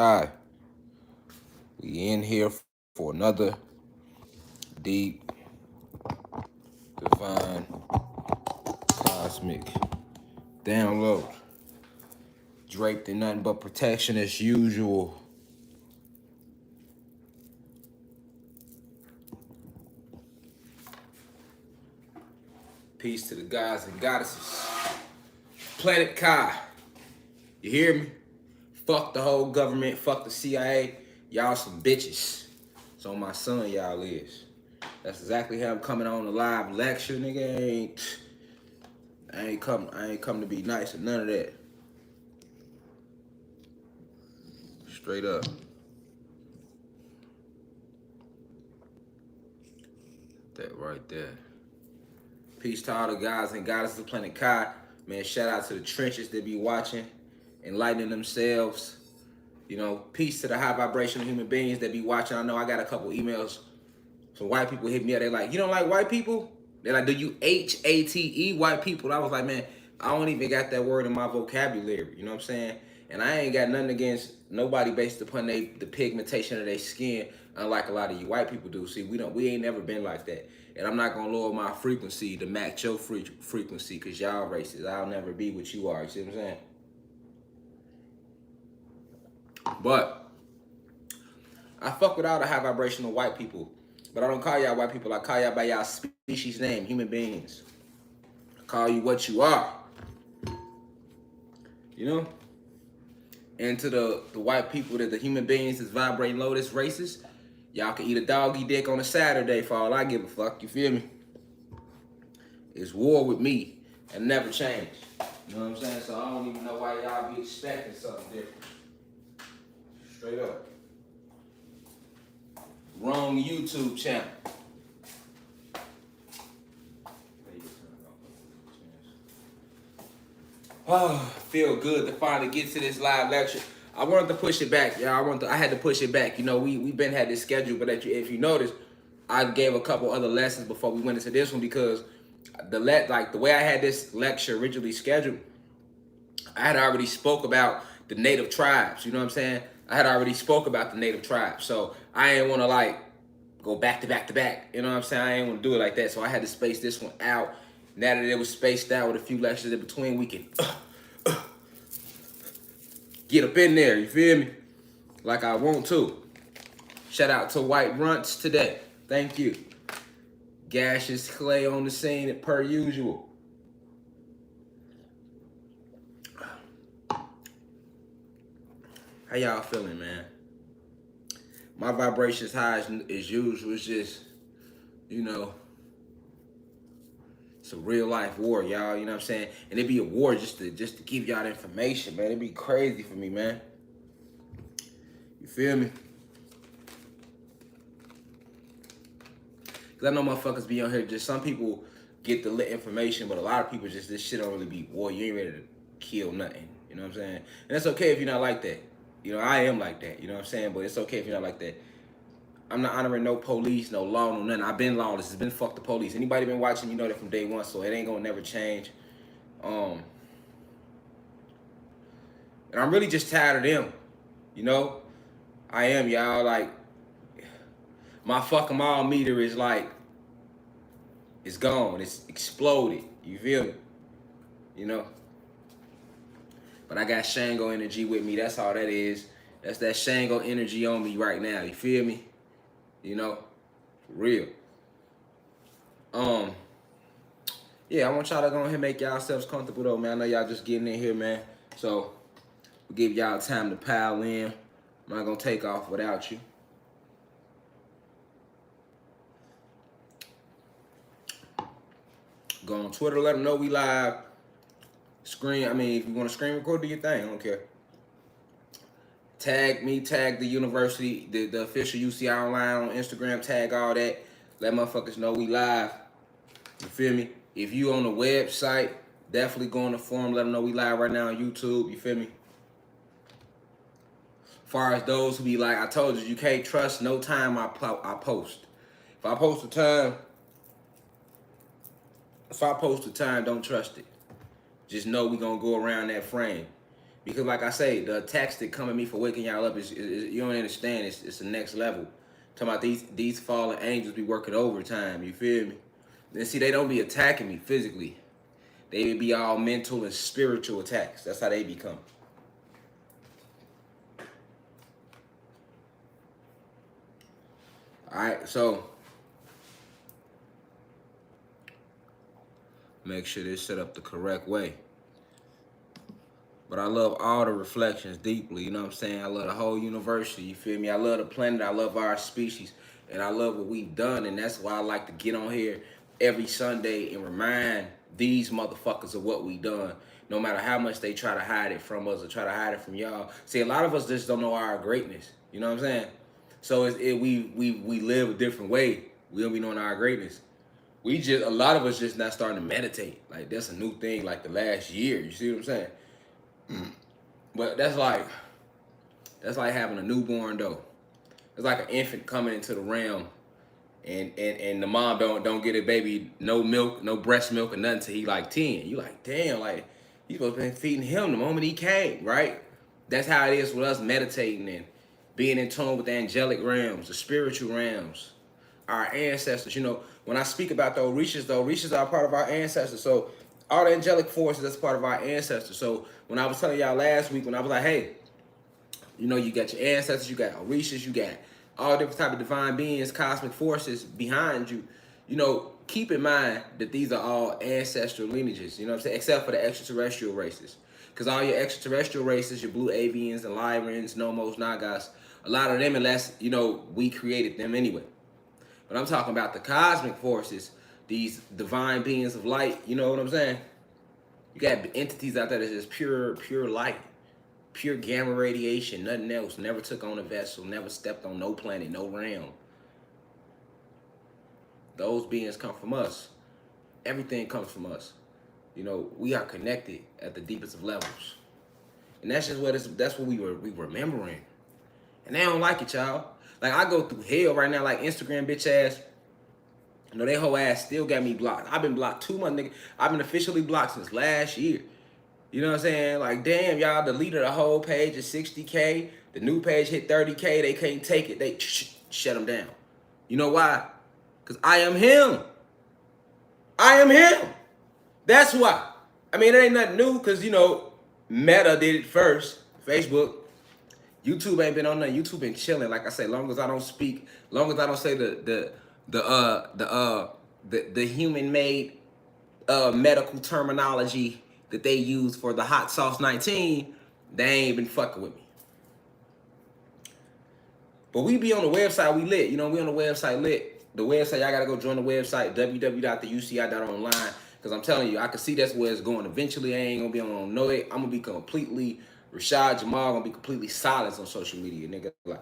Hi, we in here for another deep, divine, cosmic download. Draped in nothing but protection as usual. Peace to the gods and goddesses. Planet Kai, you hear me? Fuck the whole government, fuck the CIA. Y'all some bitches. So my son, y'all is. That's exactly how I'm coming on a live lecture, nigga. I ain't come to be nice or none of that. Straight up. That right there. Peace to all the guys and goddesses of Planet Kai. Man, shout out to the trenches that be watching, enlightening themselves. You know, peace to the high vibrational human beings that be watching. I know I got a couple emails. Some white people hit me up. They like, you don't like white people? They're like, do you HATE white people? I was like, man, I don't even got that word in my vocabulary. You know what I'm saying? And I ain't got nothing against nobody based upon the pigmentation of their skin, unlike a lot of you white people do. See, we ain't never been like that. And I'm not gonna lower my frequency to match your frequency, cause y'all racist. I'll never be what you are. You see what I'm saying? But I fuck with all the high vibrational white people. But I don't call y'all white people. I call y'all by y'all species name, human beings. I call you what you are. You know? And to the white people that the human beings is vibrating low, that's racist, y'all can eat a doggy dick on a Saturday for all I give a fuck. You feel me? It's war with me and never change. You know what I'm saying? So I don't even know why y'all be expecting something different. Straight up. Wrong YouTube channel. Oh, feel good to finally get to this live lecture. I wanted to push it back, y'all. I had to push it back. You know, we been had this schedule, but if you notice, I gave a couple other lessons before we went into this one because the way I had this lecture originally scheduled, I had already spoke about the native tribes. You know what I'm saying? I had already spoke about the native tribes, so I ain't want to like go back to back to back. You know what I'm saying? I ain't want to do it like that, so I had to space this one out. Now that it was spaced out with a few lectures in between, we can get up in there, you feel me? Like I want to. Shout out to White Runts today. Thank you. Gaseous Clay on the scene per usual. How y'all feeling, man? My vibration's high as usual. It's just, you know, it's a real life war, y'all. You know what I'm saying? And it'd be a war just to give y'all the information, man. It'd be crazy for me, man. You feel me? Cause I know motherfuckers be on here. Just some people get the lit information, but a lot of people just this shit don't really be war. You ain't ready to kill nothing. You know what I'm saying? And it's okay if you're not like that. You know, I am like that. You know what I'm saying? But it's okay if you're not like that. I'm not honoring no police, no law, no nothing. I've been lawless. It's been fuck the police. Anybody been watching, you know that from day one, so it ain't gonna never change. And I'm really just tired of them. You know? I am, y'all. Like, my fuck 'em all meter is like, it's gone. It's exploded. You feel me? You know? But I got Shango energy with me. That's all that is. That's that Shango energy on me right now. You feel me? You know? For real. Yeah, I want y'all to go ahead and make yourselves comfortable though, man. I know y'all just getting in here, man. So we'll give y'all time to pile in. I'm not gonna take off without you. Go on Twitter, let them know we live. If you want to screen record, do your thing. I don't care. Tag me, tag the university, the official UCI Online on Instagram, tag all that. Let motherfuckers know we live. You feel me? If you on the website, definitely go on the forum, let them know we live right now on YouTube. You feel me? As far as those who be like, I told you, you can't trust no time I post. If I post a time, don't trust it. Just know we gonna go around that frame. Because like I say, the attacks that come at me for waking y'all up is you don't understand. It's the next level. Talking about these fallen angels be working overtime. You feel me? And see, they don't be attacking me physically. They be all mental and spiritual attacks. That's how they become. All right, so make sure this set up the correct way. But I love all the reflections deeply, you know what I'm saying? I love the whole university, you feel me? I love the planet, I love our species, and I love what we've done, and that's why I like to get on here every Sunday and remind these motherfuckers of what we done, no matter how much they try to hide it from us or try to hide it from y'all. See, a lot of us just don't know our greatness, you know what I'm saying? So we live a different way. We don't be knowing our greatness. A lot of us just not starting to meditate. Like, that's a new thing, like the last year, you see what I'm saying? But that's like having a newborn though. It's like an infant coming into the realm, and the mom don't get a baby no milk, no breast milk or nothing till he like 10. You like, damn, like you supposed to be feeding him the moment he came, right? That's how it is with us meditating and being in tune with the angelic realms, the spiritual realms, our ancestors. You know, when I speak about those reaches are part of our ancestors. So all the angelic forces, that's part of our ancestors. So when I was telling y'all last week, when I was like, hey, you know, you got your ancestors, you got Orishas, you got all different type of divine beings, cosmic forces behind you. You know, keep in mind that these are all ancestral lineages, you know what I'm saying? Except for the extraterrestrial races. Because all your extraterrestrial races, your blue avians and Lyrans, Nomos, Nagas, a lot of them, unless, you know, we created them anyway. But I'm talking about the cosmic forces, these divine beings of light, you know what I'm saying? You got entities out there that's just pure light, pure gamma radiation, nothing else. Never took on a vessel, never stepped on no planet, no realm. Those beings come from us. Everything comes from us. You know, we are connected at the deepest of levels. And that's just that's what we remembering. And they don't like it, y'all. Like, I go through hell right now, like Instagram bitch ass. You know, they whole ass still got me blocked. I've been blocked 2 months, nigga. I've been officially blocked since last year. You know what I'm saying? Like, damn, y'all deleted the whole page at 60K. The new page hit 30K. They can't take it. They shut them down. You know why? Because I am him. I am him. That's why. I mean, it ain't nothing new because, you know, Meta did it first. Facebook. YouTube ain't been on nothing. YouTube been chilling. Like I say, long as I don't speak, long as I don't say the human-made medical terminology that they use for the hot sauce 19, they ain't been fucking with me. But we be on the website, we lit. You know, we on the website lit. The website, y'all gotta go join the website, www.theuci.online. Because I'm telling you, I can see that's where it's going. Eventually, I ain't gonna be on no way. I'm gonna be completely Rashad Jamal, gonna be completely silent on social media, nigga. Like,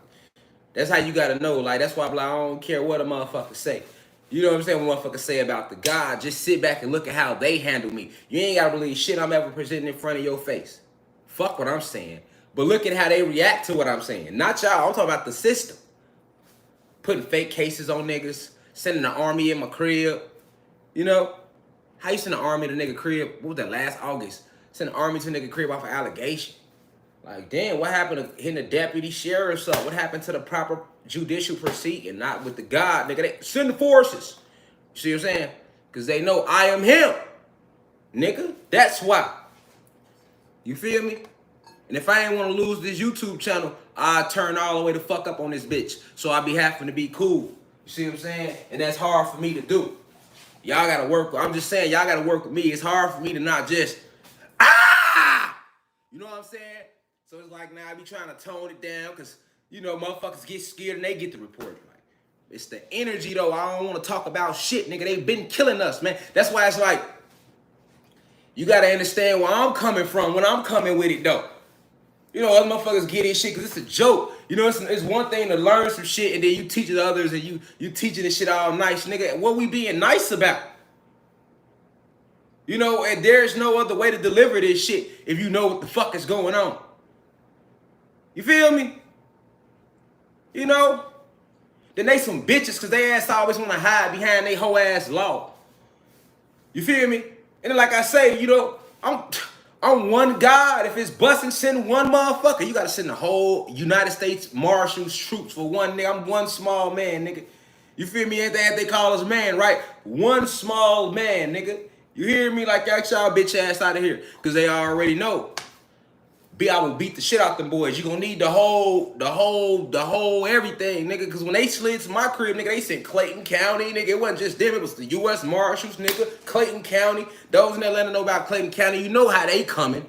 that's how you gotta know. Like, that's why I'm like, I don't care what a motherfucker say. You know what I'm saying? What motherfuckers say about the God, just sit back and look at how they handle me. You ain't gotta believe shit I'm ever presenting in front of your face. Fuck what I'm saying. But look at how they react to what I'm saying. Not y'all, I'm talking about the system. Putting fake cases on niggas, sending the army in my crib. You know? How you send the army to nigga crib? What was that, last August? Send the army to nigga crib off an allegation. Like, damn, what happened to hitting the deputy sheriff's up? What happened to the proper judicial proceeding? Not with the God, nigga. They send the forces. You see what I'm saying? Because they know I am him. Nigga, that's why. You feel me? And if I ain't want to lose this YouTube channel, I'd turn all the way the fuck up on this bitch. So I be having to be cool. You see what I'm saying? And that's hard for me to do. Y'all got to work. I'm just saying, y'all got to work with me. It's hard for me to not just, you know what I'm saying? So it's like, now I be trying to tone it down because, you know, motherfuckers get scared and they get the report. Like, it's the energy, though. I don't want to talk about shit, nigga. They been killing us, man. That's why it's like, you got to understand where I'm coming from when I'm coming with it, though. You know, other motherfuckers get this shit because it's a joke. You know, it's one thing to learn some shit and then you teach it to others and you teaching this shit all nice, nigga. What we being nice about? You know, and there's no other way to deliver this shit if you know what the fuck is going on. You feel me? You know? Then they some bitches because they ass always want to hide behind they whole ass law. You feel me? And then like I say, you know, I'm one God. If it's busting, send one motherfucker. You gotta send the whole United States Marshals troops for one nigga. I'm one small man, nigga. You feel me? Ain't that they call us man, right? One small man, nigga. You hear me? Like, y'all bitch ass out of here. Cause they already know. I will beat the shit out them boys. You gonna need the whole everything, nigga. Cause when they slid to my crib, nigga, they sent Clayton County, nigga. It wasn't just them, it was the U.S. Marshals, nigga. Clayton County. Those in Atlanta know about Clayton County. You know how they coming.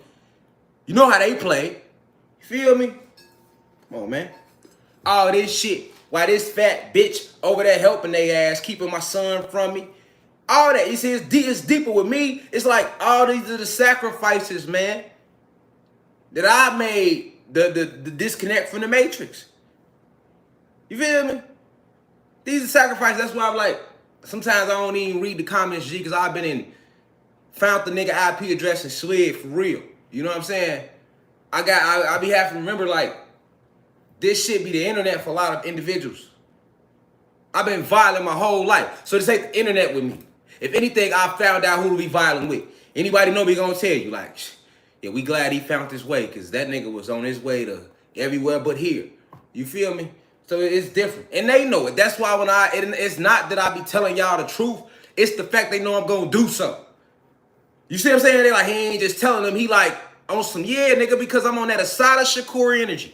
You know how they play. You feel me? Come on, man. All this shit. Why this fat bitch over there helping they ass, keeping my son from me. All that. You see, it's deeper with me. It's like all these are the sacrifices, man, that I made the disconnect from the Matrix. You feel me? These are sacrifices. That's why I'm like, sometimes I don't even read the comments, G, because I've been found the nigga IP address and slid for real. You know what I'm saying? I be having to remember, like, this shit be the internet for a lot of individuals. I've been violent my whole life. So this ain't the internet with me. If anything, I found out who to be violent with. Anybody know me gonna tell you, like, yeah, we glad he found his way, because that nigga was on his way to everywhere but here. You feel me? So it's different. And they know it. That's why when it's not that I be telling y'all the truth. It's the fact they know I'm going to do something. You see what I'm saying? They like, he ain't just telling them. He like, on some, yeah, nigga, because I'm on that Asada Shakur energy.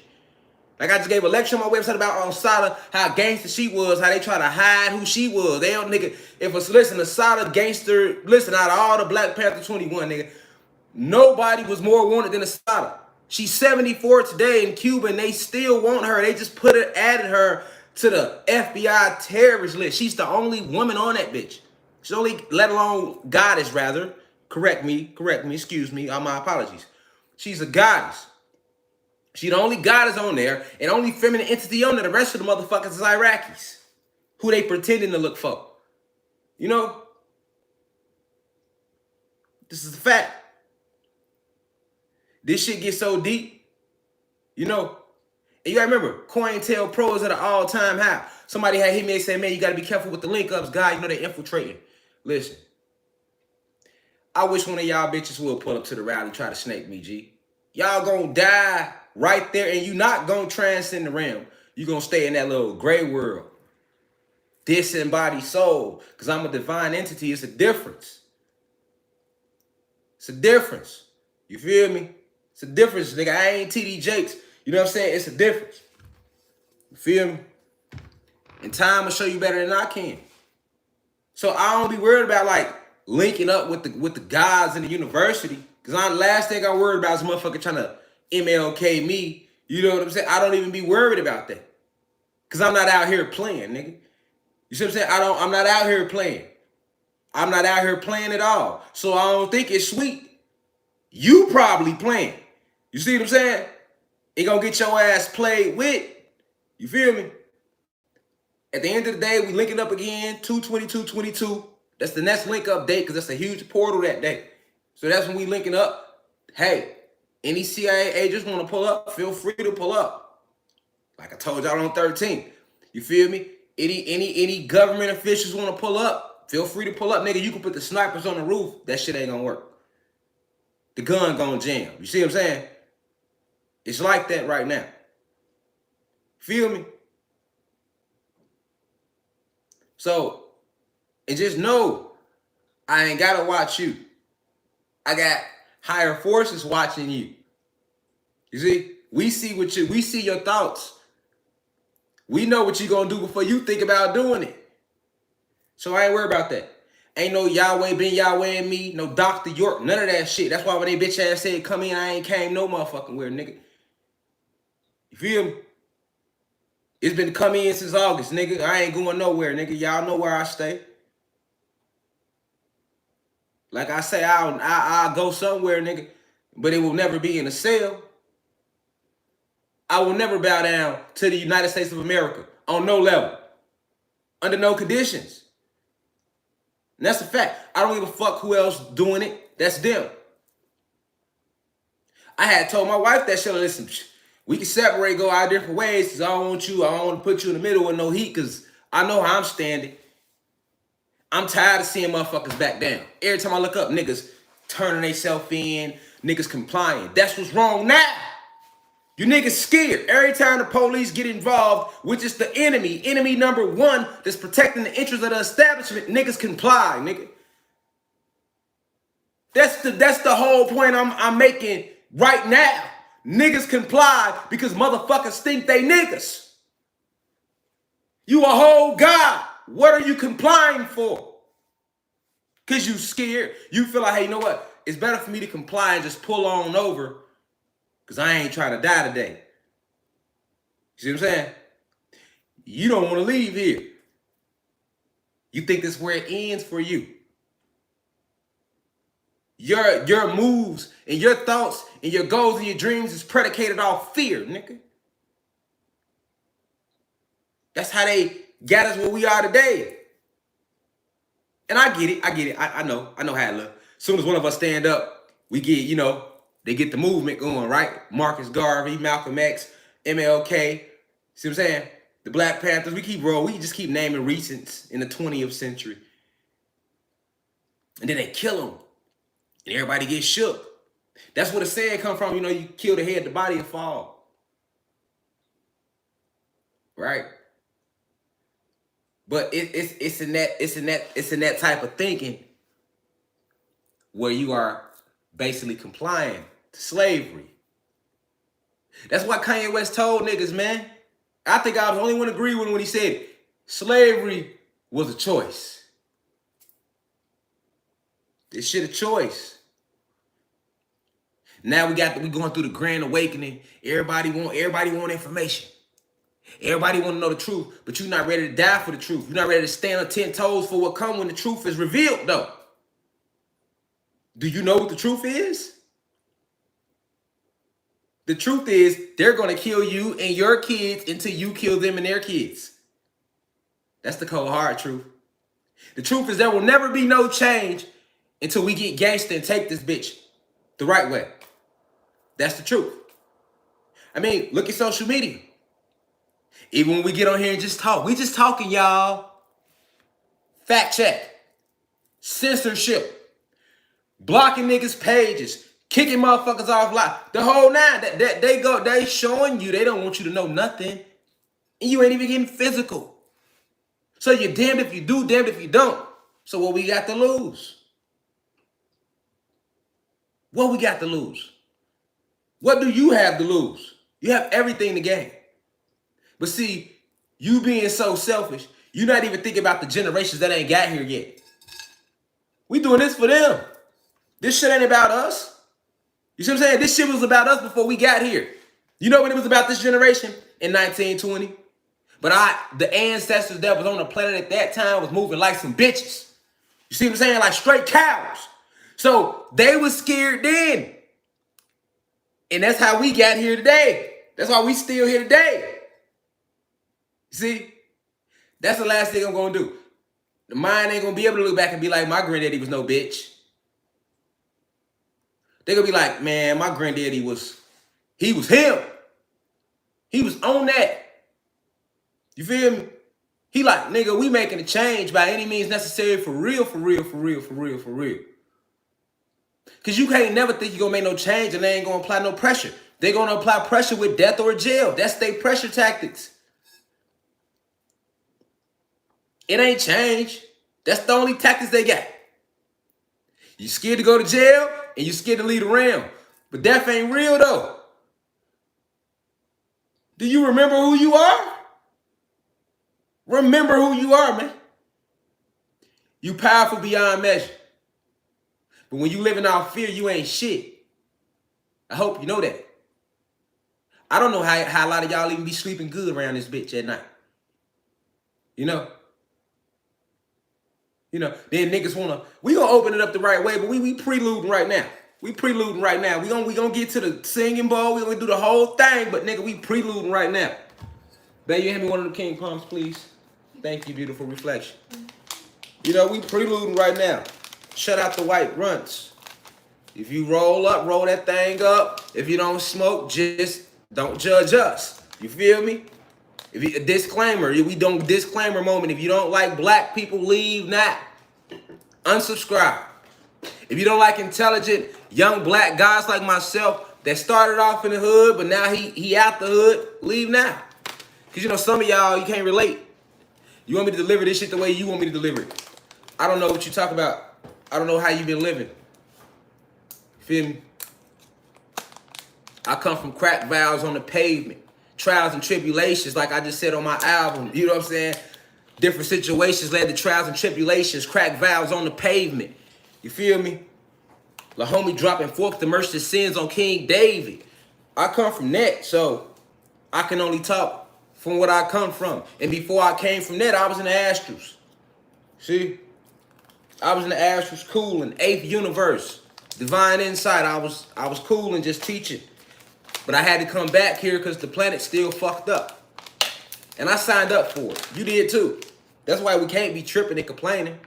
Like, I just gave a lecture on my website about Asada, how gangster she was, how they try to hide who she was. They don't, nigga, if it's, listen, Asada gangster, listen, out of all the Black Panther 21, nigga, nobody was more wanted than Asada. She's 74 today in Cuba, and they still want her. They just added her to the FBI terrorist list. She's the only woman on that bitch. She's only, let alone goddess, rather. Correct me, excuse me, my apologies. She's a goddess. She the only goddess on there, and only feminine entity on there. The rest of the motherfuckers is Iraqis, who they pretending to look for. You know? This is a fact. This shit gets so deep, you know. And you gotta remember, COINTELPRO is at an all-time high. Somebody had hit me and said, man, you gotta be careful with the link-ups, guy. You know they infiltrating. Listen, I wish one of y'all bitches will pull up to the rally and try to snake me, G. Y'all gonna die right there, and you not gonna transcend the realm. You gonna stay in that little gray world. Disembodied soul, because I'm a divine entity. It's a difference. It's a difference. You feel me? It's a difference, nigga. I ain't TD Jakes. You know what I'm saying? It's a difference. You feel me? And time will show you better than I can. So I don't be worried about, like, linking up with the guys in the university. Because the last thing I'm worried about is motherfucker trying to MLK me. You know what I'm saying? I don't even be worried about that. Because I'm not out here playing, nigga. You see what I'm saying? I'm not out here playing. I'm not out here playing at all. So I don't think it's sweet. You probably playing. You see what I'm saying? It gonna get your ass played with. You feel me? At the end of the day, we linking up again, 2/22/22. That's the next link up date, because that's a huge portal that day. So that's when we linking up. Hey, any CIA agents want to pull up, feel free to pull up. Like I told y'all on 13th. You feel me? Any government officials want to pull up, feel free to pull up. Nigga, you can put the snipers on the roof. That shit ain't gonna work. The gun gonna jam. You see what I'm saying? It's like that right now. Feel me? So, and just know, I ain't gotta watch you. I got higher forces watching you. You see? We see your thoughts. We know what you're gonna do before you think about doing it. So I ain't worried about that. Ain't no Yahweh been Yahweh and me, no Dr. York, none of that shit. That's why when they bitch ass said come in, I ain't came no motherfucking where, nigga. You feel me? It's been come in since August, nigga. I ain't going nowhere, nigga. Y'all know where I stay. Like I say, I'll go somewhere, nigga, but it will never be in a cell. I will never bow down to the United States of America on no level, under no conditions. And that's a fact. I don't give a fuck who else doing it. That's them. I had told my wife that shit. Listen, we can separate, go our different ways, because I don't want to put you in the middle with no heat, because I know how I'm standing. I'm tired of seeing motherfuckers back down. Every time I look up, niggas turning themselves in, Niggas complying. That's what's wrong now. You niggas scared. Every time the police get involved, which is the enemy number one that's protecting the interests of the establishment, niggas comply, nigga. That's the whole point I'm making right now. Niggas comply because motherfuckers think they niggas. You a whole god. What are you complying for? Because you scared. You feel like, hey, you know what? It's better for me to comply and just pull on over because I ain't trying to die today. You see what I'm saying? You don't want to leave here. You think this is where it ends for you. Your moves and your thoughts and your goals and your dreams is predicated off fear, nigga. That's how they got us where we are today. And I get it. I know how it looks. As soon as one of us stand up, we get, they get the movement going, right? Marcus Garvey, Malcolm X, MLK. See what I'm saying? The Black Panthers, we keep rolling. We just keep naming recents in the 20th century. And then they kill them. And everybody gets shook. That's where the saying come from. You kill the head, the body will fall. Right? But it's in that type of thinking where you are basically complying to slavery. That's what Kanye West told niggas, man. I think I was the only one to agree with him when he said slavery was a choice. This shit a choice. Now we going through the grand awakening. Everybody want information. Everybody want to know the truth, but you're not ready to die for the truth. You're not ready to stand on 10 toes for what comes when the truth is revealed, though. Do you know what the truth is? The truth is they're going to kill you and your kids until you kill them and their kids. That's the cold hard truth. The truth is there will never be no change until we get gangster and take this bitch the right way. That's the truth. I mean, look at social media. Even when we get on here and just talk, we just talking, y'all. Fact check. Censorship. Blocking niggas' pages. Kicking motherfuckers off live. The whole nine. They showing you they don't want you to know nothing. And you ain't even getting physical. So you're damned if you do, damned if you don't. So what we got to lose? What we got to lose? What do you have to lose? You have everything to gain. But see, you being so selfish, you're not even thinking about the generations that ain't got here yet. We doing this for them. This shit ain't about us. You see what I'm saying? This shit was about us before we got here. You know when it was about this generation? In 1920. But the ancestors that was on the planet at that time was moving like some bitches. You see what I'm saying? Like straight cows. So they was scared then. And that's how we got here today. That's why we still here today. See? That's the last thing I'm going to do. The mind ain't going to be able to look back and be like, my granddaddy was no bitch. They're going to be like, man, my granddaddy was him. He was on that. You feel me? He like, nigga, we making a change by any means necessary for real, for real, for real, for real, for real. Because you can't never think you're going to make no change and they ain't going to apply no pressure. They're going to apply pressure with death or jail. That's their pressure tactics. It ain't change. That's the only tactics they got. You scared to go to jail and you scared to leave the realm. But death ain't real though. Do you remember who you are? Remember who you are, man. You powerful beyond measure. But when you living off fear, you ain't shit. I hope you know that. I don't know how a lot of y'all even be sleeping good around this bitch at night. You know? Then niggas we gonna open it up the right way, but we preluding right now. We preluding right now. We gonna get to the singing bowl. We gonna do the whole thing, but nigga, we preluding right now. Babe, you hand me one of them King Palms, please. Thank you, beautiful reflection. We preluding right now. Shut out the white runts. If you roll up, roll that thing up. If you don't smoke, just don't judge us. You feel me? Disclaimer, we don't disclaimer moment. If you don't like black people, leave now. Unsubscribe. If you don't like intelligent, young black guys like myself that started off in the hood, but now he out the hood, leave now. Because, you know, some of y'all, you can't relate. You want me to deliver this shit the way you want me to deliver it. I don't know what you talk about. I don't know how you been living. Feel me? I come from crack valves on the pavement. Trials and tribulations, like I just said on my album. You know what I'm saying? Different situations led to trials and tribulations. Crack valves on the pavement. You feel me? La homie dropping forth to mercy sins on King David. I come from that, so I can only talk from what I come from. And before I came from that, I was in the Astros. See? I was in the Astros cooling, 8th universe. Divine insight. I was cool and just teaching. But I had to come back here because the planet still fucked up. And I signed up for it. You did too. That's why we can't be tripping and complaining.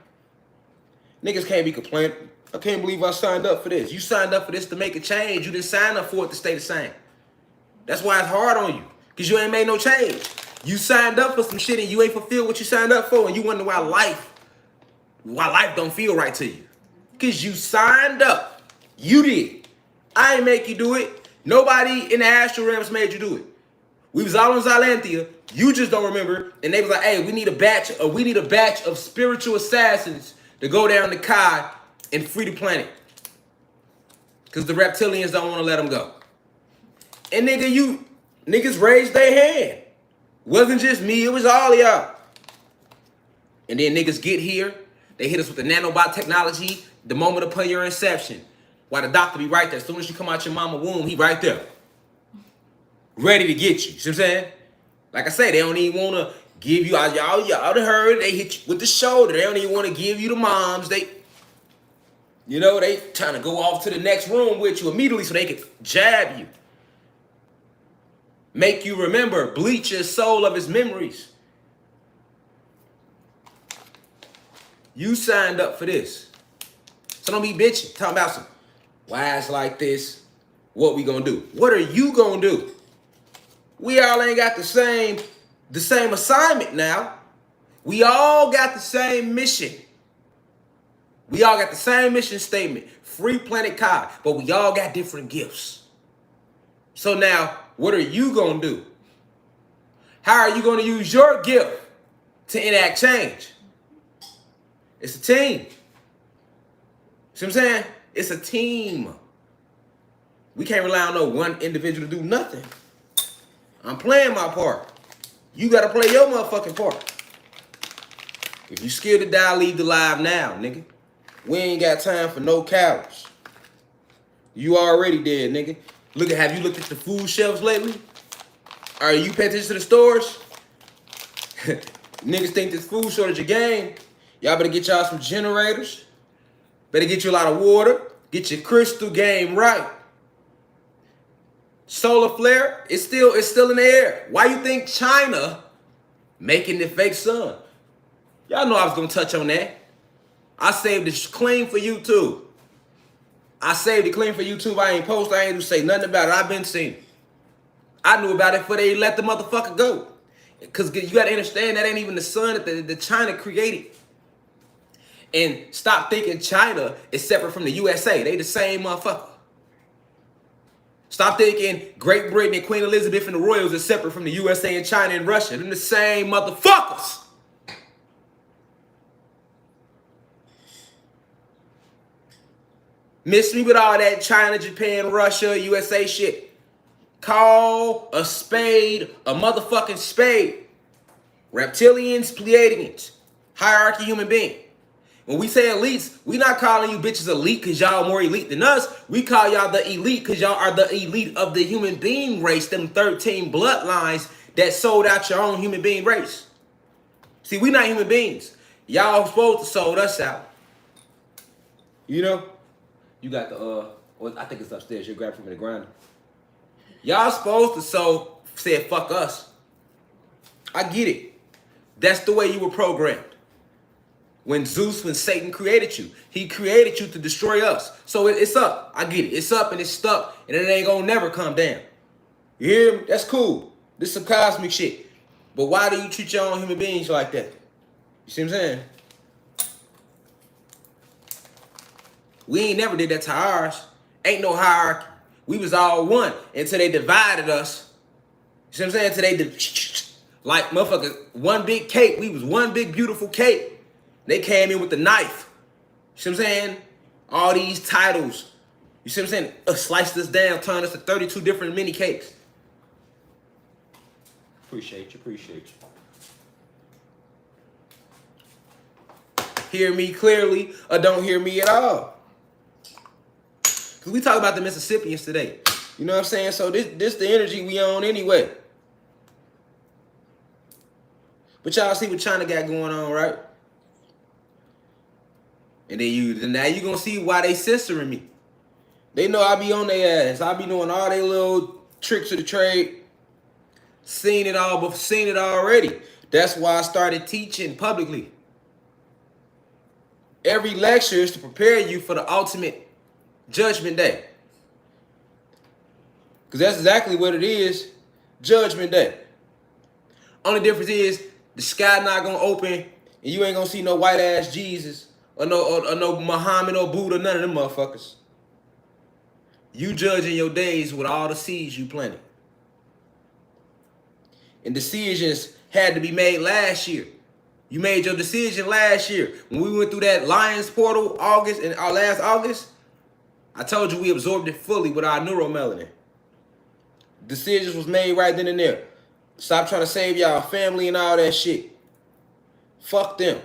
Niggas can't be complaining. I can't believe I signed up for this. You signed up for this to make a change. You didn't sign up for it to stay the same. That's why it's hard on you. Because you ain't made no change. You signed up for some shit and you ain't fulfilled what you signed up for. And you wonder why life don't feel right to you. Because you signed up. You did. I ain't make you do it. Nobody in the astral realms made you do it. We was all on Xylanthia. You just don't remember. And they was like, hey, we need a batch of spiritual assassins to go down to Kai and free the planet. Because the reptilians don't want to let them go. And niggas raised their hand. Wasn't just me, it was all of y'all. And then niggas get here. They hit us with the nanobot technology the moment upon your inception. Why the doctor be right there. As soon as you come out your mama womb, he right there. Ready to get you. See what I'm saying? Like I say, they don't even want to give you, y'all heard, they hit you with the shoulder. They don't even want to give you the moms. They trying to go off to the next room with you immediately so they can jab you. Make you remember, bleach your soul of his memories. You signed up for this. So don't be bitching. Talking about some, why it's like this, what we gonna do? What are you gonna do? We all ain't got the same assignment now. We all got the same mission. We all got the same mission statement. Free Planet Kai. But we all got different gifts. So now, what are you going to do? How are you going to use your gift to enact change? It's a team. See what I'm saying? It's a team. We can't rely on no one individual to do nothing. I'm playing my part. You got to play your motherfucking part. If you scared to die, leave the live now, nigga. We ain't got time for no cowards. You already dead, nigga. Have you looked at the food shelves lately? Are you paying attention to the stores? Niggas think this food shortage a game. Y'all better get y'all some generators. Better get you a lot of water. Get your crystal game right. Solar flare, it's still in the air. Why you think China making the fake sun? Y'all know I was gonna touch on that. I saved it clean for YouTube. I ain't post. I ain't say nothing about it. I've been seeing it. I knew about it before they let the motherfucker go. Because you got to understand that ain't even the sun that the China created. And stop thinking China is separate from the USA. They the same motherfucker. Stop thinking Great Britain and Queen Elizabeth and the Royals are separate from the USA and China and Russia. They're the same motherfuckers. Miss me with all that China, Japan, Russia, USA shit. Call a spade a motherfucking spade. Reptilians, Pleiadians, hierarchy human being. When we say elites, we not calling you bitches elite because y'all more elite than us. We call y'all the elite because y'all are the elite of the human being race, them 13 bloodlines that sold out your own human being race. See, we not human beings. Y'all supposed to sold us out. You know? You got the, I think it's upstairs. You grab it from the ground. Y'all supposed to said fuck us. I get it. That's the way you were programmed. When Satan created you, he created you to destroy us. So it's up. I get it. It's up and it's stuck and it ain't gonna never come down. You hear me? That's cool. This is some cosmic shit. But why do you treat your own human beings like that? You see what I'm saying? We ain't never did that to ours. Ain't no hierarchy. We was all one until they divided us. You see what I'm saying? Until they like motherfucker, one big cake. We was one big beautiful cake. They came in with the knife. You see what I'm saying? All these titles. You see what I'm saying? Sliced us down, turned us to 32 different mini cakes. Appreciate you. Hear me clearly or don't hear me at all. Because we talk about the Mississippians today. You know what I'm saying? So this the energy we on anyway. But y'all see what China got going on, right? And then now you gonna see why they censoring me. They know I be on their ass. I be doing all their little tricks of the trade. Seen it all, but seen it already. That's why I started teaching publicly. Every lecture is to prepare you for the ultimate judgment day. Because that's exactly what it is, judgment day. Only difference is the sky not gonna open and you ain't gonna see no white ass Jesus or no Muhammad or Buddha, none of them motherfuckers. You judging your days with all the seeds you planted. And decisions had to be made last year. You made your decision last year. When we went through that Lions portal last August, I told you we absorbed it fully with our neuromelanin. Decisions was made right then and there. Stop trying to save y'all family and all that shit. Fuck them.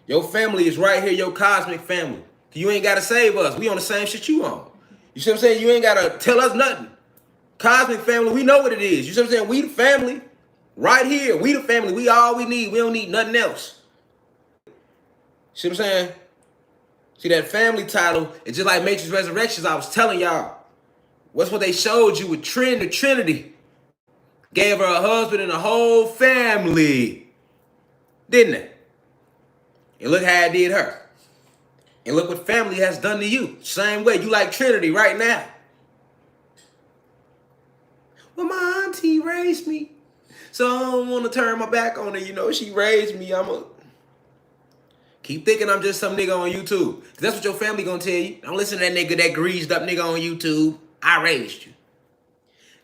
Your family is right here, your cosmic family. You ain't gotta save us. We on the same shit you on. You see what I'm saying? You ain't gotta tell us nothing. Cosmic family, we know what it is. You see what I'm saying? We the family. Right here. We the family. We all we need. We don't need nothing else. See what I'm saying? See that family title, it's just like Matrix Resurrections. I was telling y'all. What's what they showed you with the Trinity? Gave her a husband and a whole family. Didn't it? And look how it did her. And look what family has done to you. Same way. You like Trinity right now. Well, my auntie raised me. So I don't want to turn my back on her. You know, she raised me. Keep thinking I'm just some nigga on YouTube. Because that's what your family gonna tell you. Don't listen to that nigga, that greased up nigga on YouTube. I raised you.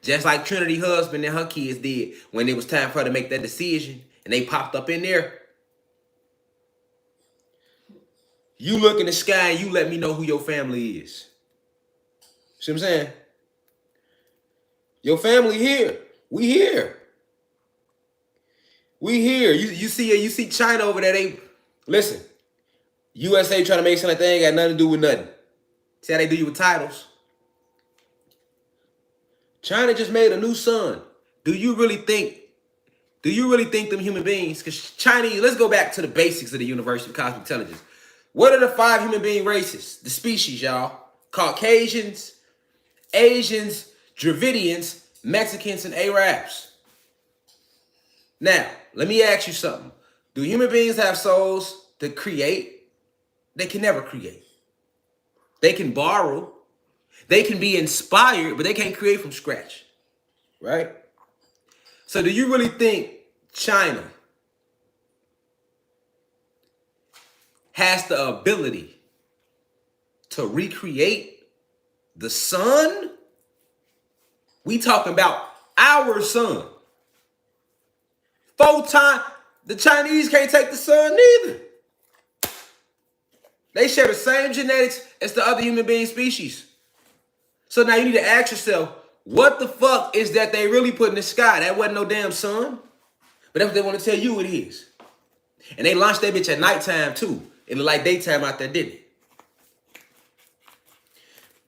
Just like Trinity husband and her kids did when it was time for her to make that decision. And they popped up in there. You look in the sky and you let me know who your family is. See what I'm saying? Your family here. We here. We here. You see China over there. They listen. USA trying to make something like they ain't got nothing to do with nothing. See how they do you with titles? China just made a new sun. Do you really think them human beings? Because Chinese, let's go back to the basics of the University of Cosmic Intelligence. What are the 5 human being races? The species, y'all. Caucasians, Asians, Dravidians, Mexicans, and Arabs. Now, let me ask you something. Do human beings have souls to create? They can never create. They can borrow. They can be inspired, but they can't create from scratch. Right? So do you really think China has the ability to recreate the sun? We talking about our sun. 4 times. The Chinese can't take the sun neither. They share the same genetics as the other human being species. So now you need to ask yourself, what the fuck is that they really put in the sky? That wasn't no damn sun. But that's what they want to tell you it is. And they launched that bitch at nighttime too. It looked like daytime out there, didn't it?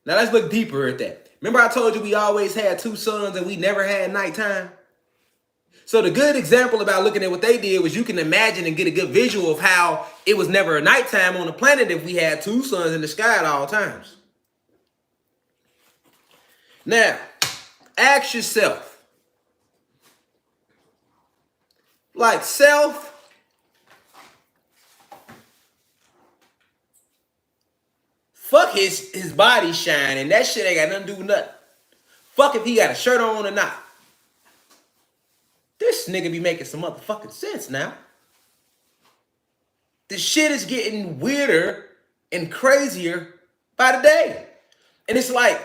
Now let's look deeper at that. Remember I told you we always had 2 suns and we never had nighttime? So the good example about looking at what they did was you can imagine and get a good visual of how it was never a nighttime on the planet if we had 2 suns in the sky at all times. Now, ask yourself, like self, fuck his body shining. That shit ain't got nothing to do with nothing. Fuck if he got a shirt on or not. This nigga be making some motherfucking sense now. The shit is getting weirder and crazier by the day. And it's like,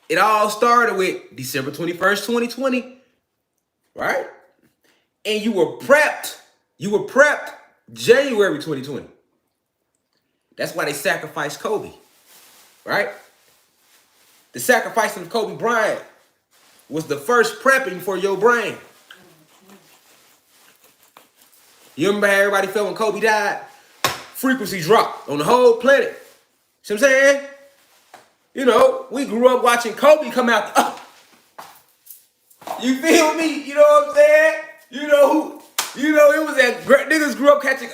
it all started with December 21st, 2020, right? And you were prepped January 2020. That's why they sacrificed Kobe, right? The sacrificing of Kobe Bryant was the first prepping for your brain. You remember how everybody felt when Kobe died? Frequency dropped on the whole planet. See what I'm saying? You know, we grew up watching Kobe come out. You feel me? You know what I'm saying? You know it was that niggas grew up catching.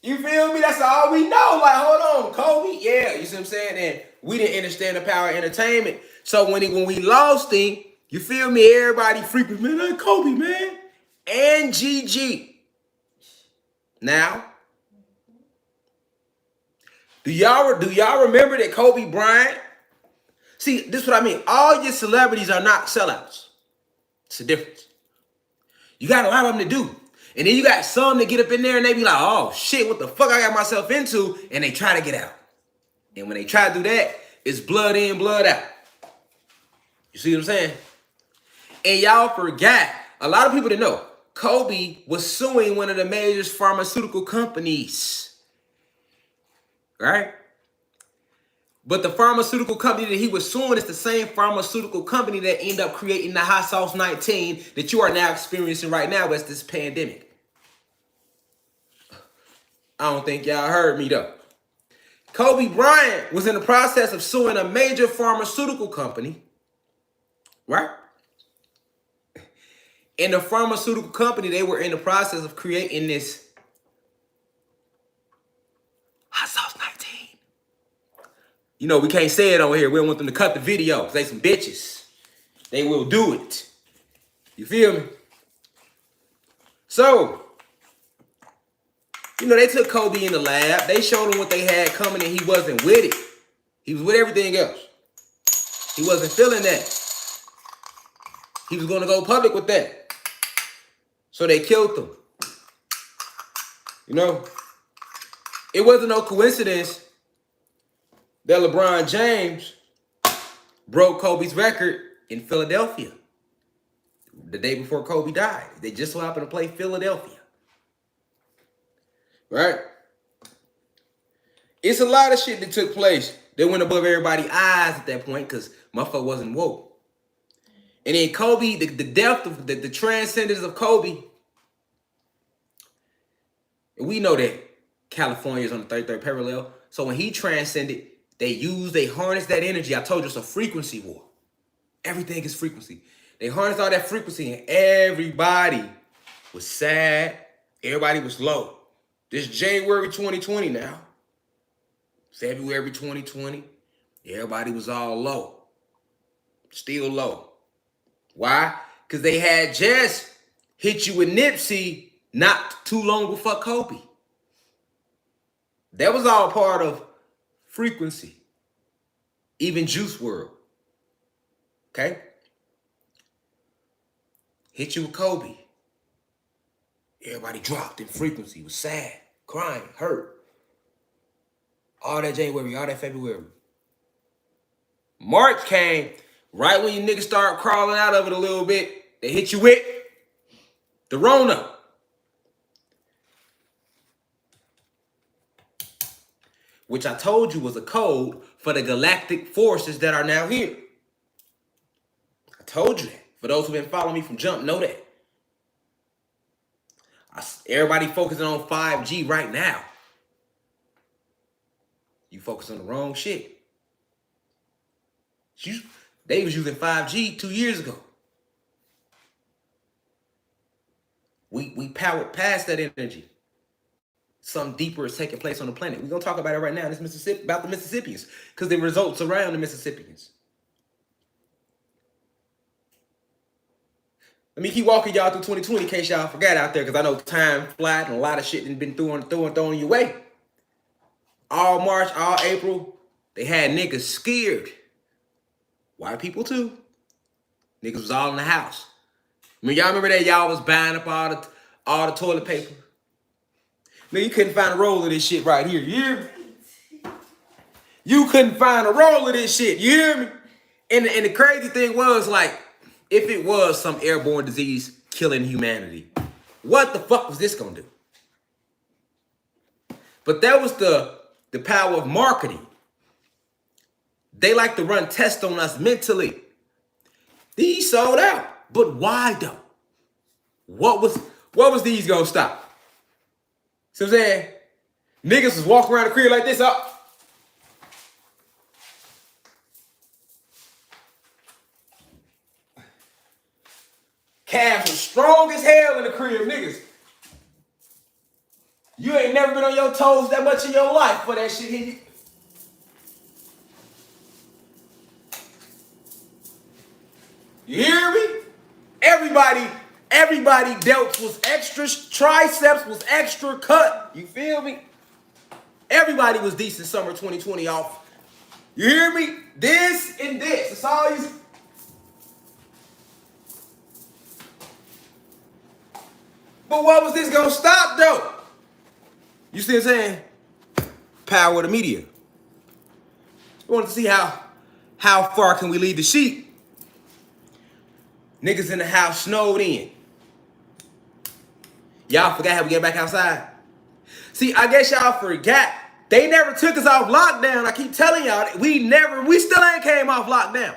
You feel me? That's all we know. Like, hold on, Kobe. Yeah, you see what I'm saying? And we didn't understand the power of entertainment. So when we lost him, you feel me? Everybody freaking, man, like Kobe, man. And GG. Now, do y'all remember that Kobe Bryant? See, this is what I mean. All your celebrities are not sellouts. It's the difference. You got a lot of them to do. And then you got some that get up in there and they be like, oh shit, what the fuck I got myself into? And they try to get out. And when they try to do that, it's blood in, blood out. You see what I'm saying? And y'all forgot, a lot of people didn't know, Kobe was suing one of the major pharmaceutical companies. Right? But the pharmaceutical company that he was suing is the same pharmaceutical company that ended up creating the hot sauce 19 that you are now experiencing right now as this pandemic. I don't think y'all heard me though. Kobe Bryant was in the process of suing a major pharmaceutical company, right? In the pharmaceutical company, they were in the process of creating this hot sauce 19. You know, we can't say it over here. We don't want them to cut the video because they some bitches. They will do it. You feel me? So, you know, they took Kobe in the lab. They showed him what they had coming and he wasn't with it. He was with everything else. He wasn't feeling that. He was going to go public with that. So they killed him. You know, it wasn't no coincidence that LeBron James broke Kobe's record in Philadelphia the day before Kobe died. They just so happened to play Philadelphia. Right? It's a lot of shit that took place that went above everybody's eyes at that point because motherfucker wasn't woke. And then Kobe, the depth of the transcendence of Kobe, and we know that California is on the 33rd parallel. So when he transcended, they harnessed that energy. I told you it's a frequency war. Everything is frequency. They harnessed all that frequency and everybody was sad. Everybody was low. This January 2020 now. February 2020. Everybody was all low. Still low. Why? Because they had just hit you with Nipsey not too long before Kobe. That was all part of frequency. Even Juice WRLD. Okay? Hit you with Kobe. Everybody dropped in frequency, was sad, crying, hurt. All that January, all that February. March came right when you niggas start crawling out of it a little bit. They hit you with the Rona. Which I told you was a code for the galactic forces that are now here. I told you that. For those who've been following me from Jump, know that. Everybody focusing on 5G right now. You focus on the wrong shit. They was using 5G 2 years ago. We powered past that energy. Something deeper is taking place on the planet. We're going to talk about it right now in this Mississippi, about the Mississippians, because the results around the Mississippians. Let me keep walking y'all through 2020 in case y'all forgot out there, because I know time flies and a lot of shit has been thrown your way. All March, all April, they had niggas scared. White people too. Niggas was all in the house. I mean, y'all remember that y'all was buying up all the toilet paper? Man, you couldn't find a roll of this shit right here. You couldn't find a roll of this shit. You hear me? And the crazy thing was, like, if it was some airborne disease killing humanity, what the fuck was this gonna do? But that was the power of marketing. They like to run tests on us mentally. These sold out. But why though? What was these gonna stop? See what I'm saying? Niggas was walking around the crib like this up. Calves was strong as hell in the crib, niggas. You ain't never been on your toes that much in your life for that shit hit you. You hear me? Everybody delts was extra, triceps was extra cut. You feel me? Everybody was decent summer 2020 off. You hear me? This and this. That's all you. But what was this gonna stop though? You see what I'm saying? Power of the media. We wanted to see how far can we lead the sheep. Niggas in the house snowed in. Y'all forgot how we get back outside? See, I guess y'all forgot. They never took us off lockdown. I keep telling y'all, we still ain't came off lockdown.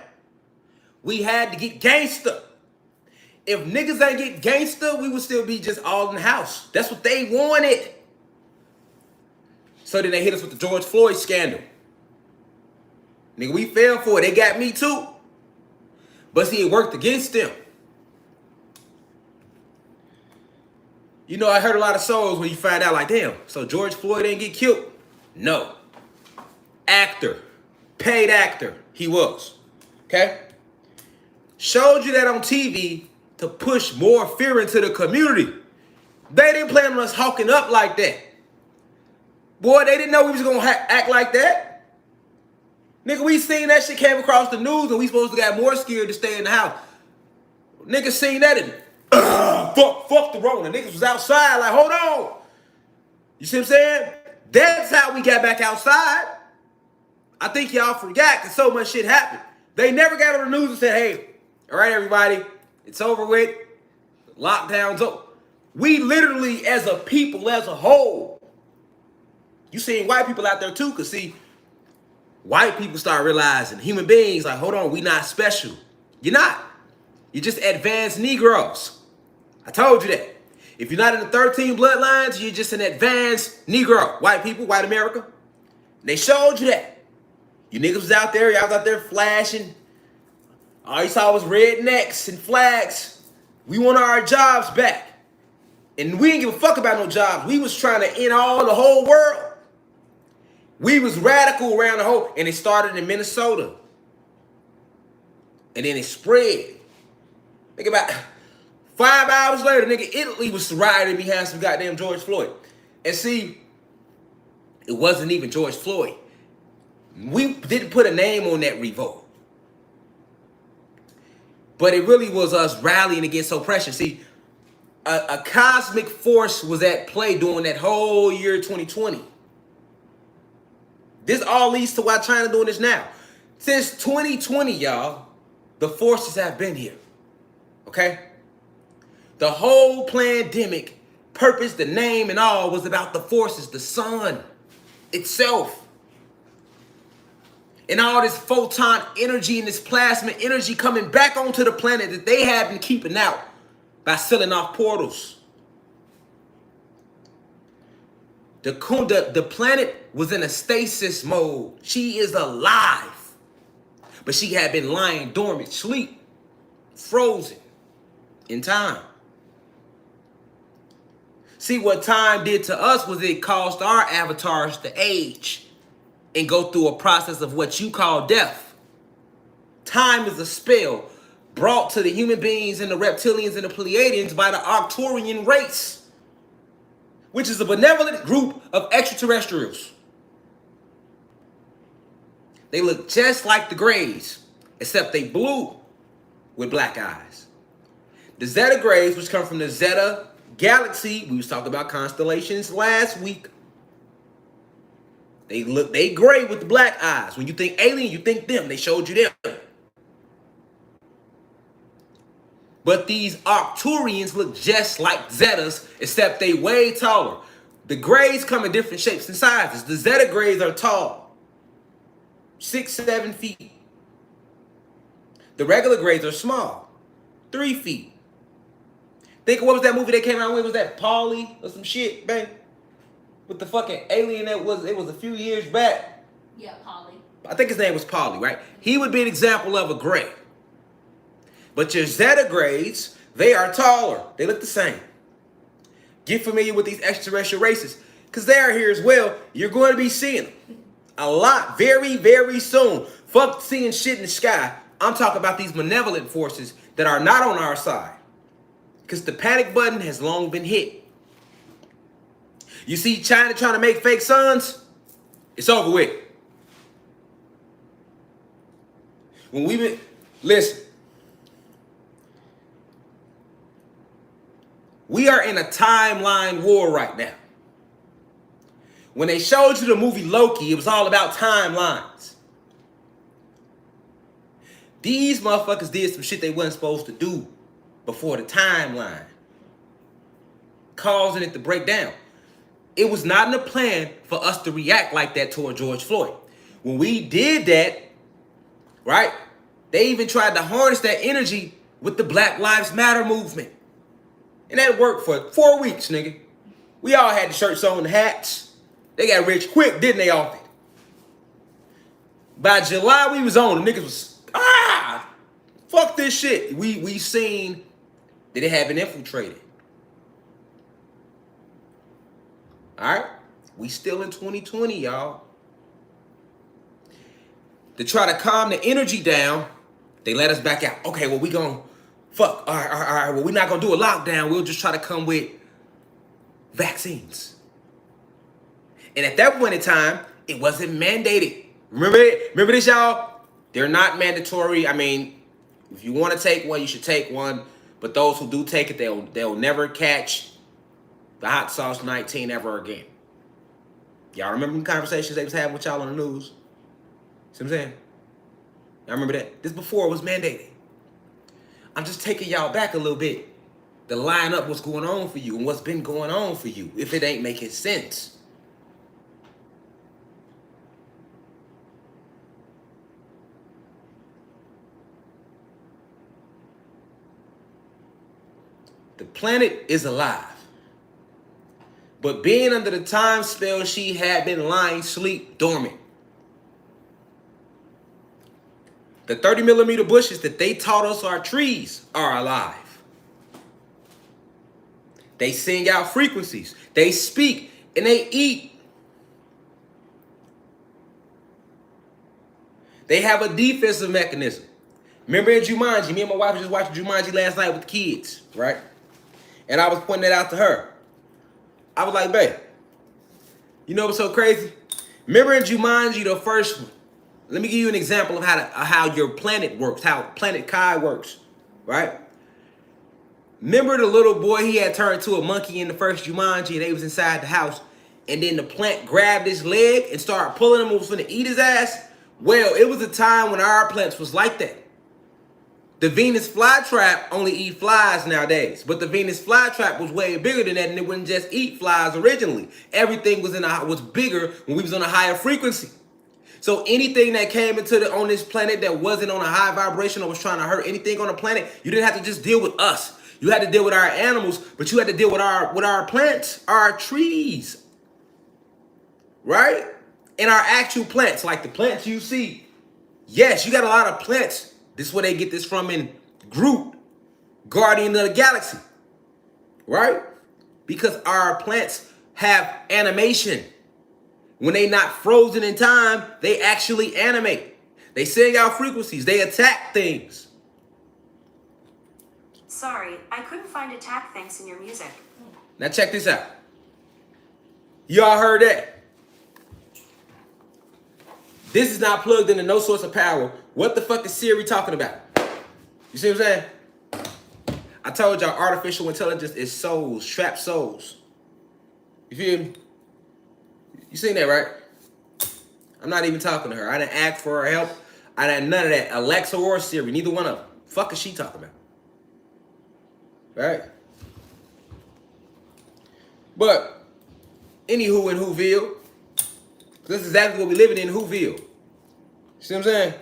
We had to get gangster. If niggas ain't get gangster, we would still be just all in the house. That's what they wanted. So then they hit us with the George Floyd scandal. Nigga, we fell for it. They got me too. But see, it worked against them. You know, I heard a lot of souls when you find out like, damn, so George Floyd didn't get killed? No. Actor. Paid actor. He was. Okay? Showed you that on TV to push more fear into the community. They didn't plan on us hawking up like that. Boy, they didn't know we was going to act like that. Nigga, we seen that shit came across the news and we supposed to got more scared to stay in the house. Niggas seen that and fuck the Rona. Niggas was outside like, hold on. You see what I'm saying? That's how we got back outside. I think y'all forgot because so much shit happened. They never got on the news and said, hey, all right, everybody, it's over with. Lockdown's over. We literally, as a people, as a whole, you seen white people out there too, because see, white people start realizing human beings like, hold on, we not special. You're not. You're just advanced Negroes. I told you that. If you're not in the 13 bloodlines, you're just an advanced Negro. White people, white America. They showed you that. You niggas was out there, y'all was out there flashing. All you saw was rednecks and flags. We want our jobs back. And we didn't give a fuck about no jobs. We was trying to end the whole world. We was radical around the whole, and it started in Minnesota. And then it spread. Think about 5 hours later, nigga, Italy was rioting behind some goddamn George Floyd. And see, it wasn't even George Floyd. We didn't put a name on that revolt. But it really was us rallying against oppression. See, a cosmic force was at play during that whole year 2020. This all leads to why China doing this now. Since 2020, y'all, the forces have been here. Okay? The whole pandemic, purpose, the name, and all was about the forces, the sun itself. And all this photon energy and this plasma energy coming back onto the planet that they have been keeping out by sealing off portals. The planet was in a stasis mode. She is alive. But she had been lying dormant, sleep, frozen in time. See, what time did to us was it caused our avatars to age and go through a process of what you call death. Time is a spell brought to the human beings and the reptilians and the Pleiadians by the Arcturian race, which is a benevolent group of extraterrestrials. They look just like the Greys, except they blue with black eyes. The Zeta Greys, which come from the Zeta galaxy, we was talking about constellations last week. They gray with the black eyes. When you think alien, you think them. They showed you them. But these Arcturians look just like Zetas, except they way taller. The grays come in different shapes and sizes. The Zeta grays are tall, 6, 7 feet. The regular grays are small, 3 feet. Think of what was that movie that came out with? Was that Pauly or some shit, babe? With the fucking alien it was a few years back. Yeah, Pauly. I think his name was Pauly, right? He would be an example of a gray. But your Zeta grays, they are taller. They look the same. Get familiar with these extraterrestrial races, because they are here as well. You're going to be seeing them a lot very, very soon. Fuck seeing shit in the sky. I'm talking about these malevolent forces that are not on our side, because the panic button has long been hit. You see China trying to make fake suns? It's over with. Listen. We are in a timeline war right now. When they showed you the movie Loki, it was all about timelines. These motherfuckers did some shit they wasn't supposed to do before the timeline, causing it to break down. It was not in the plan for us to react like that toward George Floyd. When we did that, right, they even tried to harness that energy with the Black Lives Matter movement. And that worked for 4 weeks, nigga. We all had the shirts on, the hats. They got rich quick, didn't they, off it? By July, we was on. The niggas was, fuck this shit. We seen that it had been infiltrated. All right? We still in 2020, y'all. To try to calm the energy down, they let us back out. Okay, well, we gonna fuck. All right. Well, we're not gonna do a lockdown. We'll just try to come with vaccines. And at that point in time, it wasn't mandated. Remember this, y'all? They're not mandatory. I mean, if you want to take one, you should take one. But those who do take it, they'll never catch the hot sauce 19 ever again. Y'all remember the conversations they was having with y'all on the news? See what I'm saying? Y'all remember that? This before it was mandated. I'm just taking y'all back a little bit to line up what's going on for you and what's been going on for you, if it ain't making sense. The planet is alive. But being under the time spell, she had been lying sleep dormant. The 30mm bushes that they taught us are trees are alive. They sing out frequencies. They speak and they eat. They have a defensive mechanism. Remember in Jumanji, me and my wife was just watching Jumanji last night with the kids, right? And I was pointing that out to her. I was like, babe, you know what's so crazy? Remember in Jumanji, the first one? Let me give you an example of how your planet works, how Planet Kai works, right? Remember the little boy, he had turned to a monkey in the first Jumanji and they was inside the house, and then the plant grabbed his leg and started pulling him and was finna eat his ass? Well, it was a time when our plants was like that. The Venus flytrap only eat flies nowadays, but the Venus flytrap was way bigger than that, and it wouldn't just eat flies originally. Everything was bigger when we was on a higher frequency. So anything that came on this planet that wasn't on a high vibration or was trying to hurt anything on the planet, you didn't have to just deal with us. You had to deal with our animals, but you had to deal with our plants, our trees, right? And our actual plants, like the plants you see. Yes, you got a lot of plants. This is where they get this from in Groot, Guardian of the Galaxy, right? Because our plants have animation. When they not frozen in time, they actually animate. They send out frequencies. They attack things. Sorry, I couldn't find attack things in your music. Now check this out. Y'all heard that? This is not plugged into no source of power. What the fuck is Siri talking about? You see what I'm saying? I told y'all artificial intelligence is souls, trapped souls. You feel me? You seen that, right? I'm not even talking to her. I didn't ask for her help. I didn't none of that. Alexa or Siri, neither one of them. Fuck is she talking about? Right? But anywho in Whoville, this is exactly what we living in Whoville. See what I'm saying?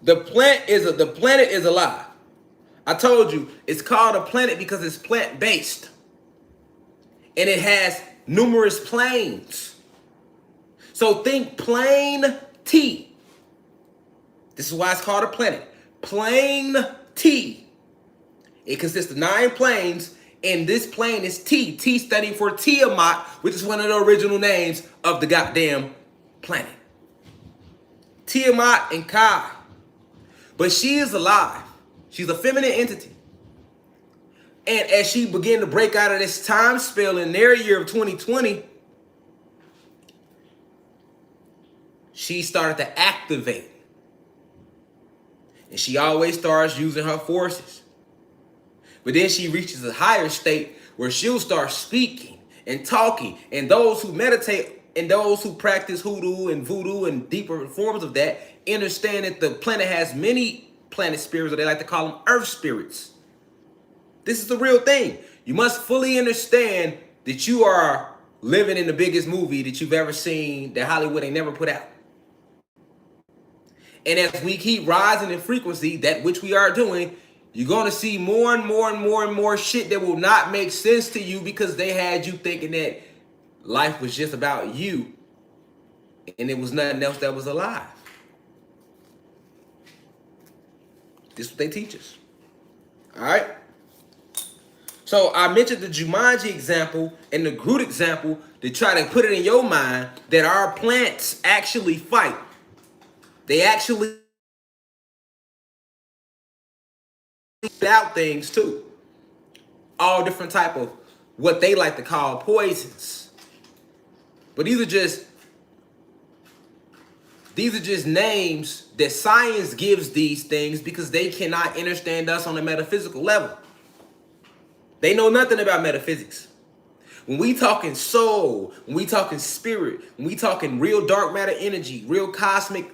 The planet is alive. I told you it's called a planet because it's plant-based. And it has numerous planes. So think plane T. This is why it's called a planet. Plane T. It consists of 9 planes, and this plane is T. T standing for Tiamat, which is one of the original names of the goddamn planet. Tiamat and Kai. But she is alive. She's a feminine entity. And as she began to break out of this time spell in their year of 2020, she started to activate. And she always starts using her forces. But then she reaches a higher state where she'll start speaking and talking. And those who meditate and those who practice hoodoo and voodoo and deeper forms of that understand that the planet has many planet spirits, or they like to call them earth spirits. This is the real thing. You must fully understand that you are living in the biggest movie that you've ever seen that Hollywood ain't never put out. And as we keep rising in frequency, that which we are doing, you're going to see more and more and more and more shit that will not make sense to you because they had you thinking that life was just about you and it was nothing else that was alive. This is what they teach us. All right? So I mentioned the Jumanji example and the Groot example to try to put it in your mind that our plants actually fight. They actually out things too. All different type of what they like to call poisons. But these are just names that science gives these things because they cannot understand us on a metaphysical level. They know nothing about metaphysics. When we talking soul, when we talking spirit, when we talking real dark matter energy, real cosmic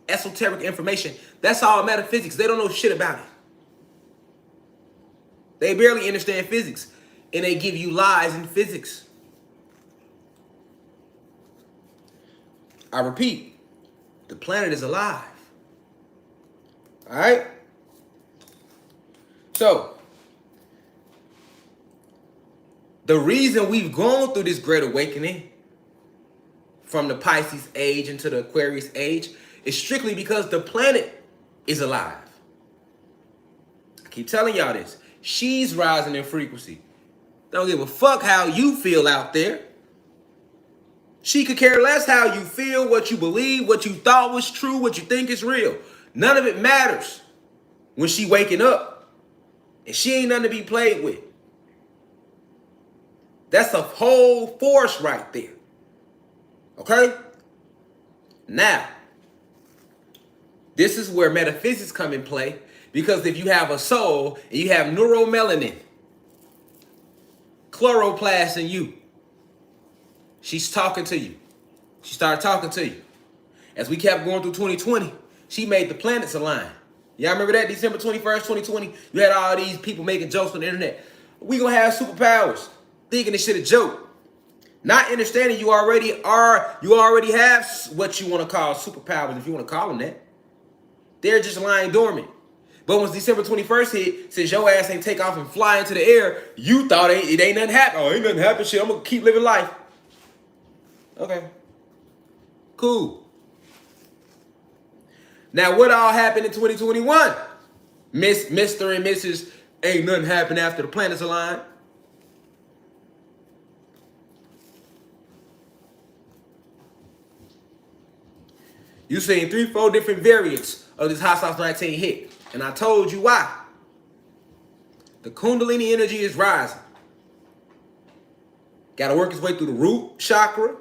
esoteric information, that's all metaphysics. They don't know shit about it. They barely understand physics, and they give you lies in physics. I repeat, the planet is alive. All right? So, the reason we've gone through this great awakening from the Pisces age into the Aquarius age is strictly because the planet is alive. I keep telling y'all this. She's rising in frequency. Don't give a fuck how you feel out there. She could care less how you feel, what you believe, what you thought was true, what you think is real. None of it matters when she waking up. And she ain't nothing to be played with. That's a whole force right there. Okay? Now, this is where metaphysics come in play, because if you have a soul and you have neuromelanin, chloroplast in you, she's talking to you. She started talking to you. As we kept going through 2020, she made the planets align. Y'all remember that? December 21st, 2020, you had all these people making jokes on the internet. We gonna have superpowers, thinking this shit a joke. Not understanding you already have what you want to call superpowers, if you want to call them that. They're just lying dormant. But once December 21st hit, since your ass ain't take off and fly into the air, you thought it ain't nothing happen. Oh, ain't nothing happen, shit. I'm going to keep living life. Okay. Cool. Now, what all happened in 2021? Mr. and Mrs. Ain't nothing happened after the planets aligned. You seen 3-4 different variants of this Hot Sauce 19 hit. And I told you why. The Kundalini energy is rising. Got to work its way through the root chakra,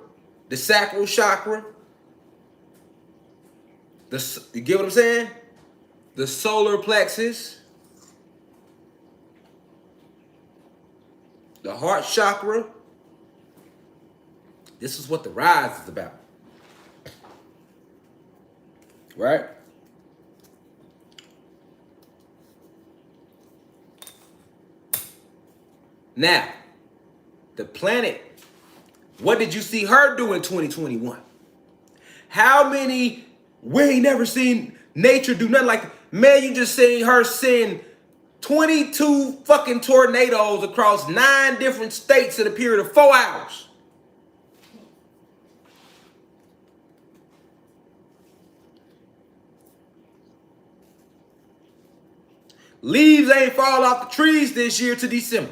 the sacral chakra. You get what I'm saying? The solar plexus. The heart chakra. This is what the rise is about. Right? Now, the planet, what did you see her do in 2021? How many, we ain't never seen nature do nothing like, man, you just seen her send 22 fucking tornadoes across 9 different states in a period of 4 hours. Leaves ain't fall off the trees this year to December.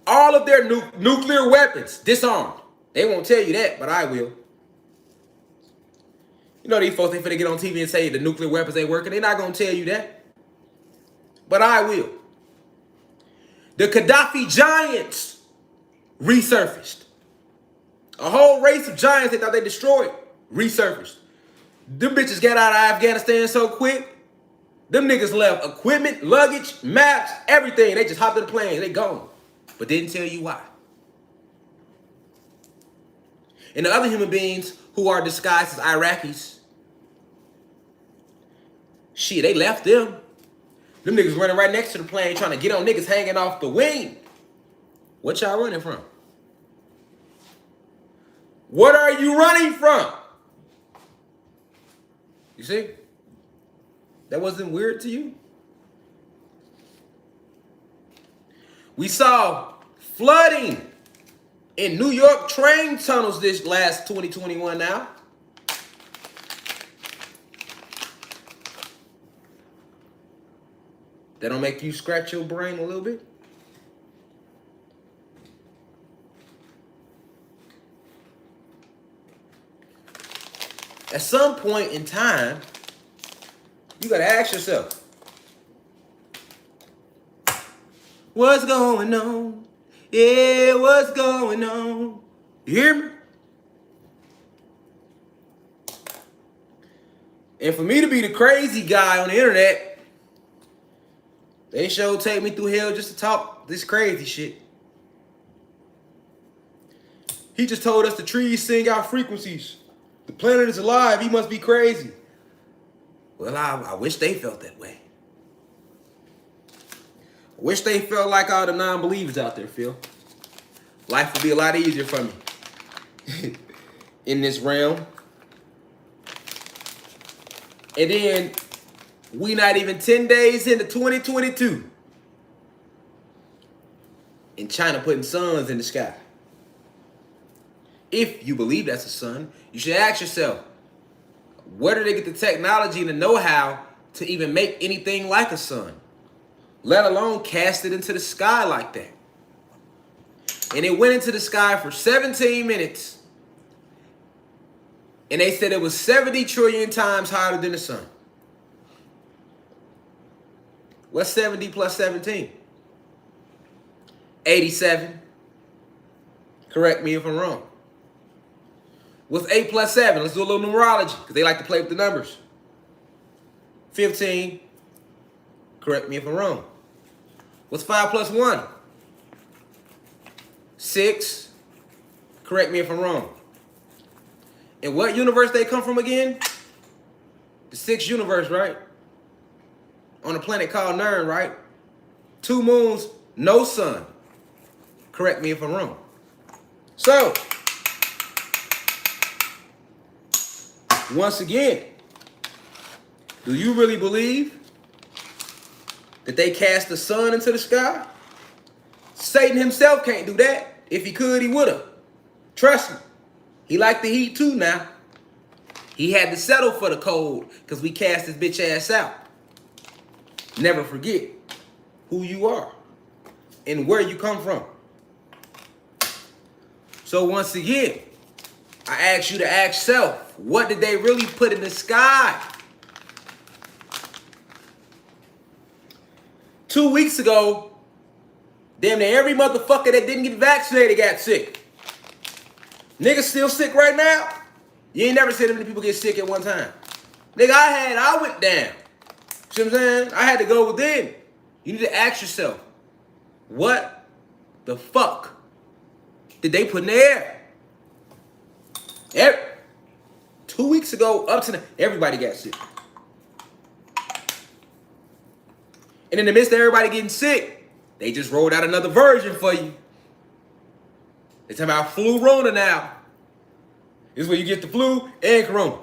All of their nuclear weapons disarmed. They won't tell you that, but I will. You know these folks ain't finna get on TV and say the nuclear weapons ain't working. They're not gonna tell you that. But I will. The Gaddafi giants resurfaced. A whole race of giants they thought they destroyed resurfaced. Them bitches got out of Afghanistan so quick. Them niggas left equipment, luggage, maps, everything. They just hopped in the plane. They gone. But didn't tell you why. And the other human beings who are disguised as Iraqis, shit, they left them. Them niggas running right next to the plane trying to get on niggas hanging off the wing. What y'all running from? What are you running from? You see? That wasn't weird to you? We saw flooding in New York train tunnels this last 2021 now. That don't make you scratch your brain a little bit? At some point in time, you gotta ask yourself, what's going on? Yeah, what's going on? You hear me? And for me to be the crazy guy on the internet, they sure take me through hell just to talk this crazy shit. He just told us the trees sing out frequencies. The planet is alive. He must be crazy. Well, I wish they felt that way. I wish they felt like all the non-believers out there feel. Life would be a lot easier for me in this realm. And then we not even 10 days into 2022. And China putting suns in the sky. If you believe that's a sun, you should ask yourself, where do they get the technology and the know-how to even make anything like a sun? Let alone cast it into the sky like that. And it went into the sky for 17 minutes. And they said it was 70 trillion times hotter than the sun. What's 70 plus 17? 87. Correct me if I'm wrong. What's 8 plus 7? Let's do a little numerology, because they like to play with the numbers. 15. Correct me if I'm wrong. What's 5 plus 1? 6. Correct me if I'm wrong. And what universe they come from again? The 6th universe, right? On a planet called Nern, right? 2 moons, no sun. Correct me if I'm wrong. So, once again, do you really believe that they cast the sun into the sky? Satan himself can't do that. If he could, he would have. Trust me. He liked the heat too now. He had to settle for the cold because we cast his bitch ass out. Never forget who you are and where you come from. So once again, I ask you to ask self, what did they really put in the sky? 2 weeks ago, damn near every motherfucker that didn't get vaccinated got sick. Niggas still sick right now? You ain't never seen that many people get sick at one time. Nigga, I went down. See what I'm saying? I had to go within. You need to ask yourself, what the fuck did they put in the air? 2 weeks ago, up to now, everybody got sick. And in the midst of everybody getting sick, they just rolled out another version for you. They're talking about flu Rona now. This is where you get the flu and corona.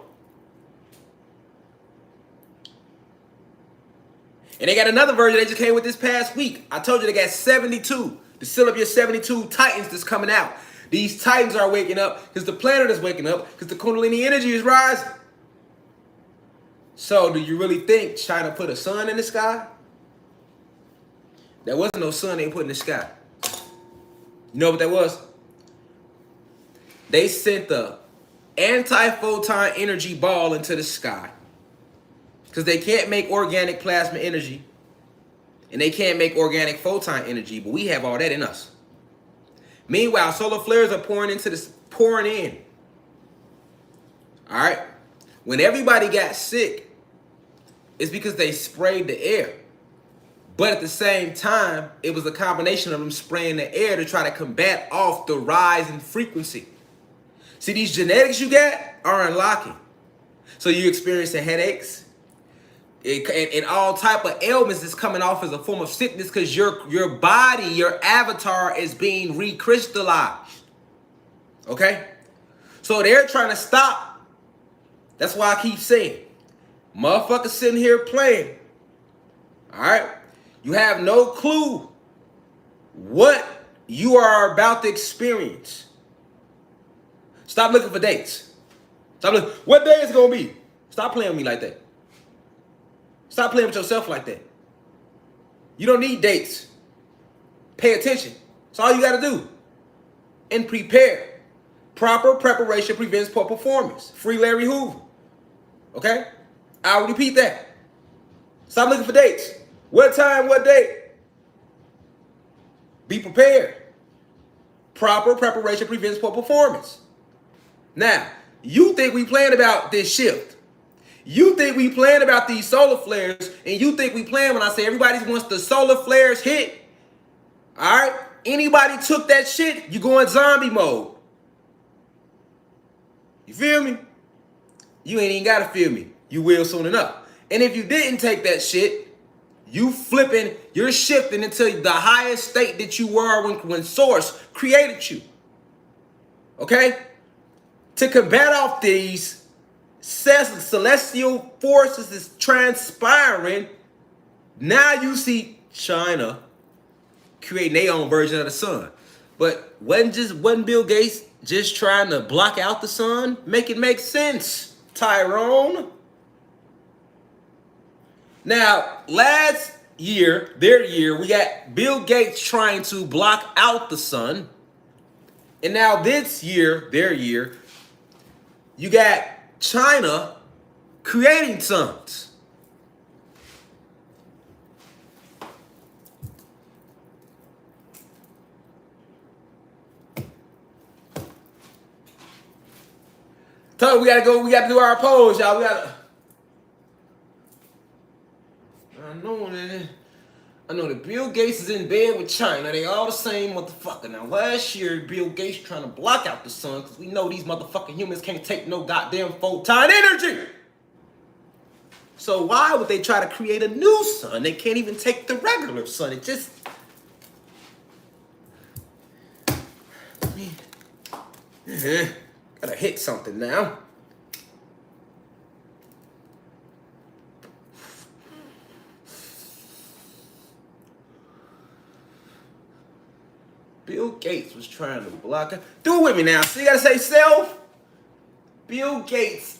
And they got another version that just came with this past week. I told you they got 72. To seal up your 72 Titans that's coming out. These Titans are waking up because the planet is waking up because the Kundalini energy is rising. So do you really think China put a sun in the sky? There wasn't no sun they put in the sky. You know what that was? They sent the anti-photon energy ball into the sky. Because they can't make organic plasma energy. And they can't make organic photon energy. But we have all that in us. Meanwhile, solar flares are pouring in. All right? When everybody got sick, it's because they sprayed the air. But at the same time, it was a combination of them spraying the air to try to combat off the rise in frequency. See, these genetics you got are unlocking. So you experiencing headaches and all type of ailments that's coming off as a form of sickness because your body, your avatar is being recrystallized. Okay? So they're trying to stop. That's why I keep saying, motherfuckers sitting here playing. All right? You have no clue what you are about to experience. Stop looking for dates. Stop looking. What day is it going to be? Stop playing with me like that. Stop playing with yourself like that. You don't need dates. Pay attention. That's all you got to do. And prepare. Proper preparation prevents poor performance. Free Larry Hoover. Okay? I'll repeat that. Stop looking for dates. What time, what day? Be prepared. Proper preparation prevents poor performance. Now, you think we playing about this shift. You think we playing about these solar flares, and you think we playing when I say everybody wants the solar flares hit. All right? Anybody took that shit, you go in zombie mode. You feel me? You ain't even got to feel me. You will soon enough. And if you didn't take that shit, you're shifting into the highest state that you were when Source created you. Okay? To combat off these celestial forces that's transpiring, now you see China creating their own version of the sun. But wasn't Bill Gates just trying to block out the sun? Make it make sense, Tyrone. Now, last year, we got Bill Gates trying to block out the sun. And now this year, you got China creating suns. So we gotta to do our polls, y'all. I know that Bill Gates is in bed with China. They all the same motherfucker. Now, last year, Bill Gates trying to block out the sun because we know these motherfucking humans can't take no goddamn photon energy. So why would they try to create a new sun? They can't even take the regular sun. It just... Gotta hit something now. Bill Gates was trying to block it. Do it with me now. So you gotta say self. Bill Gates.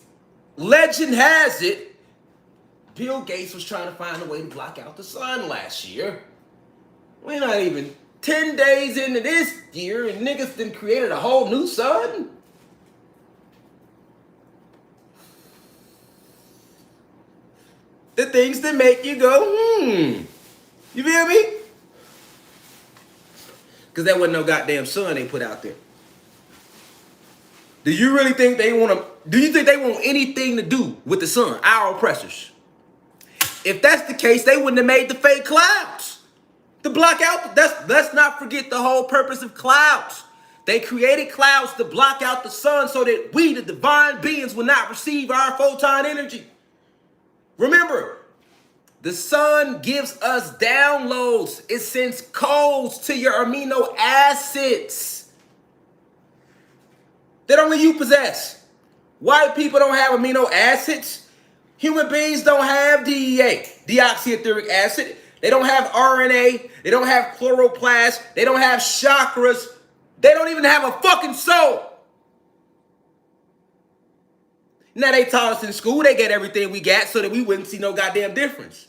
Legend has it, Bill Gates was trying to find a way to block out the sun last year. We're not even 10 days into this year and niggas done created a whole new sun. The things that make you go, You feel me? Because that wasn't no goddamn sun they put out there. Do you really think they want anything to do with the sun, our oppressors? If that's the case, they wouldn't have made the fake clouds. To block out, let's not forget the whole purpose of clouds. They created clouds to block out the sun so that we, the divine beings, will not receive our photon energy. Remember, the sun gives us downloads. It sends codes to your amino acids that only you possess. White people don't have amino acids. Human beings don't have DEA, deoxyetheric acid. They don't have RNA. They don't have chloroplast. They don't have chakras. They don't even have a fucking soul. Now they taught us in school they get everything we got so that we wouldn't see no goddamn difference.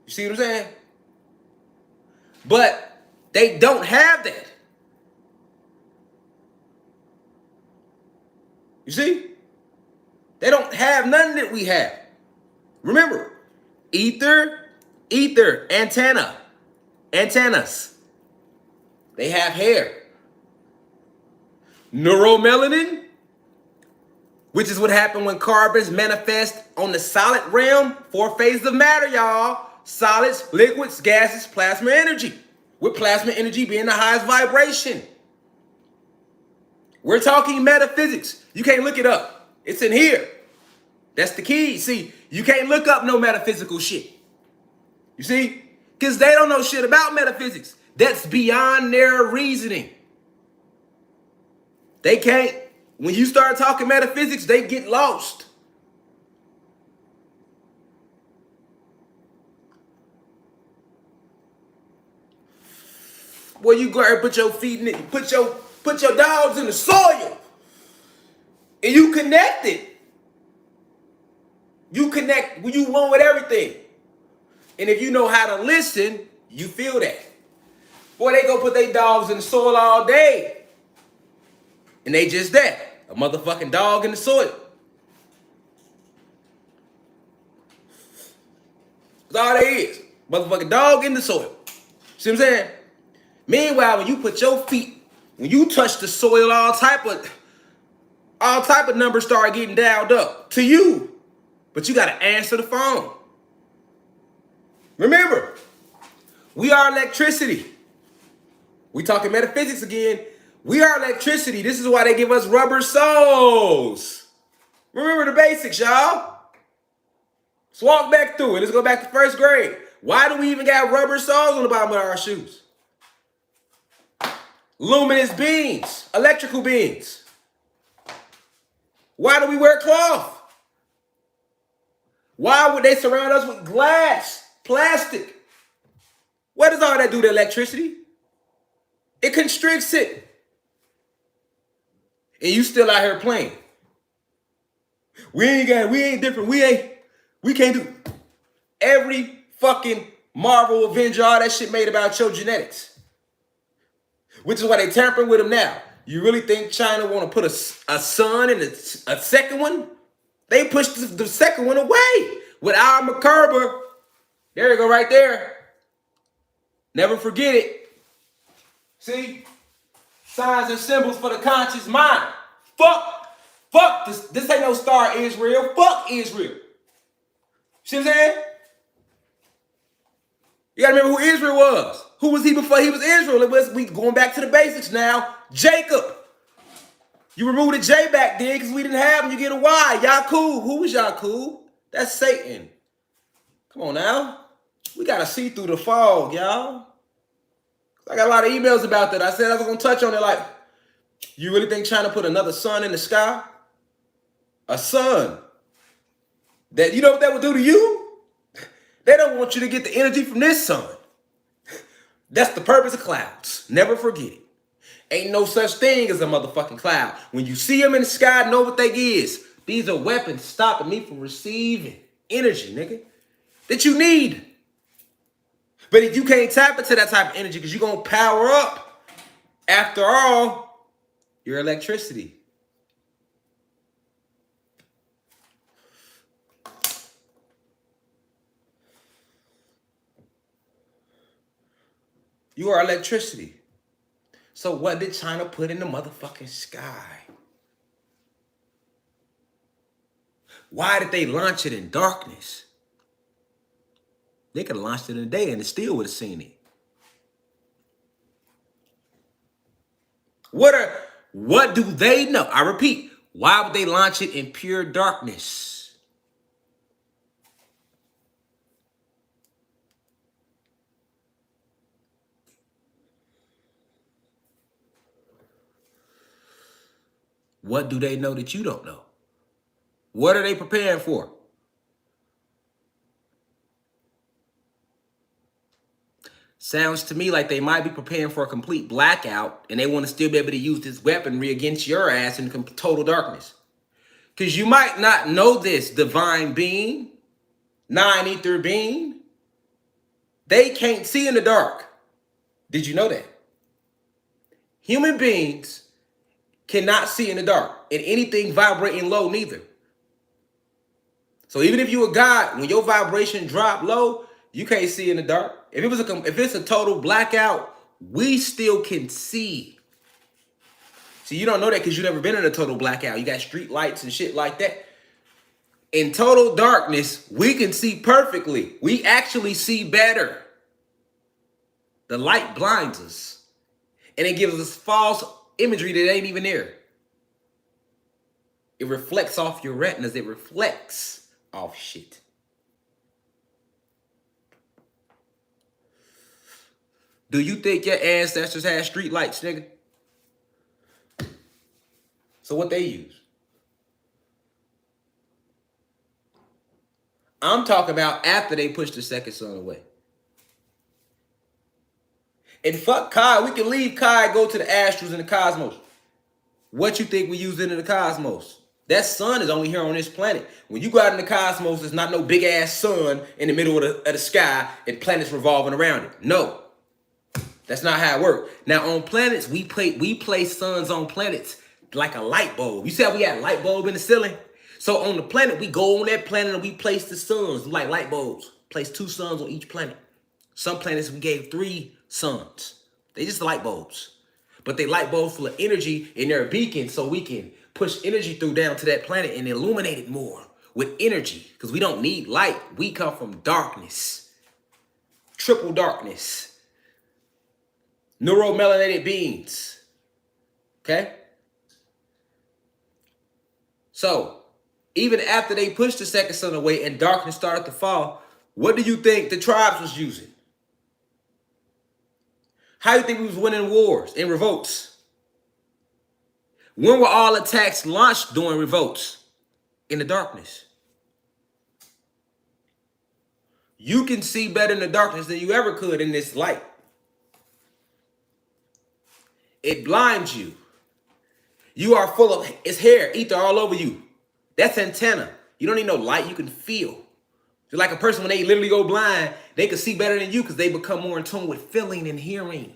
You see what I'm saying? But they don't have that. You see? They don't have none that we have. Remember, ether, antennas. They have hair. Neuromelanin, which is what happened when carbons manifest on the solid realm. 4 phases of matter, y'all. Solids, liquids, gases, plasma energy. With plasma energy being the highest vibration. We're talking metaphysics. You can't look it up. It's in here. That's the key. See, you can't look up no metaphysical shit. You see? Because they don't know shit about metaphysics. That's beyond their reasoning. They can't. When you start talking metaphysics, they get lost. Well, you go and put your feet in it, put your dogs in the soil, and you connect it. You connect when you one with everything. And if you know how to listen, you feel that. Boy, they go put their dogs in the soil all day. And they just that. A motherfucking dog in the soil. That's all they is. Motherfucking dog in the soil. See what I'm saying? Meanwhile, when you put your feet, when you touch the soil, all type of numbers start getting dialed up to you. But you got to answer the phone. Remember, we are electricity. We talking metaphysics again. We are electricity. This is why they give us rubber soles. Remember the basics, y'all. Let's walk back through it. Let's go back to first grade. Why do we even got rubber soles on the bottom of our shoes? Luminous beings, electrical beings. Why do we wear cloth? Why would they surround us with glass, plastic? What does all that do to electricity? It constricts it. And you still out here playing. We ain't different. We can't do every fucking Marvel Avenger, all that shit made about your genetics. Which is why they tampering with them now. You really think China want to put a sun in a second one? They pushed the second one away with our McCurber. There you go, right there. Never forget it. See? Signs and symbols for the conscious mind. Fuck this. This ain't no Star Israel. Fuck Israel. See what I'm saying? You gotta remember who Israel was. Who was he before he was Israel? We going back to the basics now. Jacob. You removed the J back then because we didn't have him. You get a Y. Yakub. Who was Yakub? That's Satan. Come on now. We gotta see through the fog, y'all. I got a lot of emails about that. I said I was gonna touch on it. Like, you really think China put another sun in the sky? A sun. That, you know what that would do to you? They don't want you to get the energy from this sun. That's the purpose of clouds. Never forget it. Ain't no such thing as a motherfucking cloud. When you see them in the sky, know what they is. These are weapons stopping me from receiving energy, nigga, that you need. But if you can't tap into that type of energy because you're going to power up, after all, your electricity. You are electricity. So what did China put in the motherfucking sky? Why did they launch it in darkness? They could have launched it in a day and it still would have seen it. What do they know? I repeat, why would they launch it in pure darkness? What do they know that you don't know? What are they preparing for? Sounds to me like they might be preparing for a complete blackout and they want to still be able to use this weaponry against your ass in total darkness. Because you might not know this, divine being, nine-ether being. They can't see in the dark. Did you know that? Human beings cannot see in the dark, and anything vibrating low neither. So even if you a god, when your vibration drop low, you can't see in the dark. If it's a total blackout, we still can see. See, you don't know that because you've never been in a total blackout. You got street lights and shit like that. In total darkness, we can see perfectly. We actually see better. The light blinds us. And it gives us false imagery that ain't even there. It reflects off your retinas. It reflects off shit. Do you think your ancestors had street lights, nigga? So what they use? I'm talking about after they pushed the second son away. And fuck Kai, we can leave Kai, go to the astrals and the cosmos. What you think we use in the cosmos? That sun is only here on this planet. When you go out in the cosmos, there's not no big ass sun in the middle of the sky and planets revolving around it. No, that's not how it works. Now on planets, we place suns on planets like a light bulb. You see how we had a light bulb in the ceiling? So on the planet, we go on that planet and we place the suns like light bulbs. Place 2 suns on each planet. Some planets we gave 3 suns. They just light bulbs. But they light bulbs full of energy and they're a beacon so we can push energy through down to that planet and illuminate it more with energy. Because we don't need light. We come from darkness. Triple darkness. Neuromelanated beings. Okay? So, even after they pushed the second son away and darkness started to fall, what do you think the tribes was using? How do you think we was winning wars and revolts? When were all attacks launched during revolts? In the darkness. You can see better in the darkness than you ever could in this light. It blinds you. You are full of, it's hair, ether all over you. That's antenna. You don't need no light, you can feel. Just like a person, when they literally go blind, they can see better than you because they become more in tune with feeling and hearing.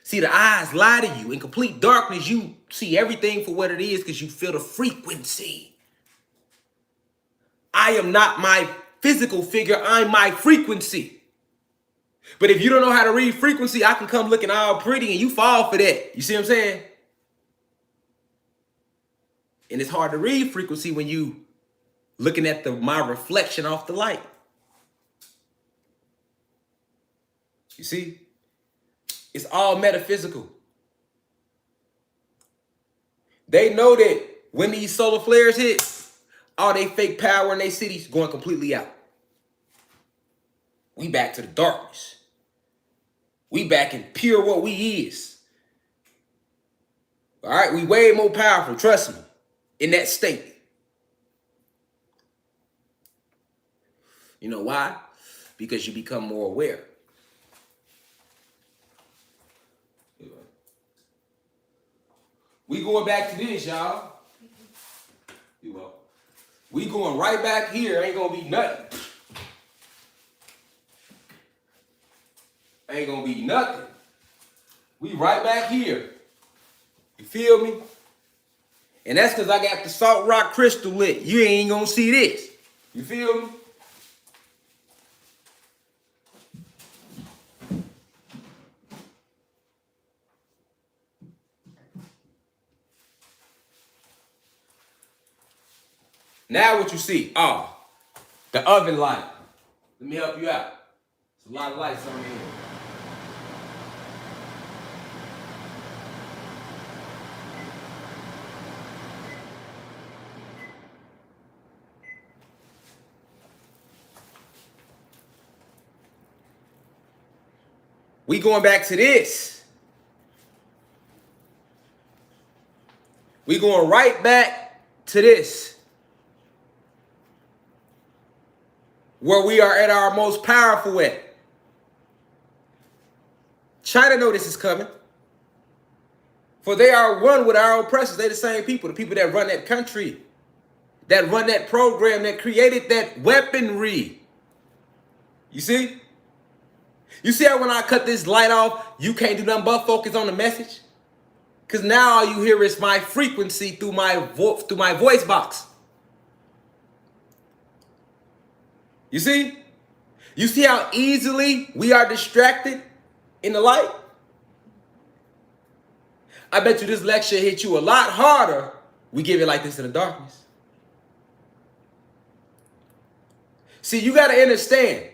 See, the eyes lie to you. In complete darkness, you see everything for what it is because you feel the frequency. I am not my physical figure, I'm my frequency. But if you don't know how to read frequency, I can come looking all pretty and you fall for that. You see what I'm saying? And it's hard to read frequency when you looking at my reflection off the light. You see? It's all metaphysical. They know that when these solar flares hit, all they fake power in their cities going completely out. We back to the darkness. We back in pure what we is. All right, we way more powerful, trust me, in that state. You know why? Because you become more aware. We going back to this, y'all. You will. We going right back here. Ain't gonna be nothing. Ain't gonna be nothing. We right back here. You feel me? And that's because I got the salt rock crystal lit. You ain't gonna see this. You feel me? Now what you see? Oh, The oven light. Let me help you out. There's a lot of lights on here. We going back to this. We going right back to this. Where we are at our most powerful at. China know this is coming. For they are one with our oppressors. They the same people. The people that run that country. That run that program. That created that weaponry. You see? You see how when I cut this light off, you can't do nothing but focus on the message? Because now all you hear is my frequency through my voice box. You see? You see how easily we are distracted in the light? I bet you this lecture hit you a lot harder. We give it like this in the darkness. See, you got to understand.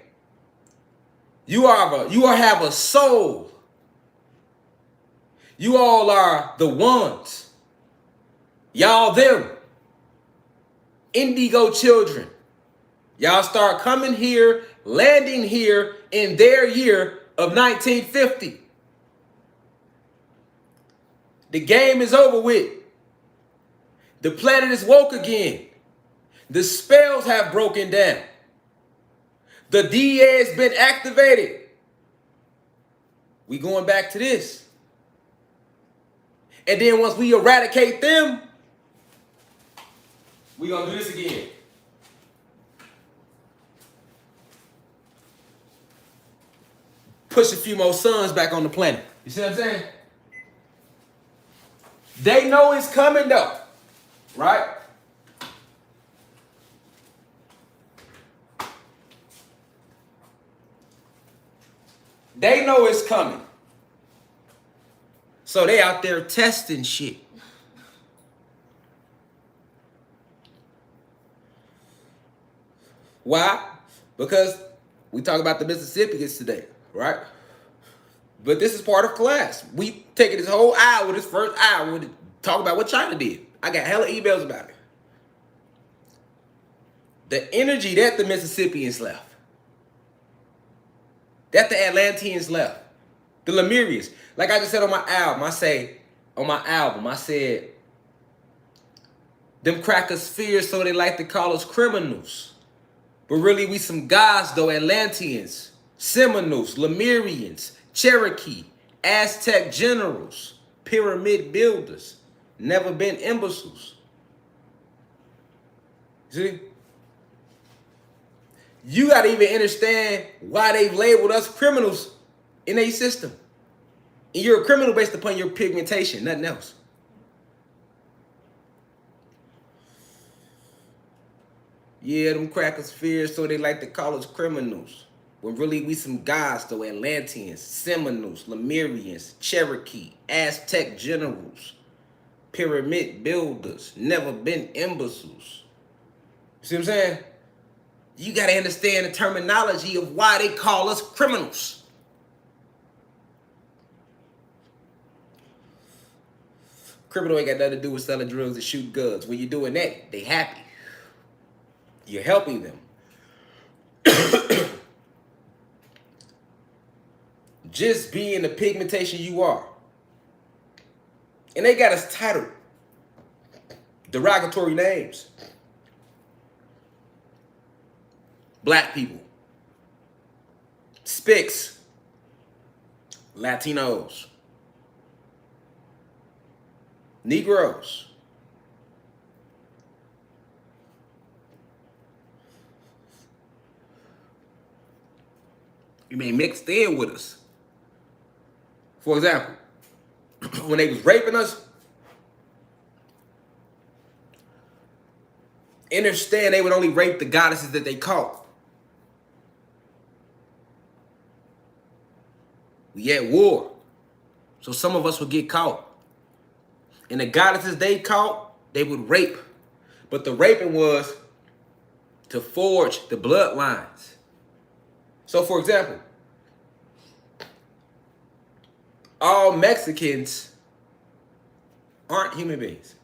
You have a soul. You all are the ones. Y'all them. Indigo children. Y'all start coming here, landing here in their year of 1950. The game is over with. The planet is woke again. The spells have broken down. The DA has been activated. We going back to this. And then once we eradicate them, we gonna do this again. Push a few more suns back on the planet. You see what I'm saying? They know it's coming though, right? They know it's coming. So they out there testing shit. Why? Because we talk about the Mississippians today, right? But this is part of class. We taking this whole hour, this first hour, to talk about what China did. I got hella emails about it. The energy that the Mississippians left. That the Atlanteans left. The Lemurians. Like I just said on my album, I said, them crackers fear, so they like to call us criminals. But really we some guys though, Atlanteans, Seminoles, Lemurians, Cherokee, Aztec generals, pyramid builders, never been imbeciles. See? You got to even understand why they've labeled us criminals in a system. And you're a criminal based upon your pigmentation, nothing else. Yeah, them crackers fear, so they like to call us criminals. When really we some guys though, Atlanteans, Seminoles, Lemurians, Cherokee, Aztec generals, pyramid builders, never been imbeciles. See what I'm saying? You got to understand the terminology of why they call us criminals. Criminal ain't got nothing to do with selling drugs and shooting guns. When you're doing that, they happy. You're helping them. Just being the pigmentation you are. And they got us titled derogatory names. Black people, Spics, Latinos, Negroes. You may mixed in with us. For example, when they was raping us, understand they would only rape the goddesses that they caught. We at war. So some of us would get caught. And the goddesses they caught, they would rape. But the raping was to forge the bloodlines. So, for example, all Mexicans aren't human beings.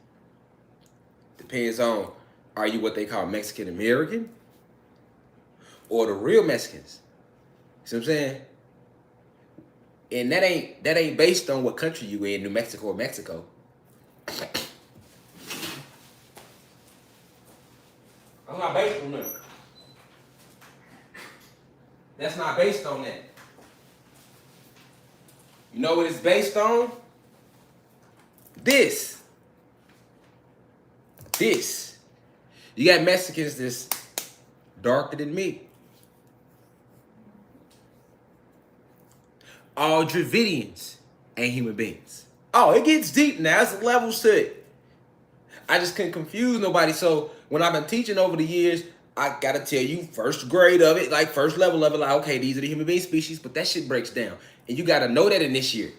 Depends on, are you what they call Mexican American or the real Mexicans? See what I'm saying? And that ain't based on what country you in, New Mexico or Mexico. That's not based on that. That's not based on that. You know what it's based on? This. You got Mexicans that's darker than me. All Dravidians ain't human beings. Oh, it gets deep now. It's levels to it. I just couldn't confuse nobody. So when I've been teaching over the years, I gotta tell you first grade of it, like first level of it, like, okay, these are the human being species, but that shit breaks down. And you gotta know that in this year.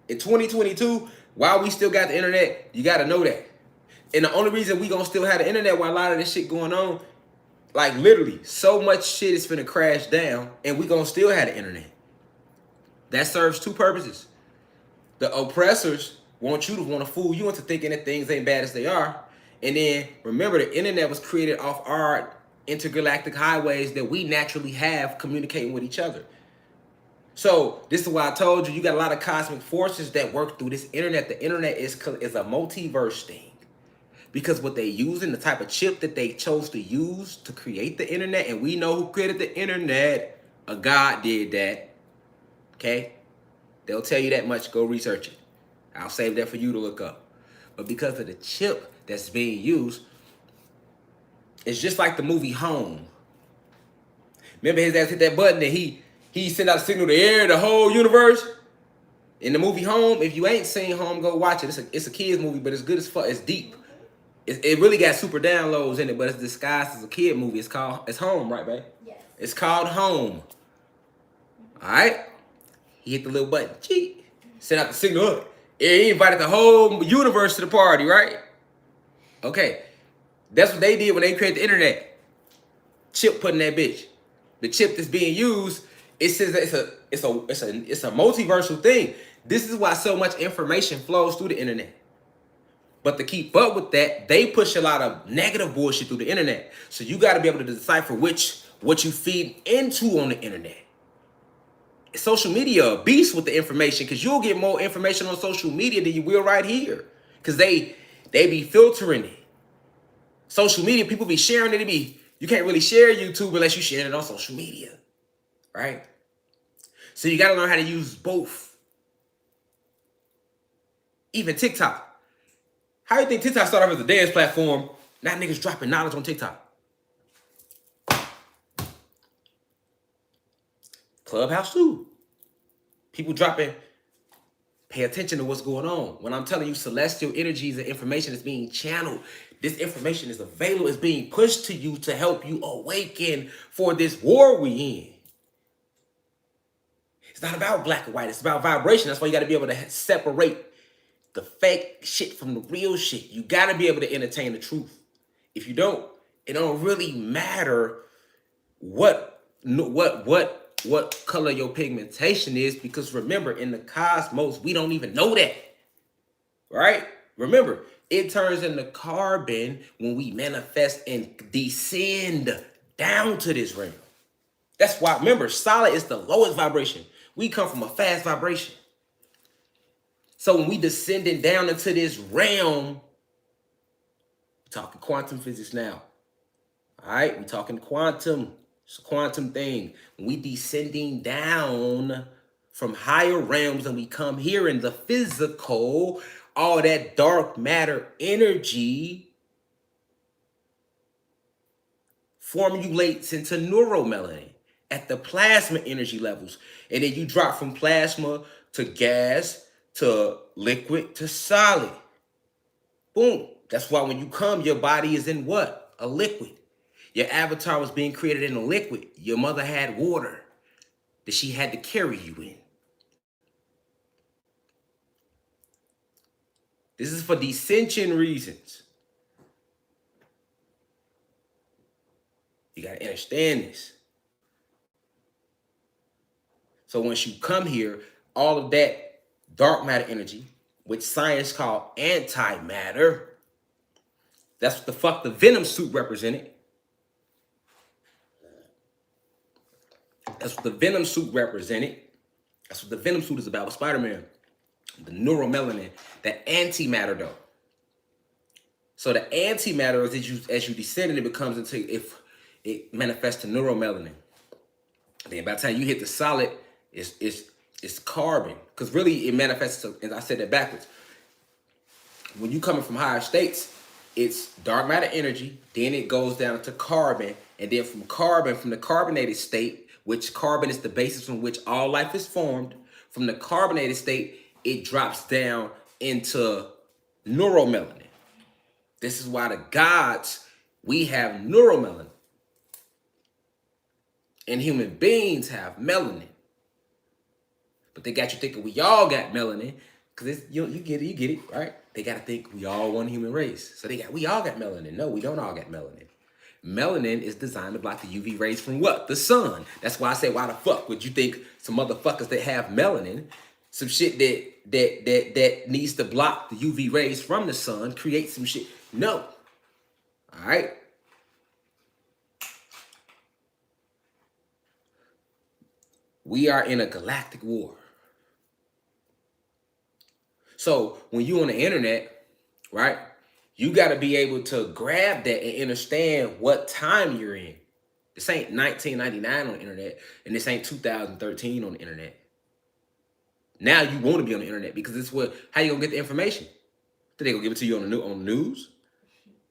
In 2022, while we still got the internet, you gotta know that. And the only reason we gonna still have the internet while a lot of this shit going on, like literally, so much shit is finna crash down, and we gonna still have the internet. That serves two purposes. The oppressors want you to want to fool you into thinking that things ain't bad as they are. And then remember, the internet was created off our intergalactic highways that we naturally have communicating with each other. So this is why I told you got a lot of cosmic forces that work through this internet. The internet is a multiverse thing. Because what they using, the type of chip that they chose to use to create the internet, and we know who created the internet, a God did that. Okay? They'll tell you that much. Go research it. I'll save that for you to look up. But because of the chip that's being used, it's just like the movie Home. Remember his ass hit that button and he sent out a signal to air the whole universe? In the movie Home, if you ain't seen Home, go watch it. It's a kid's movie, but it's good as fuck. It's deep. It really got super downloads in it, but it's disguised as a kid movie. It's Home, right, babe? Yes. It's called Home. All right? He hit the little button. Cheat. Sent out the signal. He invited the whole universe to the party, right? Okay. That's what they did when they created the internet. Chip put in that bitch. The chip that's being used, it says that it's a multiversal thing. This is why so much information flows through the internet. But to keep up with that, they push a lot of negative bullshit through the internet. So you got to be able to decipher what you feed into on the internet. Social media a beast with the information, because you'll get more information on social media than you will right here, because they be filtering it. Social media, people be sharing it. You can't really share YouTube unless you share it on social media, right? So you got to learn how to use both. Even TikTok. How do you think TikTok started off as a dance platform? Now niggas dropping knowledge on TikTok. Clubhouse too. People dropping, pay attention to what's going on. When I'm telling you celestial energies and information is being channeled, this information is available, it's being pushed to you to help you awaken for this war we in. It's not about black and white, it's about vibration. That's why you got to be able to separate the fake shit from the real shit. You got to be able to entertain the truth. If you don't, it don't really matter what color your pigmentation is, because remember, in the cosmos, we don't even know that, right? Remember, it turns into carbon when we manifest and descend down to this realm. That's why, remember, solid is the lowest vibration. We come from a fast vibration. So when we descending down into this realm, we're talking quantum physics now. All right, we're talking quantum. It's a quantum thing. When we descending down from higher realms and we come here in the physical, all that dark matter energy formulates into neuromelanin at the plasma energy levels. And then you drop from plasma to gas to liquid to solid. Boom. That's why when you come, your body is in what? A liquid. Your avatar was being created in a liquid. Your mother had water that she had to carry you in. This is for descension reasons. You You gotta understand this. So once you come here, all of that dark matter energy, which science call antimatter, that's what the fuck the Venom suit represented. That's what the Venom suit represented. That's what the Venom suit is about with Spider-Man. The neuromelanin, the antimatter though. So the antimatter is as you descend and it becomes into, if it manifests to neuromelanin. Then by the time you hit the solid, it's carbon. Because really it manifests to, and I said that backwards. When you coming from higher states, it's dark matter energy, then it goes down to carbon, and then from carbon, from the carbonated state, which carbon is the basis from which all life is formed, from the carbonated state, it drops down into neuromelanin. This is why the gods, we have neuromelanin. And human beings have melanin. But they got you thinking we all got melanin, because you get it, right? They got to think we all one human race. So we all got melanin. No, we don't all got melanin. Melanin is designed to block the UV rays from what? The sun. That's why I say, why the fuck would you think some motherfuckers that have melanin, some shit that needs to block the UV rays from the sun, create some shit? No. All right. We are in a galactic war. So when you on the internet, right, you got to be able to grab that and understand what time you're in. This ain't 1999 on the internet, and this ain't 2013 on the internet. Now you want to be on the internet because it's how you gonna get the information? Did they gonna give it to you on the news?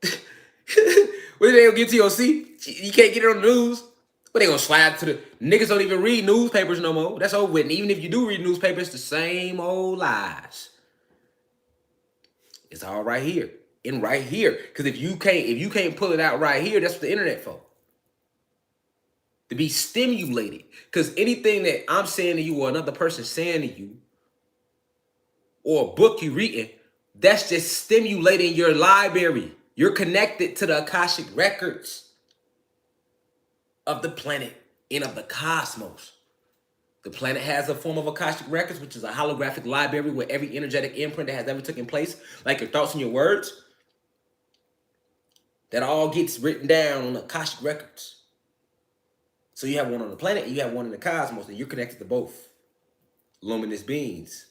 What did they gonna give to you on C? You can't get it on the news. But they gonna slide to the niggas don't even read newspapers no more. That's over with. And even if you do read newspapers, the same old lies. It's all right here. And right here. Because if you can't pull it out right here, that's what the internet for. To be stimulated. Because anything that I'm saying to you or another person saying to you, or a book you reading, that's just stimulating your library. You're connected to the Akashic records of the planet and of the cosmos. The planet has a form of Akashic records, which is a holographic library where every energetic imprint that has ever taken place, like your thoughts and your words, that all gets written down on Akashic records. So you have one on the planet and you have one in the cosmos, and you're connected to both luminous beings.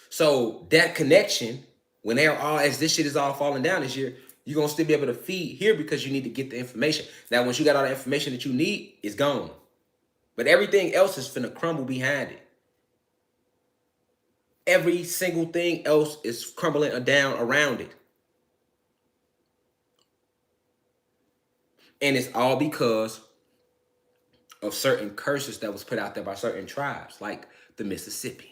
So that connection, when they're all, as this shit is all falling down this year, you're going to still be able to feed here because you need to get the information. Now, once you got all the information that you need, it's gone. But everything else is finna crumble behind it. Every single thing else is crumbling down around it. And it's all because of certain curses that was put out there by certain tribes, like the Mississippians.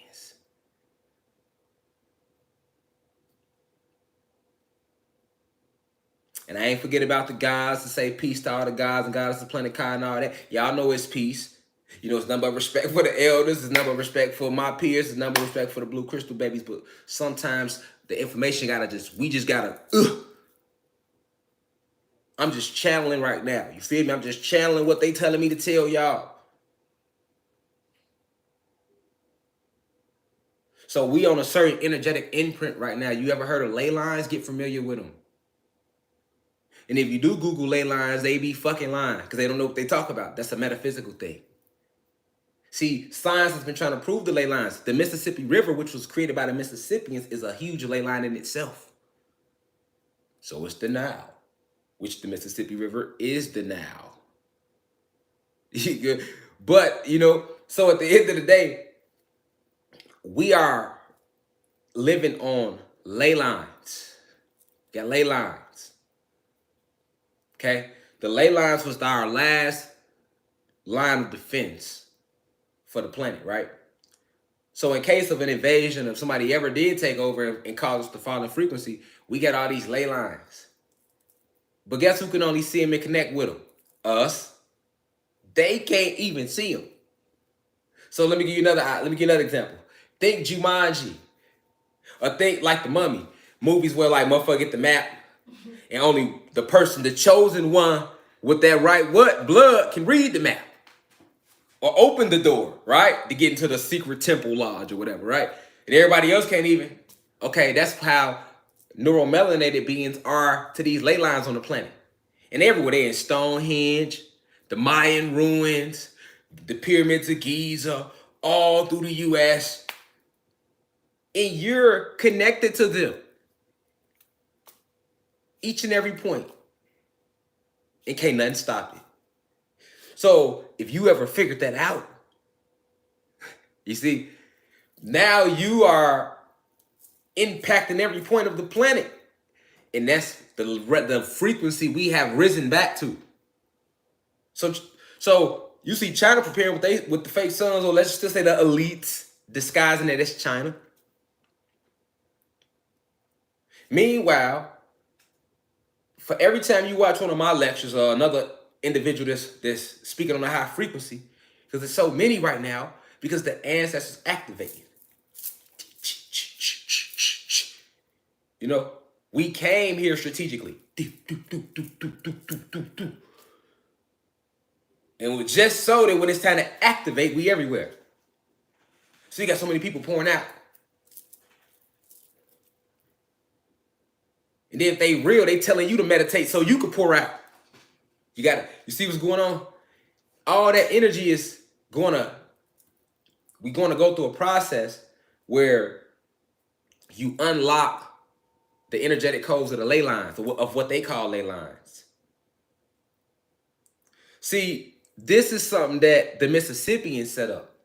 And I ain't forget about the gods to say peace to all the gods and goddesses of planet Kai and all that. Y'all know it's peace. You know, it's nothing but respect for the elders. It's nothing but respect for my peers. It's nothing but respect for the blue crystal babies. But sometimes the information we just gotta, I'm just channeling right now. You feel me? I'm just channeling what they telling me to tell y'all. So we on a certain energetic imprint right now. You ever heard of ley lines? Get familiar with them. And if you do Google ley lines, they be fucking lying because they don't know what they talk about. That's a metaphysical thing. See, science has been trying to prove the ley lines. The Mississippi River, which was created by the Mississippians, is a huge ley line in itself. So it's the Nile, which the Mississippi River is the Nile. But, you know, so at the end of the day, we are living on ley lines. Got ley lines. Okay? The ley lines was our last line of defense for the planet, right? So in case of an invasion, if somebody ever did take over and cause us to fall in frequency, we got all these ley lines. But guess who can only see them and connect with them? Us. They can't even see them. So let me give you another example. Think Jumanji. Or think like The Mummy. Movies where like motherfucker get the map And only the person, the chosen one with that right blood can read the map or open the door, right? To get into the secret temple lodge or whatever, right? And everybody else can't even. Okay, that's how neuromelanated beings are to these ley lines on the planet. And everywhere, they in Stonehenge, the Mayan ruins, the pyramids of Giza, all through the US. And you're connected to them. Each and every point. And can't nothing stop it. So if you ever figured that out, you see, now you are impacting every point of the planet. And that's the frequency we have risen back to. So you see China preparing with the fake suns, or let's just say the elites disguising that it's China. Meanwhile, for every time you watch one of my lectures or another individual that's speaking on a high frequency, because there's so many right now, because the ancestors activated. You know, we came here strategically. And it was just so that when it's time to activate, we everywhere. So you got so many people pouring out. And then if they real, they telling you to meditate so you can pour out. You see what's going on? All that energy is we're gonna go through a process where you unlock the energetic codes of the ley lines, of what they call ley lines. See, this is something that the Mississippians set up.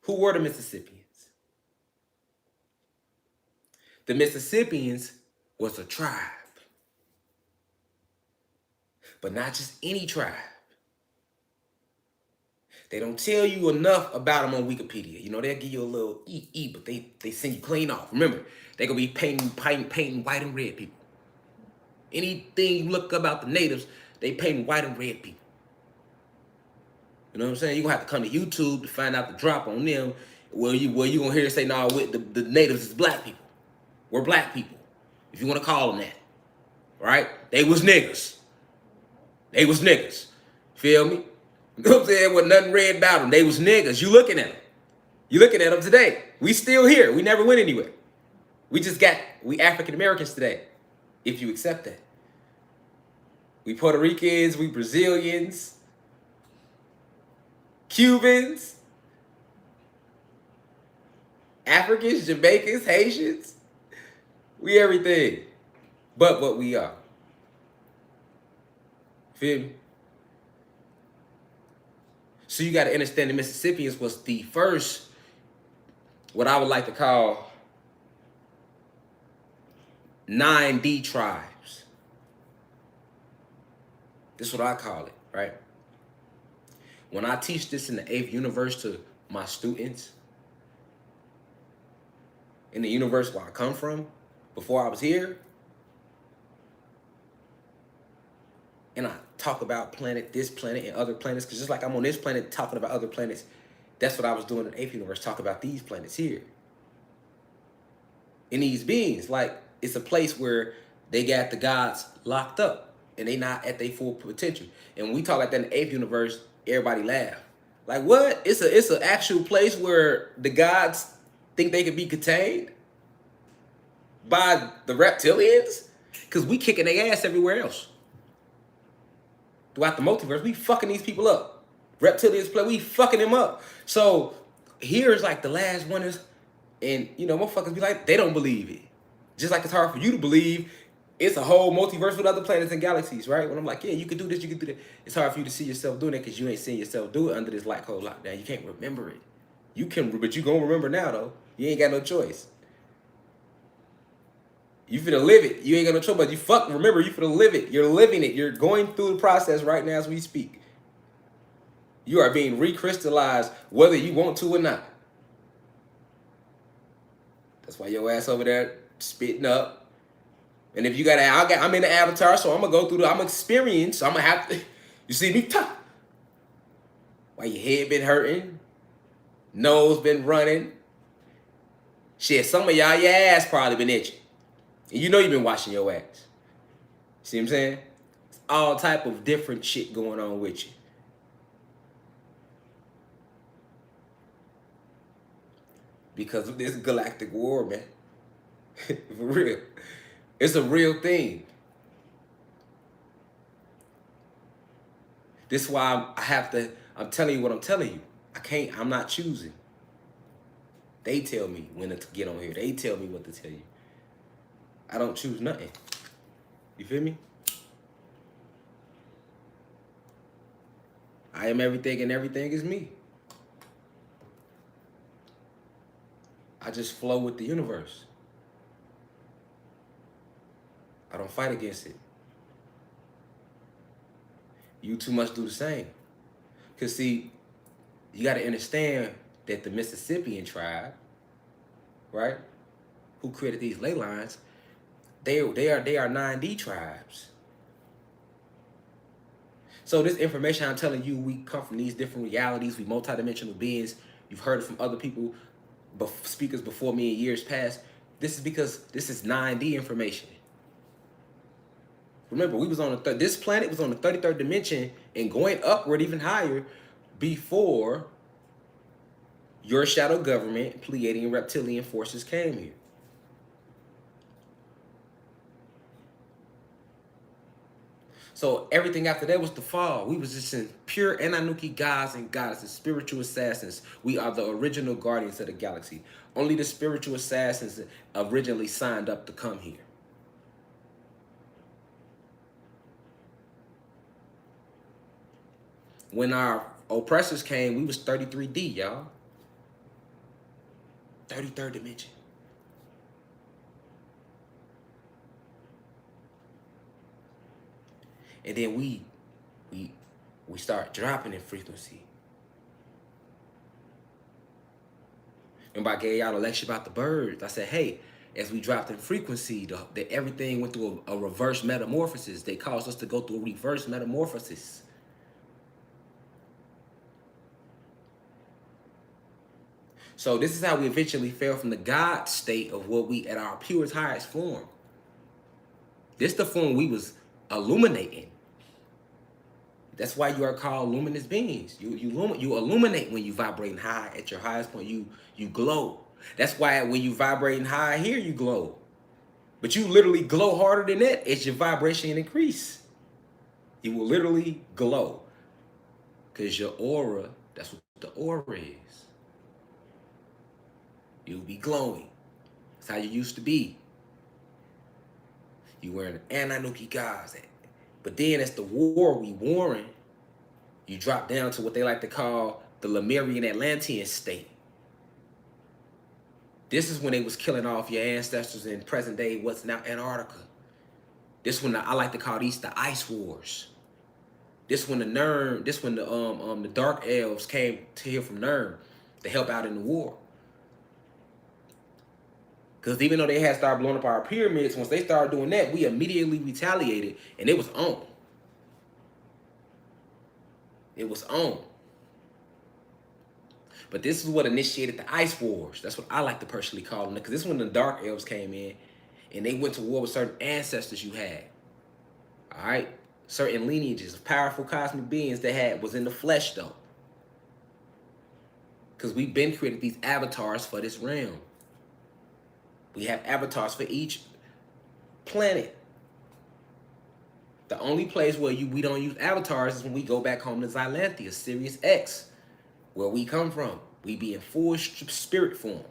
Who were the Mississippians? The Mississippians was a tribe. But not just any tribe. They don't tell you enough about them on Wikipedia. You know, they'll give you a little but they send you clean off. Remember, they're going to be painting white and red people. Anything you look about the natives, they paint white and red people. You know what I'm saying? You're going to have to come to YouTube to find out the drop on them. Where you going to hear say, no, the natives is black people. We're black people, if you want to call them that. Right? They was niggas. They was niggas. Feel me? You know what I'm saying? With nothing red about them. They was niggas. You looking at them. You looking at them today. We still here. We never went anywhere. We African Americans today, if you accept that. We Puerto Ricans, we Brazilians, Cubans, Africans, Jamaicans, Haitians. We everything but what we are. Feel me? So you got to understand the Mississippians was the first, what I would like to call 9D tribes. This is what I call it, right? When I teach this in the 8th universe to my students, in the universe where I come from, before I was here, and I talk about this planet and other planets, because just like I'm on this planet talking about other planets, that's what I was doing in the 8th universe, talk about these planets here. And these beings, like, it's a place where they got the gods locked up and they not at their full potential. And when we talk like that in the 8th universe, everybody laugh. Like, what? It's an actual place where the gods think they could be contained by the reptilians? Because we kicking their ass everywhere else. Throughout the multiverse, we fucking these people up. Reptilians play, we fucking them up. So here's like the last one is, and you know, motherfuckers be like, they don't believe it. Just like it's hard for you to believe it's a whole multiverse with other planets and galaxies, right? When I'm like, yeah, you can do this, you can do that. It's hard for you to see yourself doing it because you ain't seeing yourself do it under this light code lockdown. You can't remember it. You can, but you gonna remember now though. You ain't got no choice. You finna live it. You ain't got no choice, but remember, you finna live it. You're living it. You're going through the process right now as we speak. You are being recrystallized whether you want to or not. That's why your ass over there spitting up. And if you I'm in the avatar, so I'm gonna go through I'm experienced. So I'm gonna have to, you see me, why your head been hurting, nose been running. Shit, some of y'all, your ass probably been itching. And you know you've been washing your ass. See what I'm saying? All type of different shit going on with you. Because of this galactic war, man. For real. It's a real thing. This is why I'm telling you what I'm telling you. I'm not choosing. They tell me when to get on here. They tell me what to tell you. I don't choose nothing. You feel me? I am everything and everything is me. I just flow with the universe. I don't fight against it. You too much do the same. Because see, you got to understand that the Mississippian tribe, right, who created these ley lines, they are 9D tribes. So this information I'm telling you, we come from these different realities. We multidimensional beings. You've heard it from other people, speakers before me in years past. This is because this is 9D information. Remember, we was on this planet was on the 33rd dimension and going upward even higher before your shadow government, Pleiadian reptilian forces came here. So everything after that was the fall. We was just in pure Anunnaki gods and goddesses, spiritual assassins. We are the original guardians of the galaxy. Only the spiritual assassins originally signed up to come here. When our oppressors came, we was 33D, y'all. 33rd dimension. And then we start dropping in frequency. Remember I gave y'all a lecture about the birds. I said, hey, as we dropped in frequency, everything went through a reverse metamorphosis. They caused us to go through a reverse metamorphosis. So this is how we eventually fell from the God state of what we at our purest, highest form. This the form we was illuminating. That's why you are called luminous beings. You illuminate when you vibrating high at your highest point. You glow. That's why when you vibrating high here, you glow. But you literally glow harder than that as your vibration increase. You will literally glow. Because your aura, that's what the aura is. You'll be glowing. That's how you used to be. You wearing Anunnaki gods. But then as the war we warring, you drop down to what they like to call the Lemurian Atlantean state. This is when they was killing off your ancestors in present day, what's now Antarctica. This one I like to call these the ice wars. This when the dark elves came to here from Nern to help out in the war. Because even though they had started blowing up our pyramids, once they started doing that, we immediately retaliated, and it was on. It was on. But this is what initiated the ice wars. That's what I like to personally call them. Because this is when the dark elves came in, and they went to war with certain ancestors you had. All right? Certain lineages of powerful cosmic beings that was in the flesh, though. Because we've been created these avatars for this realm. We have avatars for each planet. The only place where we don't use avatars is when we go back home to Xylanthia, Sirius X, where we come from. We be in full spirit form.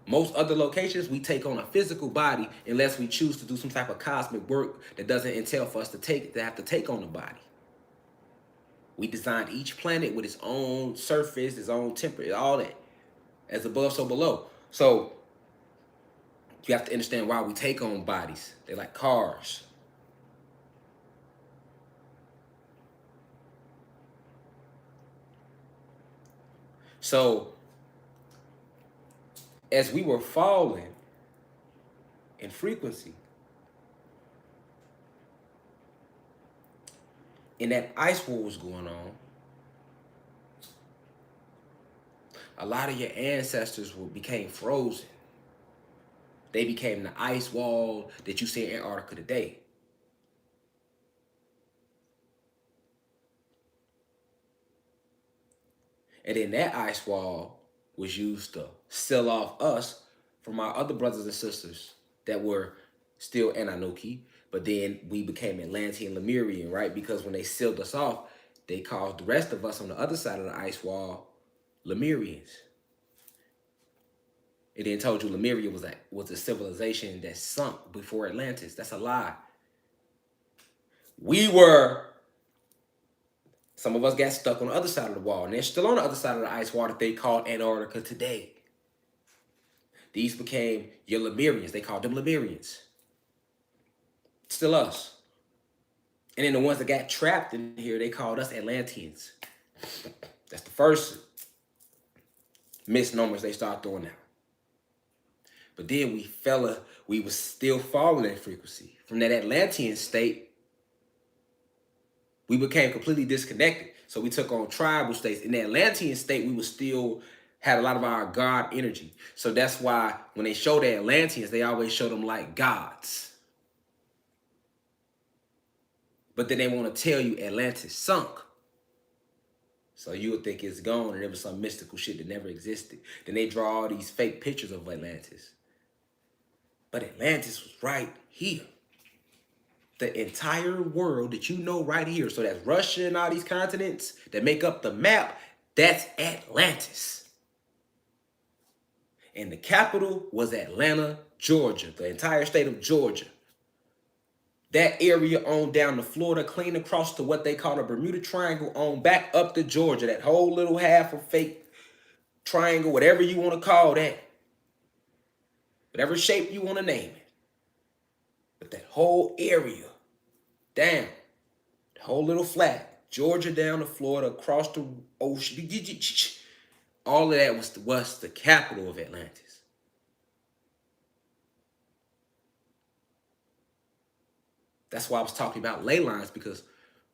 Most other locations, we take on a physical body unless we choose to do some type of cosmic work that doesn't entail for us to have to take on the body. We designed each planet with its own surface, its own temperature, all that. As above, so below. So you have to understand why we take on bodies. They're like cars. So as we were falling in frequency, and that ice war was going on, a lot of your ancestors became frozen. They became the ice wall that you see in Antarctica today. And then that ice wall was used to seal off us from our other brothers and sisters that were still Anunnaki, but then we became Atlantean Lemurian, right? Because when they sealed us off, they called the rest of us on the other side of the ice wall Lemurians. It then told you Lemuria was a civilization that sunk before Atlantis. That's a lie. Some of us got stuck on the other side of the wall, and they're still on the other side of the ice wall that they call Antarctica today. These became your Lemurians. They called them Lemurians. Still us. And then the ones that got trapped in here, they called us Atlanteans. That's the first misnomers they start throwing out. But then we was still falling in frequency. From that Atlantean state, we became completely disconnected. So we took on tribal states. In the Atlantean state, we was still had a lot of our God energy. So that's why when they show the Atlanteans, they always show them like gods. But then they want to tell you Atlantis sunk. So you would think it's gone and it was some mystical shit that never existed. Then they draw all these fake pictures of Atlantis. But Atlantis was right here. The entire world that you know right here. So that's Russia and all these continents that make up the map. That's Atlantis. And the capital was Atlanta, Georgia. The entire state of Georgia. That area on down to Florida, clean across to what they call the Bermuda Triangle, on back up to Georgia. That whole little half of fake triangle, whatever you want to call that. Whatever shape you want to name it. But that whole area, down, the whole little flat, Georgia down to Florida, across the ocean, all of that was the capital of Atlantis. That's why I was talking about ley lines, because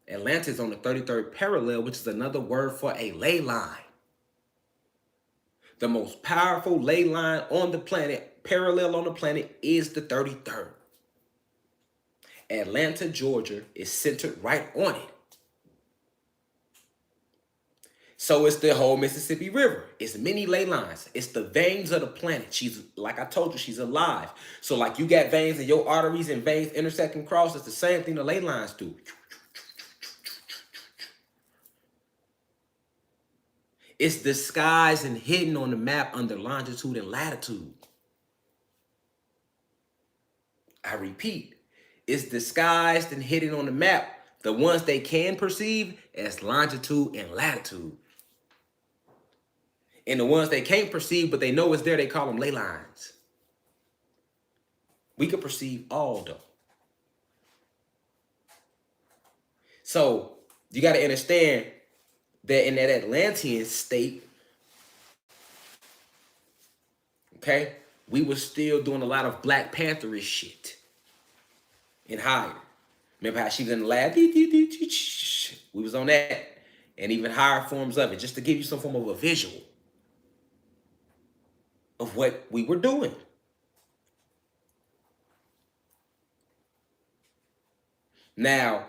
Atlantis on the 33rd parallel, which is another word for a ley line. The most powerful ley line on the planet, parallel on the planet, is the 33rd. Atlanta, Georgia is centered right on it. So it's the whole Mississippi River. It's many ley lines. It's the veins of the planet. She's, like I told you, she's alive. So like you got veins in your arteries and veins intersect and cross, it's the same thing the ley lines do. It's disguised and hidden on the map under longitude and latitude. I repeat, it's disguised and hidden on the map, the ones they can perceive as longitude and latitude. And the ones they can't perceive, but they know it's there, they call them ley lines. We can perceive all, though. So you got to understand that in that Atlantean state, okay, we were still doing a lot of Black Panther-ish shit and higher. Remember how she was in the lab? We was on that. And even higher forms of it, just to give you some form of a visual of what we were doing. Now,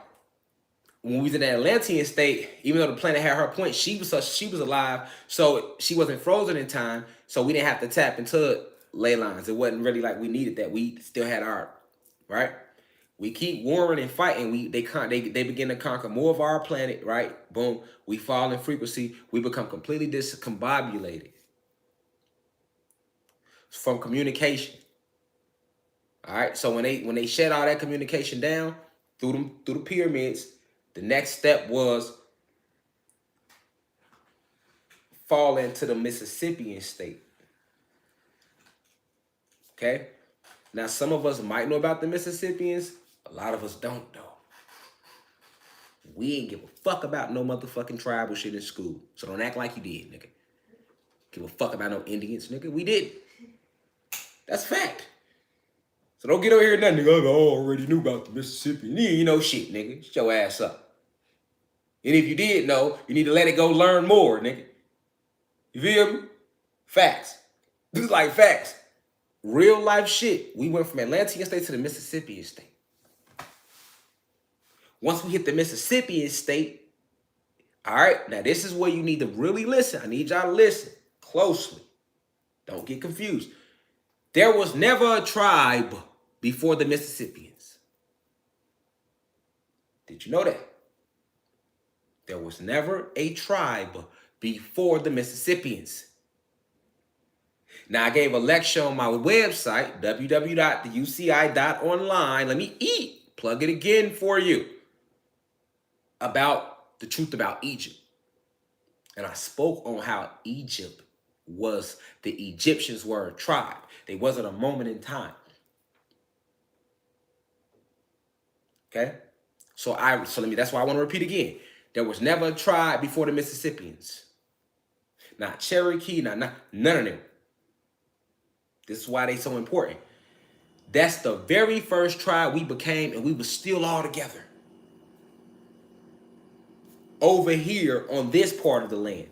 when we was in the Atlantean state, even though the planet had her point, she was alive, so she wasn't frozen in time, so we didn't have to tap into ley lines. It wasn't really like we needed that. We still had our, right? We keep warring and fighting. They begin to conquer more of our planet, right? Boom. We fall in frequency. We become completely discombobulated from communication. All right. So when they shut all that communication down through the pyramids, the next step was fall into the Mississippian state. Okay. Now, some of us might know about the Mississippians. A lot of us don't, though. We ain't give a fuck about no motherfucking tribal shit in school. So don't act like you did, nigga. Give a fuck about no Indians, nigga. We didn't. That's fact. So don't get over here nothing, nigga. I already knew about the Mississippi. You know shit, nigga. Shut your ass up. And if you did know, you need to let it go learn more, nigga. You feel me? Facts. This is like facts. Real life shit. We went from Atlantean state to the Mississippian state. Once we hit the Mississippian state, All right, now this is where you need to really listen. I need y'all to listen closely. Don't get confused. There was never a tribe before the Mississippians. Did you know that? There was never a tribe before the Mississippians. Now, I gave a lecture on my website, www.theuci.online. Let me plug it again for you, about the truth about Egypt. And I spoke on how Egypt was, the Egyptians were a tribe. They wasn't a moment in time. Okay? That's why I want to repeat again. There was never a tribe before the Mississippians. Not Cherokee, none of them. This is why they so important. That's the very first tribe we became, and we were still all together. Over here on this part of the land.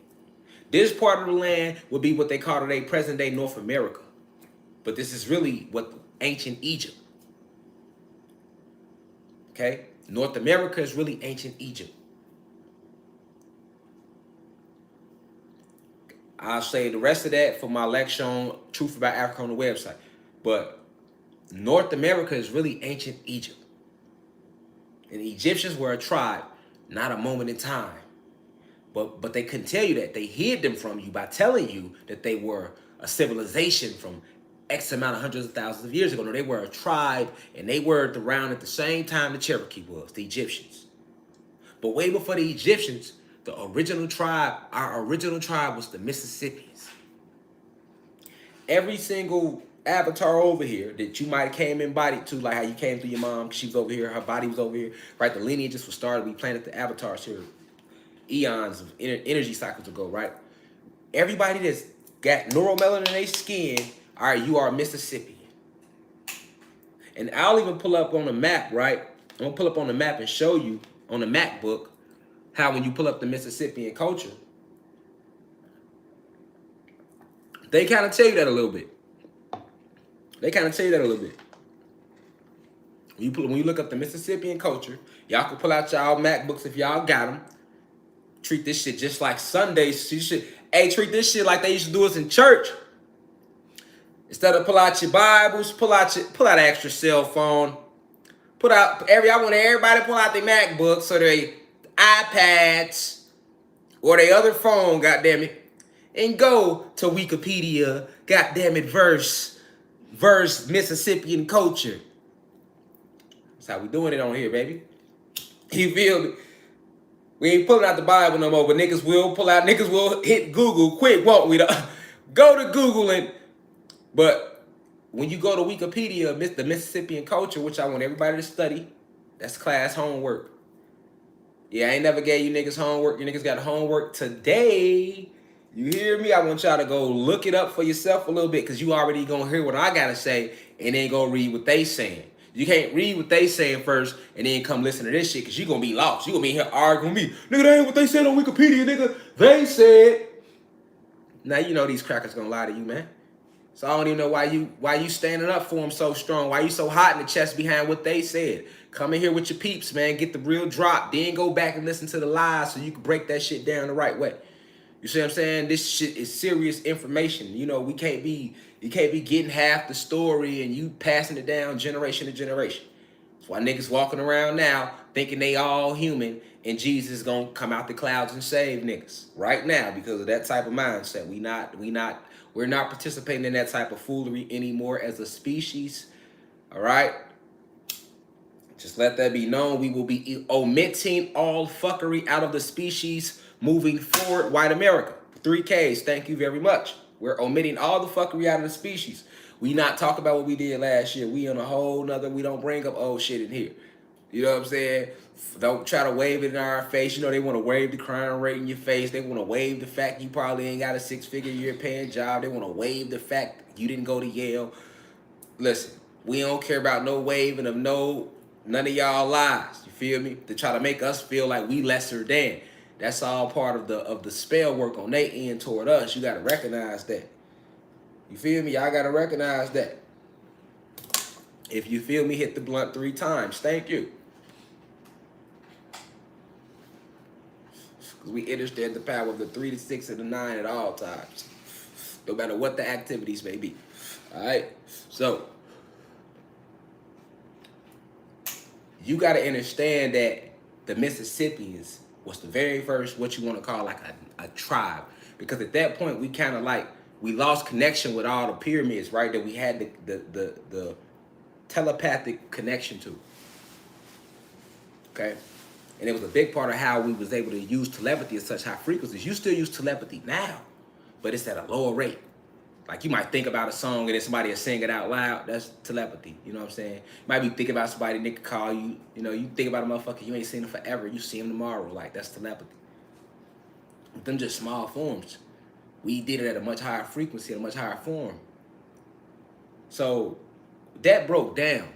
This part of the land would be what they call today present day North America. But this is really what ancient Egypt. Okay? North America is really ancient Egypt. I'll say the rest of that for my lecture on Truth About Africa on the website. But North America is really ancient Egypt. And the Egyptians were a tribe, not a moment in time. But they couldn't tell you that. They hid them from you by telling you that they were a civilization from X amount of hundreds of thousands of years ago. No, they were a tribe, and they were around at the same time the Cherokee was, the Egyptians. But way before the Egyptians, our original tribe was the Mississippians. Every single avatar over here that you might have came embodied to, like how you came through your mom, she was over here, her body was over here, right? The lineages were started. We planted the avatars here eons of energy cycles ago, right? Everybody that's got neuromelanin in their skin, all right, you are a Mississippian. And I'll even pull up on the map, right? I'm gonna pull up on the map and show you on the MacBook how when you pull up the Mississippian culture, they kind of tell you that a little bit. When you look up the Mississippian culture, y'all can pull out y'all MacBooks if y'all got them. Treat this shit just like Sundays. Treat this shit like they used to do us in church. Instead of pull out your Bibles, pull out an extra cell phone. I want everybody to pull out their MacBooks or their iPads or their other phone, goddammit, and go to Wikipedia, goddammit, verse Mississippian culture. That's how we doing it on here, baby. You feel me? We ain't pulling out the Bible no more, but niggas will hit Google quick, won't we? Go to Google but when you go to Wikipedia, the Mississippian culture, which I want everybody to study, that's class homework. Yeah, I ain't never gave you niggas homework. You niggas got homework today. You hear me? I want y'all to go look it up for yourself a little bit, because you already gonna hear what I gotta say and then go read what they saying. You can't read what they saying first and then come listen to this shit, because you gonna be lost. You gonna be here arguing with me. Nigga, that ain't what they said on Wikipedia, nigga. They said. Now you know these crackers gonna lie to you, man. So I don't even know why you standing up for them so strong. Why you so hot in the chest behind what they said? Come in here with your peeps, man. Get the real drop. Then go back and listen to the lies so you can break that shit down the right way. You see what I'm saying? This shit is serious information. You know, you can't be getting half the story and you passing it down generation to generation. That's why niggas walking around now thinking they all human and Jesus is gonna come out the clouds and save niggas right now because of that type of mindset. We're not participating in that type of foolery anymore as a species. All right? Just let that be known. We will be omitting all fuckery out of the species moving forward. White America. 3Ks, thank you very much. We're omitting all the fuckery out of the species. We not talk about what we did last year. We on a whole nother, we don't bring up old shit in here. You know what I'm saying? Don't try to wave it in our face. You know, they want to wave the crime rate in your face. They want to wave the fact you probably ain't got a 6-figure year paying job. They want to wave the fact you didn't go to Yale. Listen, we don't care about no waving of none of y'all lies. You feel me? To try to make us feel like we lesser than. That's all part of the spell work on their end toward us. You got to recognize that. You feel me? Y'all got to recognize that. If you feel me, hit the blunt 3 times. Thank you. we understand the power of the 3, the 6, and the 9 at all times, no matter what the activities may be. All right, so you got to understand that the Mississippians was the very first, what you want to call like a tribe, because at that point we kind of like we lost connection with all the pyramids, right? That we had the telepathic connection to. Okay, and it was a big part of how we was able to use telepathy at such high frequencies. You still use telepathy now, but it's at a lower rate. Like you might think about a song and then somebody will sing it out loud. That's telepathy. You know what I'm saying? You might be thinking about somebody, they could call you. You know, you think about a motherfucker, you ain't seen them forever. You see them tomorrow. Like, that's telepathy. But them just small forms. We did it at a much higher frequency, at a much higher form. So that broke down.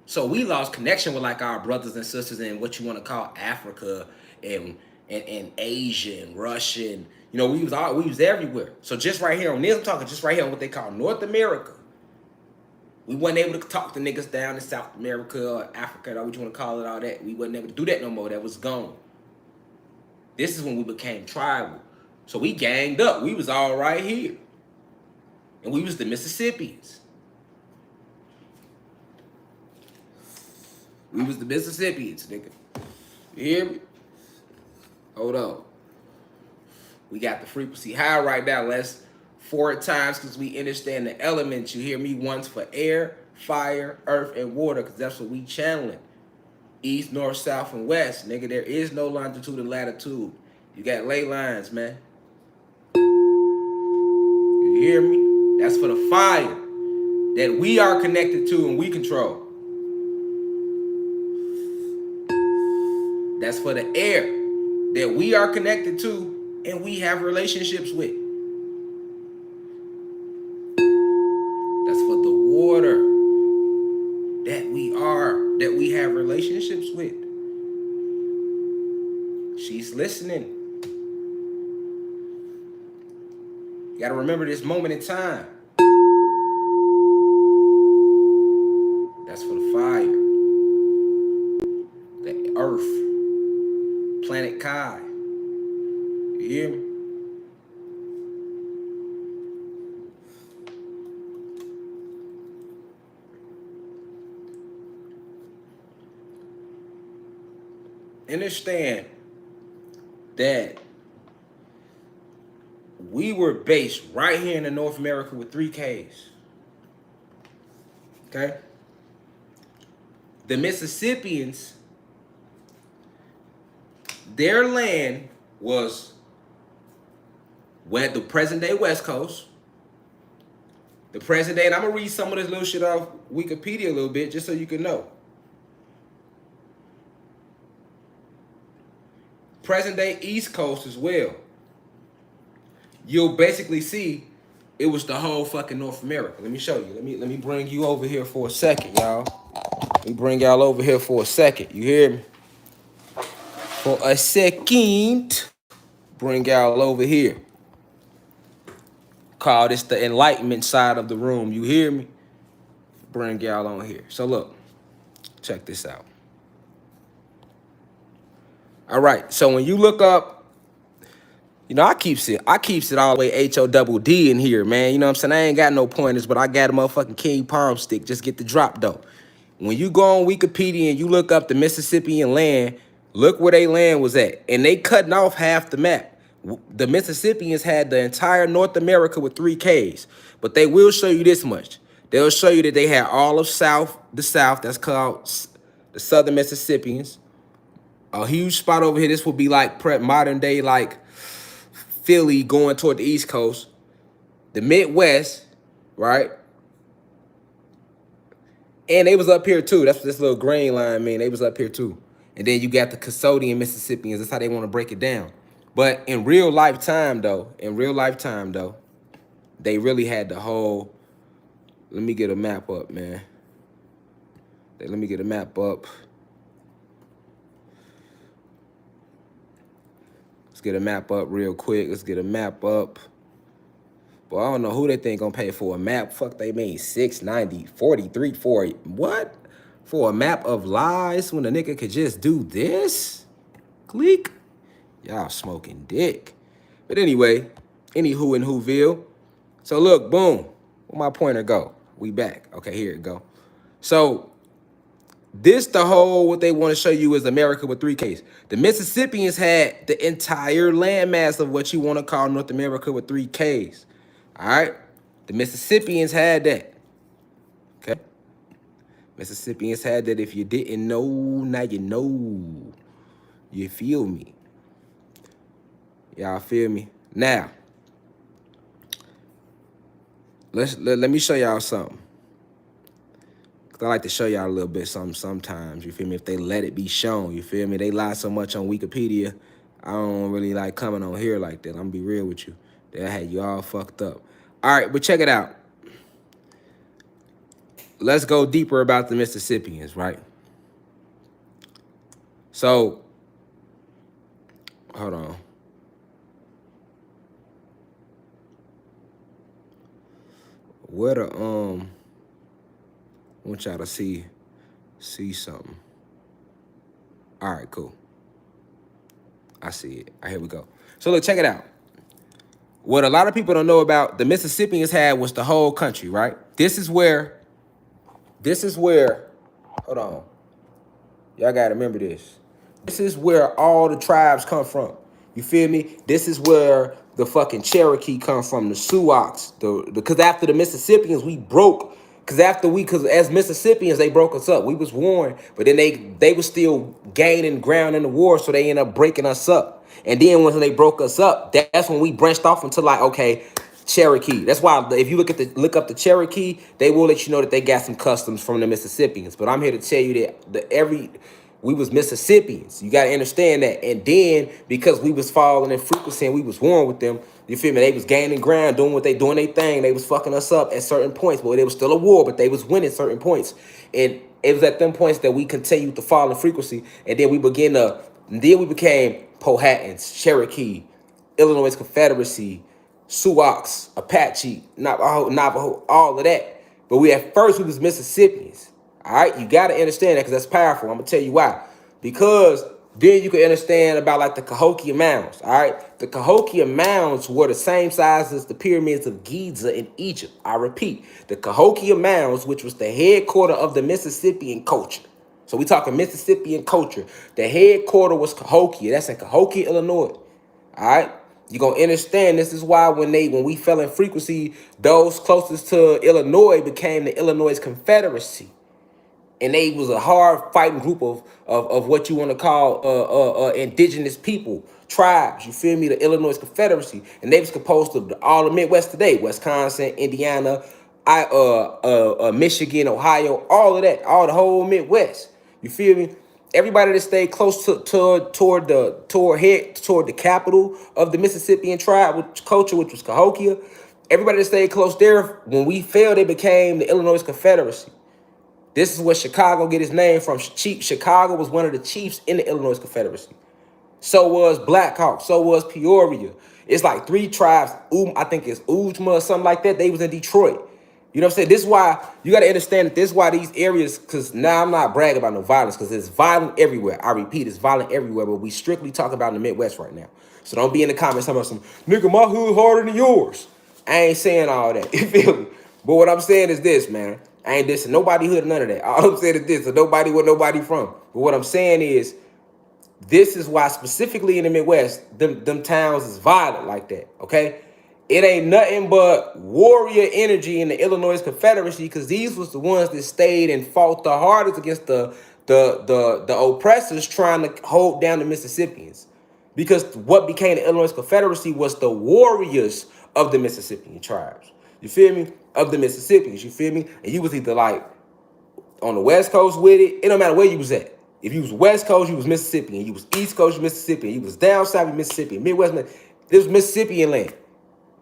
So we lost connection with like our brothers and sisters in what you want to call Africa and Asia and Russia. And, you know, we was everywhere. So just right here on this, I'm talking just right here on what they call North America. We wasn't able to talk to niggas down in South America or Africa, or what you want to call it, all that. We wasn't able to do that no more. That was gone. This is when we became tribal. So we ganged up. We was all right here. And we was the Mississippians. We was the Mississippians, nigga. You hear me? Hold on. We got the frequency high right now. Let's 4 times because we understand the elements. You hear me? Once for air, fire, earth, and water, because that's what we channeling. East, north, south, and west. Nigga, there is no longitude and latitude. You got ley lines, man. You hear me? That's for the fire that we are connected to and we control. That's for the air that we are connected to and we have relationships with. That's for the water that we have relationships with. She's listening. You gotta remember this moment in time. That's for the fire. The earth. Planet Kai. You hear me? Understand that we were based right here in the North America with 3 Ks. Okay? The Mississippians, their land was at the present day West Coast. The present day, and I'm gonna read some of this little shit off Wikipedia a little bit just so you can know. Present day East Coast as well. You'll basically see it was the whole fucking North America. Let me show you. Let me bring you over here for a second, y'all. Let me bring y'all over here for a second. You hear me? For a second. Bring y'all over here. Call this the enlightenment side of the room. You hear me? Bring y'all on here. So look, check this out. All right, so when you look up, you know, I keeps it all the way HODD in here, man. You know what I'm saying? I ain't got no pointers, but I got a motherfucking King Palm stick. Just get the drop, though. When you go on Wikipedia and you look up the Mississippian land, look where they land was at. And they cutting off half the map. The Mississippians had the entire North America with 3 Ks. But they will show you this much. They'll show you that they had all of the South, that's called the Southern Mississippians. A huge spot over here. This would be like modern day, like Philly going toward the East Coast. The Midwest, right? And they was up here too. That's what this little green line mean. They was up here too. And then you got the custodian Mississippians. That's how they want to break it down. But in real lifetime though, they really had the whole. Let me get a map up, man. Let me get a map up. Let's get a map up real quick. Let's get a map up. But I don't know who they think gonna pay for a map. Fuck, they mean $6.90, $43, $40. What? For a map of lies when a nigga could just do this? Click. Y'all smoking dick. But anyway, anywho in Whoville. So look, boom. Where my pointer go? We back. Okay, here it go. So this the whole what they want to show you is America with 3Ks. The Mississippians had the entire landmass of what you want to call North America with 3Ks. All right? The Mississippians had that. Okay? Mississippians had that. If you didn't know, now you know. You feel me? Y'all feel me? Now, let me show y'all something. Cause I like to show y'all a little bit something sometimes. You feel me? If they let it be shown, you feel me? They lie so much on Wikipedia. I don't really like coming on here like that. I'm gonna be real with you. They had you all fucked up. All right, but check it out. Let's go deeper about the Mississippians, right? So, hold on. What a I want y'all to see something. All right, cool. I see it. All right, here we go. So look, check it out. What a lot of people don't know about the Mississippians had was the whole country, right? This is where, hold on. Y'all gotta remember this. This is where all the tribes come from. You feel me? This is where the fucking Cherokee come from, the Sioux, because after the Mississippians, we broke. Because as Mississippians, they broke us up. We was warned, but then they was still gaining ground in the war, so they ended up breaking us up. And then when they broke us up, that's when we branched off into like, okay, Cherokee. That's why if you look up the Cherokee, they will let you know that they got some customs from the Mississippians. But I'm here to tell you that we was Mississippians. You got to understand that. And then because we was falling in frequency and we was warring with them, you feel me? They was gaining ground, doing their thing. They was fucking us up at certain points, but it was still a war, but they was winning certain points. And it was at them points that we continued to fall in frequency. And then we became Powhatans, Cherokee, Illinois Confederacy, Sioux, Apache, Navajo, all of that. But at first we was Mississippians. All right, you got to understand that because that's powerful. I'm going to tell you why. Because then you can understand about like the Cahokia Mounds. All right, the Cahokia Mounds were the same size as the pyramids of Giza in Egypt. I repeat, the Cahokia Mounds, which was the headquarters of the Mississippian culture. So we talking Mississippian culture. The headquarters was Cahokia. That's in Cahokia, Illinois. All right. You're going to understand this is why when we fell in frequency, those closest to Illinois became the Illinois Confederacy. And they was a hard fighting group of what you want to call indigenous people, tribes. You feel me? The Illinois Confederacy. And they was composed of all the Midwest today. Wisconsin, Indiana, Michigan, Ohio, all of that. All the whole Midwest. You feel me? Everybody that stayed close toward the capital of the Mississippian tribe culture, which was Cahokia. Everybody that stayed close there, when we fell, they became the Illinois Confederacy. This is where Chicago get its name from. Chicago was one of the chiefs in the Illinois Confederacy. So was Black Hawk. So was Peoria. It's like 3 tribes. I think it's Ujma or something like that. They was in Detroit. You know what I'm saying? This is why you got to understand that this is why these areas, because now I'm not bragging about no violence, because it's violent everywhere. I repeat, it's violent everywhere, but we strictly talk about in the Midwest right now. So don't be in the comments talking about some, nigga, my hood harder than yours. I ain't saying all that. You feel me? But what I'm saying is this, man. I ain't dissing nobody hood, none of that. All I'm saying is this, so nobody where nobody from. But what I'm saying is, this is why specifically in the Midwest, them towns is violent like that, okay? It ain't nothing but warrior energy in the Illinois Confederacy because these was the ones that stayed and fought the hardest against the oppressors trying to hold down the Mississippians. Because what became the Illinois Confederacy was the warriors of the Mississippian tribes. You feel me? Of the Mississippians, you feel me? And you was either like on the West Coast with it. It don't matter where you was at. If you was West Coast, you was Mississippian. You was East Coast, you Mississippian. You was down south, you Mississippian. Midwest, this was Mississippian land.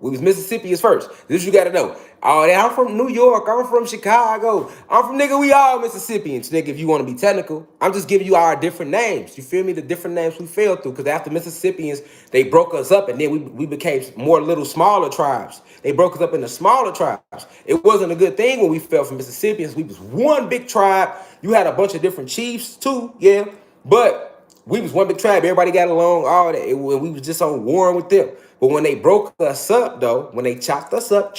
We was Mississippians first. This you got to know. Oh, I'm from New York. I'm from Chicago. I'm from, nigga, we all Mississippians, nigga, if you want to be technical. I'm just giving you our different names. You feel me? The different names we fell through. Because after Mississippians, they broke us up, and then we became more little smaller tribes. They broke us up into smaller tribes. It wasn't a good thing when we fell from Mississippians. We was one big tribe. You had a bunch of different chiefs, too, yeah. But We was one big tribe. Everybody got along. All that. We was just on warring with them. But when they broke us up, though, when they chopped us up,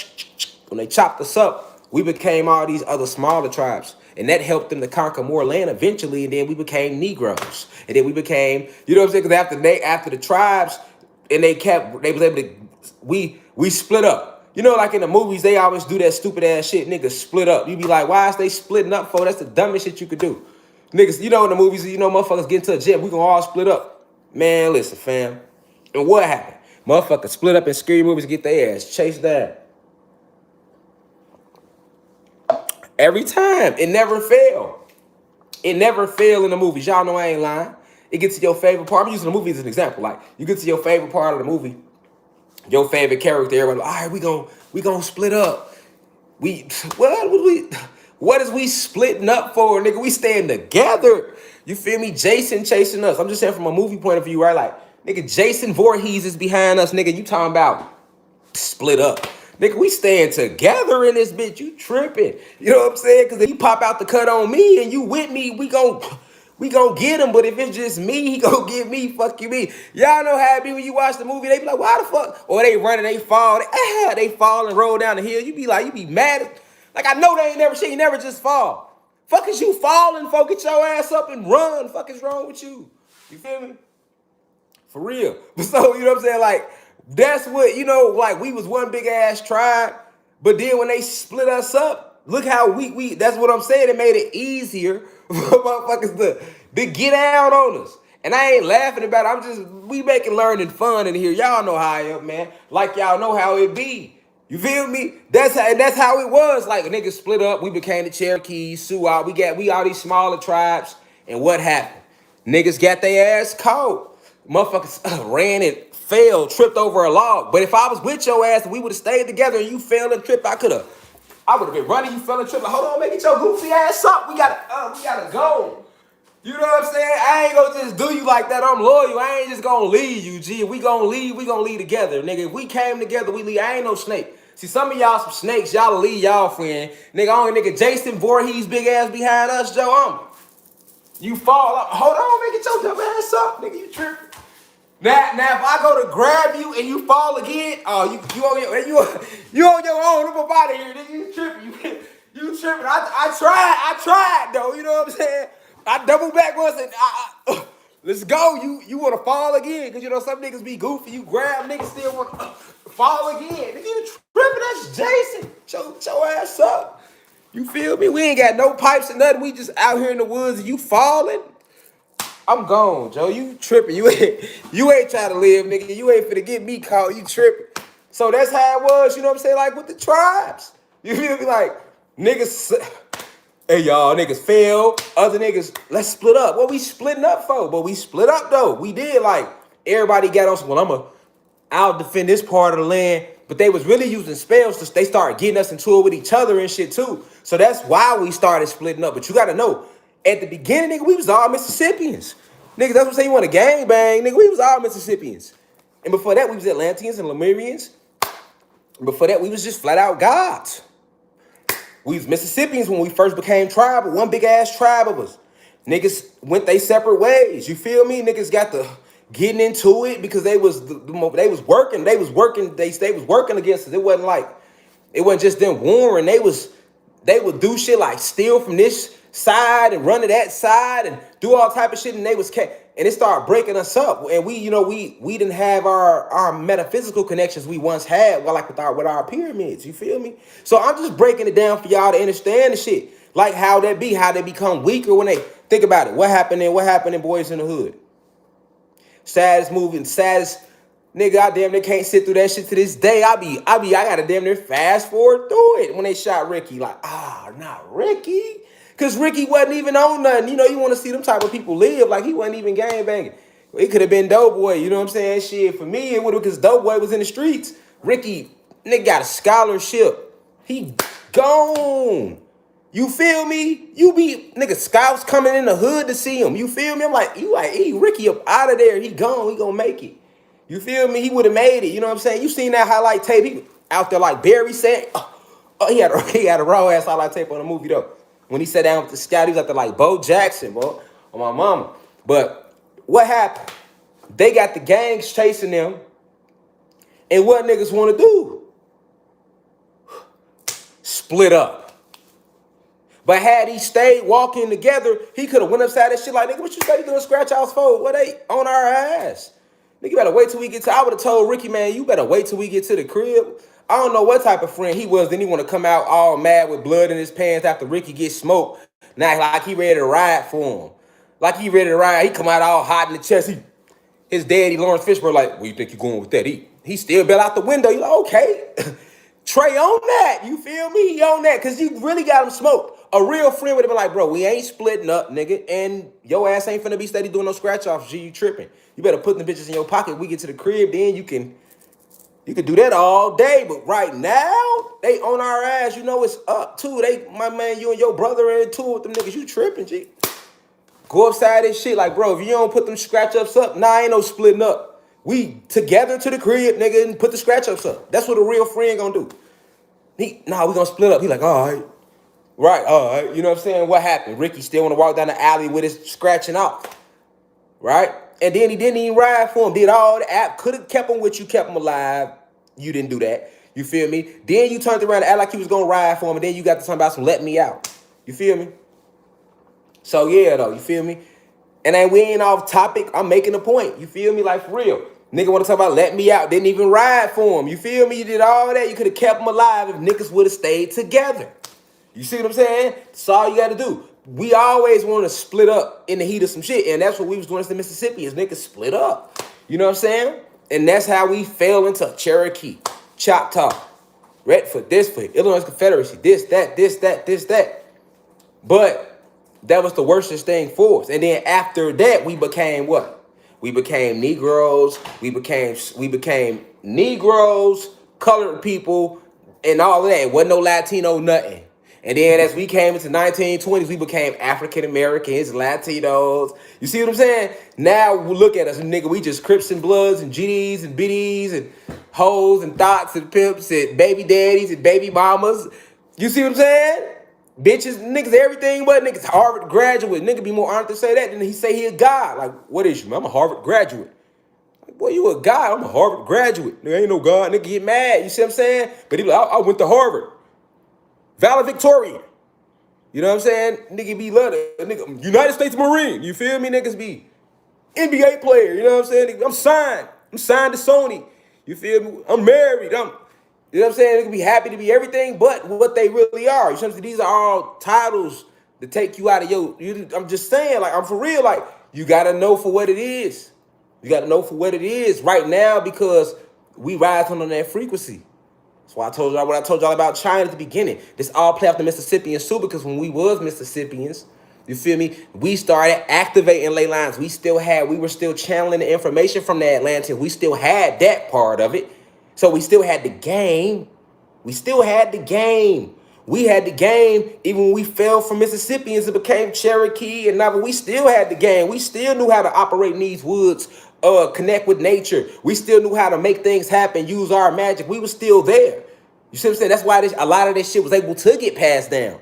we became all these other smaller tribes. And that helped them to conquer more land eventually. And then we became Negroes. And then we became, you know what I'm saying? Because after the tribes, and they was able to, we split up. You know, like in the movies, they always do that stupid ass shit. Niggas split up. You be like, why is they splitting up for? That's the dumbest shit you could do. Niggas, you know, in the movies, you know, motherfuckers get into a gym. We gonna all split up. Man, listen, fam. And what happened? Motherfuckers split up in scary movies and get their ass chased down. Every time. It never failed. It never failed in the movies. Y'all know I ain't lying. It gets to your favorite part. I'm using the movie as an example. Like, you get to your favorite part of the movie, your favorite character, everybody, all right, we gonna split up. What is we splitting up for, nigga? We staying together. You feel me? Jason chasing us. I'm just saying from a movie point of view, right? Like, nigga, Jason Voorhees is behind us, nigga. You talking about split up. Nigga, we staying together in this bitch. You tripping. You know what I'm saying? Because if you pop out the cut on me and you with me, we gon' get him. But if it's just me, he gon' get me. Fuck you, me. Y'all know how it be when you watch the movie. They be like, why the fuck? Or they run and they fall. They fall and roll down the hill. You be mad. Like, I know they ain't never shit. You never just fall. Fuck is you falling, folk? Get your ass up and run. Fuck is wrong with you? You feel me? For real. So, you know what I'm saying? Like, that's what, you know, like, we was one big ass tribe. But then when they split us up, look how we that's what I'm saying. It made it easier for motherfuckers to get out on us. And I ain't laughing about it. We making learning fun in here. Y'all know how I am, man. Like y'all know how it be. You feel me? That's how it was. Like, niggas split up. We became the Cherokees, Sioux. We all these smaller tribes. And what happened? Niggas got their ass caught. Motherfuckers ran and fell, tripped over a log. But if I was with your ass and we would have stayed together and you fell and tripped, I would have been running. You fell and tripped. Like, hold on, make it your goofy ass up. We gotta go. You know what I'm saying? I ain't gonna just do you like that. I'm loyal. I ain't just gonna leave you, G. If we gonna leave together, nigga. If we came together, we leave. I ain't no snake. See, some of y'all some snakes. Y'all leave y'all friend. Nigga, only nigga Jason Voorhees big ass behind us, Joe. You fall up. Hold on, make it your dumb ass up, nigga. You tripping. Now, if I go to grab you and you fall again, oh, you on your own. I'm up out of here, nigga. You tripping. You tripping. I tried, though. You know what I'm saying? I double back once and let's go. You want to fall again? Because, you know, some niggas be goofy. You grab niggas still want to fall again. Nigga, you tripping. That's Jason. Show your ass up. You feel me? We ain't got no pipes or nothing. We just out here in the woods and you falling. I'm gone, Joe. You tripping. You ain't trying to live, nigga. You ain't finna get me caught. You tripping. So that's how it was, you know what I'm saying? Like with the tribes. You feel me? Like, niggas... Hey, y'all, niggas fail. Other niggas, let's split up. What we splitting up for? But we split up, though. We did, like, everybody got on some, well, I'll defend this part of the land. But they was really using spells. They started getting us into it with each other and shit, too. So that's why we started splitting up. But you got to know, at the beginning, nigga, we was all Mississippians. Nigga, that's what I'm saying. You want to gangbang, nigga. We was all Mississippians. And before that, we was Atlanteans and Lemurians. And before that, we was just flat out gods. We was Mississippians when we first became tribal, one big ass tribe of us. Niggas went they separate ways. You feel me? Niggas got to getting into it because they was working against us. It wasn't just them warring. They would do shit like steal from this side and run to that side and do all type of shit, and it started breaking us up. And we didn't have our metaphysical connections we once had, well, like with our pyramids. You feel me? So I'm just breaking it down for y'all to understand the shit, like how they become weaker when they think about it. What happened in Boys in the Hood? Saddest movie, saddest nigga. I damn near can't sit through that shit to this day. I gotta damn near fast forward through it when they shot Ricky. Like, not Ricky. Because Ricky wasn't even on nothing. You know, you want to see them type of people live. Like, he wasn't even gangbanging. It could have been Doughboy. You know what I'm saying? Shit, for me, it would have, because Doughboy was in the streets. Ricky, nigga, got a scholarship. He gone. You feel me? Nigga, scouts coming in the hood to see him. You feel me? I'm like, hey, Ricky up out of there. He gone. He gonna make it. You feel me? He would have made it. You know what I'm saying? You seen that highlight tape? He out there like Barry said. He had a raw ass highlight tape on the movie, though. When he sat down with the scout, he was out there like Bo Jackson, bro, on my mama. But what happened? They got the gangs chasing them. And what niggas want to do? Split up. But had he stayed walking together, he could have went upside that shit like, nigga, what you steady doing scratch outs for? What they on our ass? Nigga, you better wait till we get to, I would have told Ricky, man, you better wait till we get to the crib. I don't know what type of friend he was. Then he want to come out all mad with blood in his pants after Ricky gets smoked. Now, like he ready to ride for him. Like he ready to ride. He come out all hot in the chest. His daddy, Lawrence Fishburne, like, where you think you going with that? He still bail out the window. You like, okay. Trey on that. You feel me? He on that. Because you really got him smoked. A real friend would have been like, bro, we ain't splitting up, nigga. And your ass ain't finna be steady doing no scratch offs. G, you tripping. You better put the bitches in your pocket. We get to the crib, then you can do that all day. But right now, they on our ass. You know it's up too. My man, you and your brother in too with them niggas. You tripping, G. Go upside this shit. Like, bro, if you don't put them scratch ups up, nah, ain't no splitting up. We together to the crib, nigga, and put the scratch ups up. That's what a real friend gonna do. We gonna split up. He like, all right. Right, all right. You know what I'm saying? What happened? Ricky still want to walk down the alley with his scratching off. Right? And then he didn't even ride for him. Did all the app. Could have kept him with you, kept him alive. You didn't do that. You feel me? Then you turned around and act like he was going to ride for him. And then you got to talk about some let me out. You feel me? So, yeah, though. You feel me? And then we ain't off topic. I'm making a point. You feel me? Like, for real. Nigga want to talk about let me out. Didn't even ride for him. You feel me? You did all that. You could have kept him alive if niggas would have stayed together. You see what I'm saying? That's all you got to do. We always want to split up in the heat of some shit. And that's what we was doing as the Mississippians. Niggas split up. You know what I'm saying? And that's how we fell into Cherokee, Choctaw, Redfoot, this foot, Illinois Confederacy, this, that. But that was the worstest thing for us. And then after that, we became what? We became Negroes. We became Negroes, colored people, and all of that. Wasn't no Latino, nothing. And then as we came into 1920s, we became African Americans, Latinos. You see what I'm saying? Now look at us, nigga. We just Crips and Bloods and GDs and BDs and hoes and thoughts and pimps and baby daddies and baby mamas. You see what I'm saying? Bitches, niggas, everything but niggas. Harvard graduate. Nigga be more honored to say that than he say he a god. Like, what is you, man? I'm a Harvard graduate. Like, boy, you a god. I'm a Harvard graduate. Nigga ain't no god. Nigga get mad. You see what I'm saying? But he be like, I went to Harvard. Valedictorian. You know what I'm saying? Nigga be love it. Nigga, United States Marine. You feel me? Niggas be NBA player. You know what I'm saying? I'm signed. I'm signed to Sony. You feel me? I'm married. You know what I'm saying? Nigga be happy to be everything but what they really are. You know what I'm saying? These are all titles to take you out of I'm just saying, like, I'm for real. Like, you got to know for what it is. You got to know for what it is right now because we rise on that frequency. That's why I told y'all what I told y'all about China at the beginning. This all play off the Mississippians too, because when we was Mississippians, you feel me? We started activating ley lines. We were still channeling the information from the Atlanteans. We still had that part of it. So we still had the game. We had the game even when we fell from Mississippians. It became Cherokee, and now we still had the game. We still knew how to operate in these woods, connect with nature. We still knew how to make things happen, use our magic. We were still there. You see what I'm saying? That's why a lot of this shit was able to get passed down,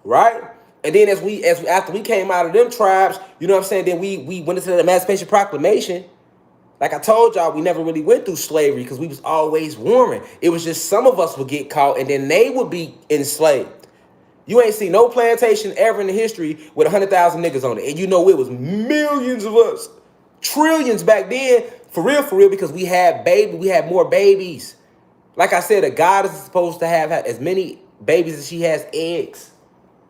right? And then after we came out of them tribes, you know what I'm saying? Then we went into the Emancipation Proclamation. Like I told y'all, we never really went through slavery because we was always warring. It was just some of us would get caught and then they would be enslaved. You ain't seen no plantation ever in the history with 100,000 niggas on it. And you know it was millions of us. Trillions back then, for real, because we had more babies. Like I said, a goddess is supposed to have as many babies as she has eggs.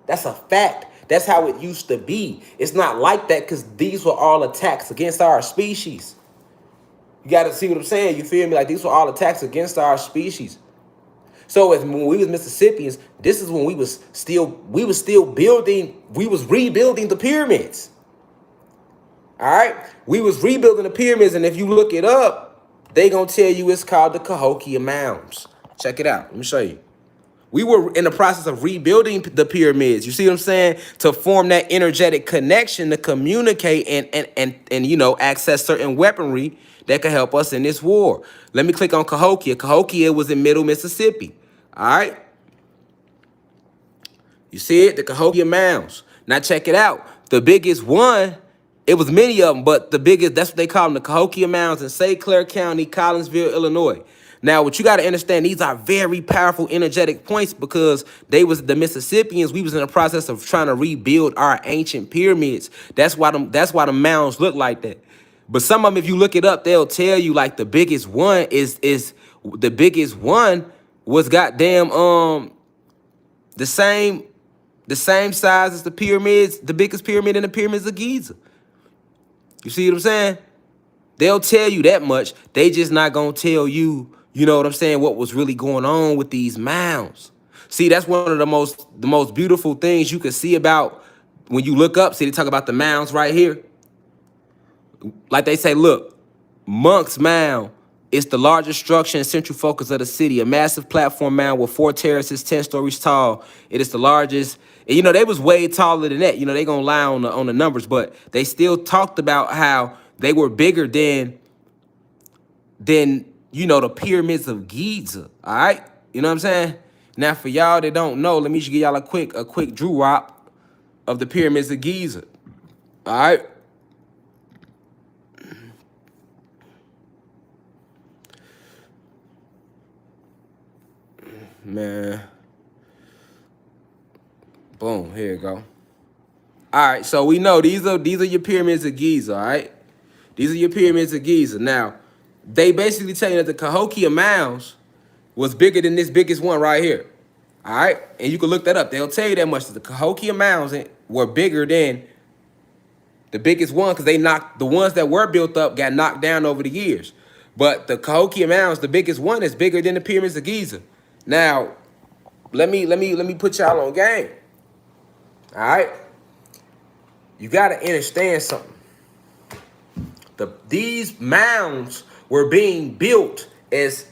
That's a fact. That's how it used to be. It's not like that because these were all attacks against our species. You got to see what I'm saying. You feel me? Like these were all attacks against our species. So when we was Mississippians, this is when we was rebuilding the pyramids. All right? We was rebuilding the pyramids, and if you look it up, they gonna tell you it's called the Cahokia Mounds. Check it out. Let me show you. We were in the process of rebuilding the pyramids. You see what I'm saying? To form that energetic connection to communicate and you know, access certain weaponry that could help us in this war. Let me click on Cahokia. Cahokia was in Middle Mississippi. All right? You see it? The Cahokia Mounds. Now check it out. The biggest one It was many of them, but the biggest, that's what they call them, the Cahokia Mounds in St. Clair County, Collinsville, Illinois. Now, what you got to understand, these are very powerful, energetic points because they was the Mississippians. We was in the process of trying to rebuild our ancient pyramids. That's why the mounds look like that. But some of them, if you look it up, they'll tell you like the biggest one is the biggest one was goddamn the same size as the pyramids, the biggest pyramid in the pyramids of Giza. You see what I'm saying? They'll tell you that much. They just not gonna tell you, you know what I'm saying, what was really going on with these mounds. See, that's one of the most beautiful things you can see about when you look up. See, they talk about the mounds right here. Like they say, look, Monk's Mound is the largest structure and central focus of the city. A massive platform mound with 4 terraces, 10 stories tall. It is the largest. And, you know, they was way taller than that. You know, they gonna lie on the numbers, but they still talked about how they were bigger than you know, the pyramids of Giza. All right, you know what I'm saying? Now, for y'all that don't know, let me just give y'all a quick drew wop of the pyramids of Giza. All right. Man. Boom, here you go. All right, so we know these are your pyramids of Giza, all right? These are your pyramids of Giza. Now, they basically tell you that the Cahokia Mounds was bigger than this biggest one right here. All right? And you can look that up. They'll tell you that much. The Cahokia Mounds were bigger than the biggest one because they knocked the ones that were built up got knocked down over the years. But the Cahokia Mounds, the biggest one, is bigger than the pyramids of Giza. Now, let me put y'all on game. All right? You got to understand something. These mounds were being built as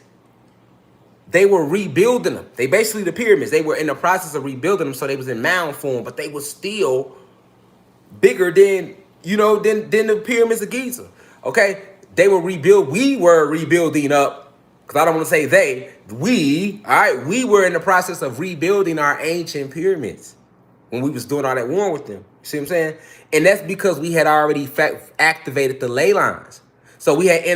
they were rebuilding them. They basically, the pyramids, they were in the process of rebuilding them, so they was in mound form, but they was still bigger than, you know, than the pyramids of Giza. Okay? They were rebuilt. We were rebuilding up, because I don't want to say they. We, all right, we were in the process of rebuilding our ancient pyramids when we was doing all that war with them. You see what I'm saying? And that's because we had already activated the ley lines. So we had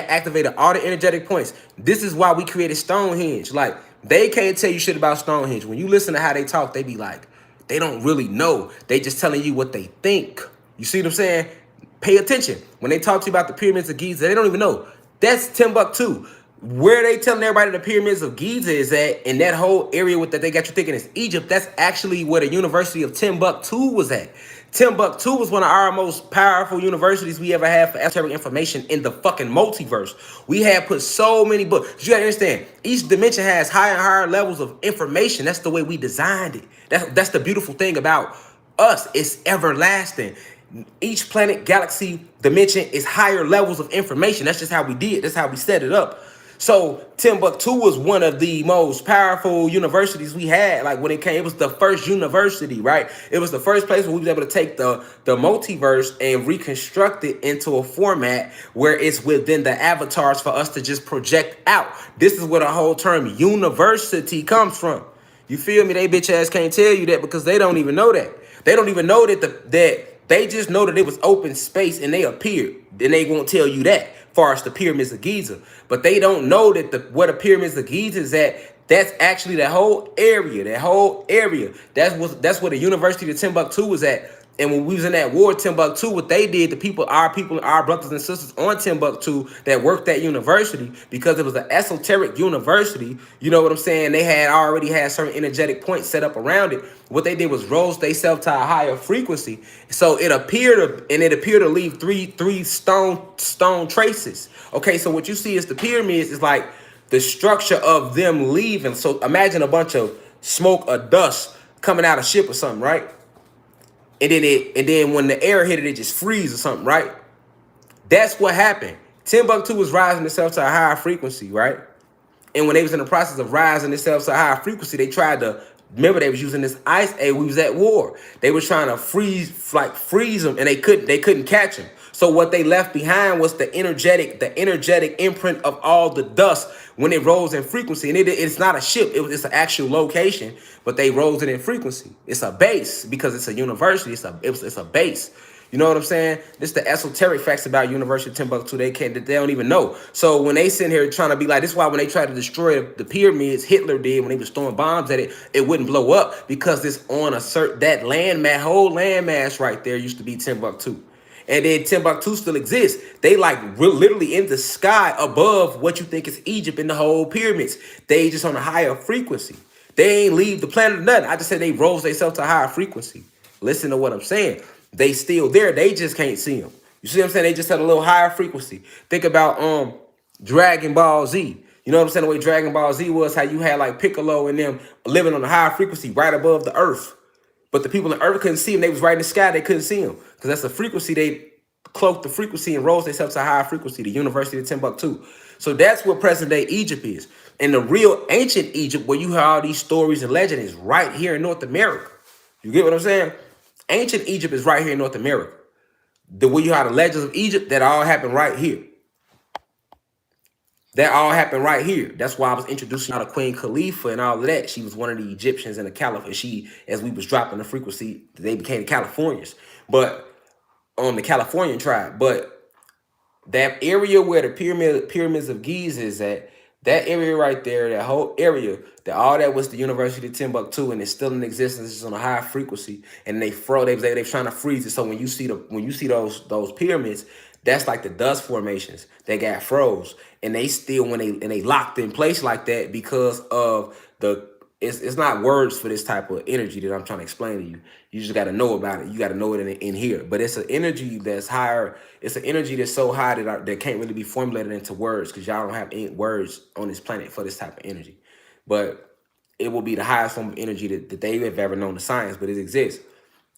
activated all the energetic points. This is why we created Stonehenge. Like, they can't tell you shit about Stonehenge. When you listen to how they talk, they be like, they don't really know. They just telling you what they think. You see what I'm saying? Pay attention. When they talk to you about the pyramids of Giza, they don't even know. That's Timbuktu. Where they telling everybody the pyramids of Giza is at, in that whole area with that they got you thinking is Egypt, that's actually where the University of Timbuktu was at. Timbuktu was one of our most powerful universities we ever had for esoteric information in the fucking multiverse. We had put so many books. You gotta understand, each dimension has higher and higher levels of information. That's the way we designed it. That's the beautiful thing about us. It's everlasting. Each planet, galaxy, dimension is higher levels of information. That's just how we did. That's how we set it up. So Timbuktu was one of the most powerful universities we had. Like when it came, it was the first university, right? It was the first place where we was able to take the multiverse and reconstruct it into a format where it's within the avatars for us to just project out. This is where the whole term university comes from. You feel me? They bitch ass can't tell you that because they don't even know that. They don't even know that they just know that it was open space and they appeared. Then they won't tell you that. Far as the pyramids of Giza, but they don't know that where the pyramids of Giza is at. That's actually that whole area. That's where the University of Timbuktu was at. And when we was in that war, Timbuktu, what they did, our brothers and sisters on Timbuktu that worked at university, because it was an esoteric university, you know what I'm saying? They already had certain energetic points set up around it. What they did was rose themselves to a higher frequency. So it appeared to leave three stone traces. Okay, so what you see is the pyramids is like the structure of them leaving. So imagine a bunch of smoke or dust coming out of a ship or something, right? And then when the air hit it, it just freeze or something, right? That's what happened. Timbuktu was rising itself to a higher frequency, right? And when they was in the process of rising itself to a higher frequency, they tried to, remember they was using this ice age. We was at war. They were trying to freeze them, and they couldn't catch them. So what they left behind was the energetic imprint of all the dust when it rose in frequency. And it's not a ship, it's an actual location, but they rose it in frequency. It's a base because it's a university. It's a base. You know what I'm saying? This is the esoteric facts about University of Timbuktu. They don't even know. So when they sit here trying to be like, this is why when they tried to destroy the pyramids, Hitler did when they was throwing bombs at it, it wouldn't blow up because it's on a certain that landmass, whole landmass right there used to be Timbuktu. And then Timbuktu still exists. They like literally in the sky above what you think is Egypt in the whole pyramids. They just on a higher frequency. They ain't leave the planet or nothing. I just said they rose themselves to a higher frequency. Listen to what I'm saying. They still there. They just can't see them. You see what I'm saying? They just at a little higher frequency. Think about Dragon Ball Z. You know what I'm saying? The way Dragon Ball Z was, how you had like Piccolo and them living on a higher frequency right above the earth. But the people on Earth couldn't see them. They was right in the sky. They couldn't see them because that's the frequency. They cloaked the frequency and rose themselves to a higher frequency, the University of Timbuktu. So that's what present-day Egypt is. And the real ancient Egypt, where you hear all these stories and legends, is right here in North America. You get what I'm saying? Ancient Egypt is right here in North America. The way you have the legends of Egypt, that all happened right here. That all happened right here. That's why I was introducing y'all to Queen Khalifa and all of that. She was one of the Egyptians in the Caliph, and she, as we was dropping the frequency, they became the Californians. But on the Californian tribe. But that area where the pyramids of Giza is at, that area right there, that whole area, that all that was the University of Timbuktu, and it's still in existence. It's on a high frequency, and they trying to freeze it. So when you see those pyramids, that's like the dust formations that got froze, and they still when they locked in place like that because of the. It's not words for this type of energy that I'm trying to explain to you. You just got to know about it. You got to know it in here. But it's an energy that's higher. It's an energy that's so high that can't really be formulated into words because y'all don't have any words on this planet for this type of energy. But it will be the highest form of energy that they have ever known in science, but it exists.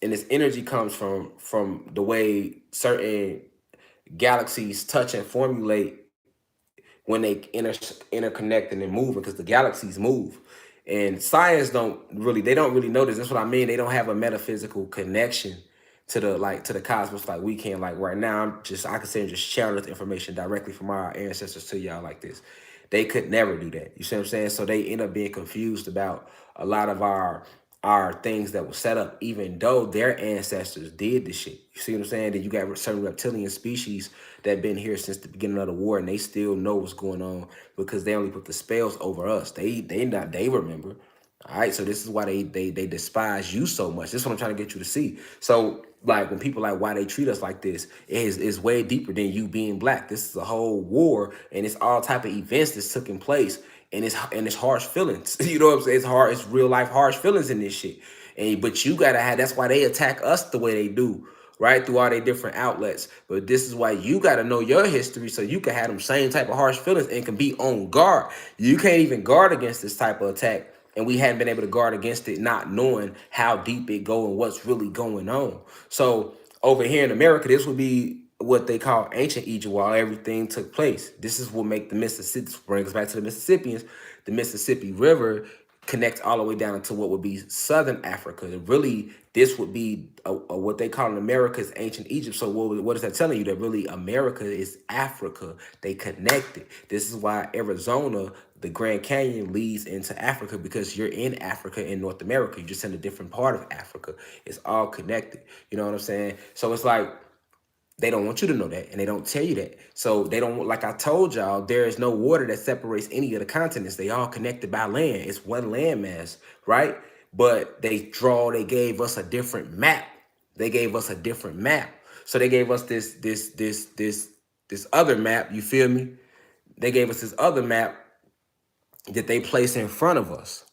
And this energy comes from the way certain galaxies touch and formulate when they interconnect and moving, because the galaxies move. And science don't really know this. That's what I mean. They don't have a metaphysical connection to the cosmos like we can. Like right now, I consider just sharing this information directly from our ancestors to y'all like this. They could never do that. You see what I'm saying? So they end up being confused about a lot of our things that were set up, even though their ancestors did this shit. You see what I'm saying? That you got certain reptilian species that been here since the beginning of the war, and they still know what's going on because they only put the spells over us. They remember. All right, so this is why they despise you so much. This is what I'm trying to get you to see. So like when people like why they treat us like this is way deeper than you being black. This is a whole war, and it's all type of events that's taking place. And it's harsh feelings. You know what I'm saying? It's real life harsh feelings in this shit. But you gotta have, that's why they attack us the way they do, right? Through all their different outlets. But this is why you gotta know your history so you can have them same type of harsh feelings and can be on guard. You can't even guard against this type of attack. And we hadn't been able to guard against it, not knowing how deep it go and what's really going on. So over here in America, this would be what they call ancient Egypt, while everything took place. This is what make the Mississippi, brings us back to the Mississippians. The Mississippi River connects all the way down to what would be Southern Africa. Really, this would be what they call in America is ancient Egypt. So what is that telling you? That really America is Africa. They connected. This is why Arizona, the Grand Canyon, leads into Africa, because you're in Africa in North America. You're just in a different part of Africa. It's all connected. You know what I'm saying? So it's like, they don't want you to know that, and they don't tell you that. So they don't, like I told y'all, there is no water that separates any of the continents. They all connected by land. It's one landmass, right? But they gave us a different map. They gave us a different map. So they gave us this other map, you feel me? They gave us this other map that they place in front of us.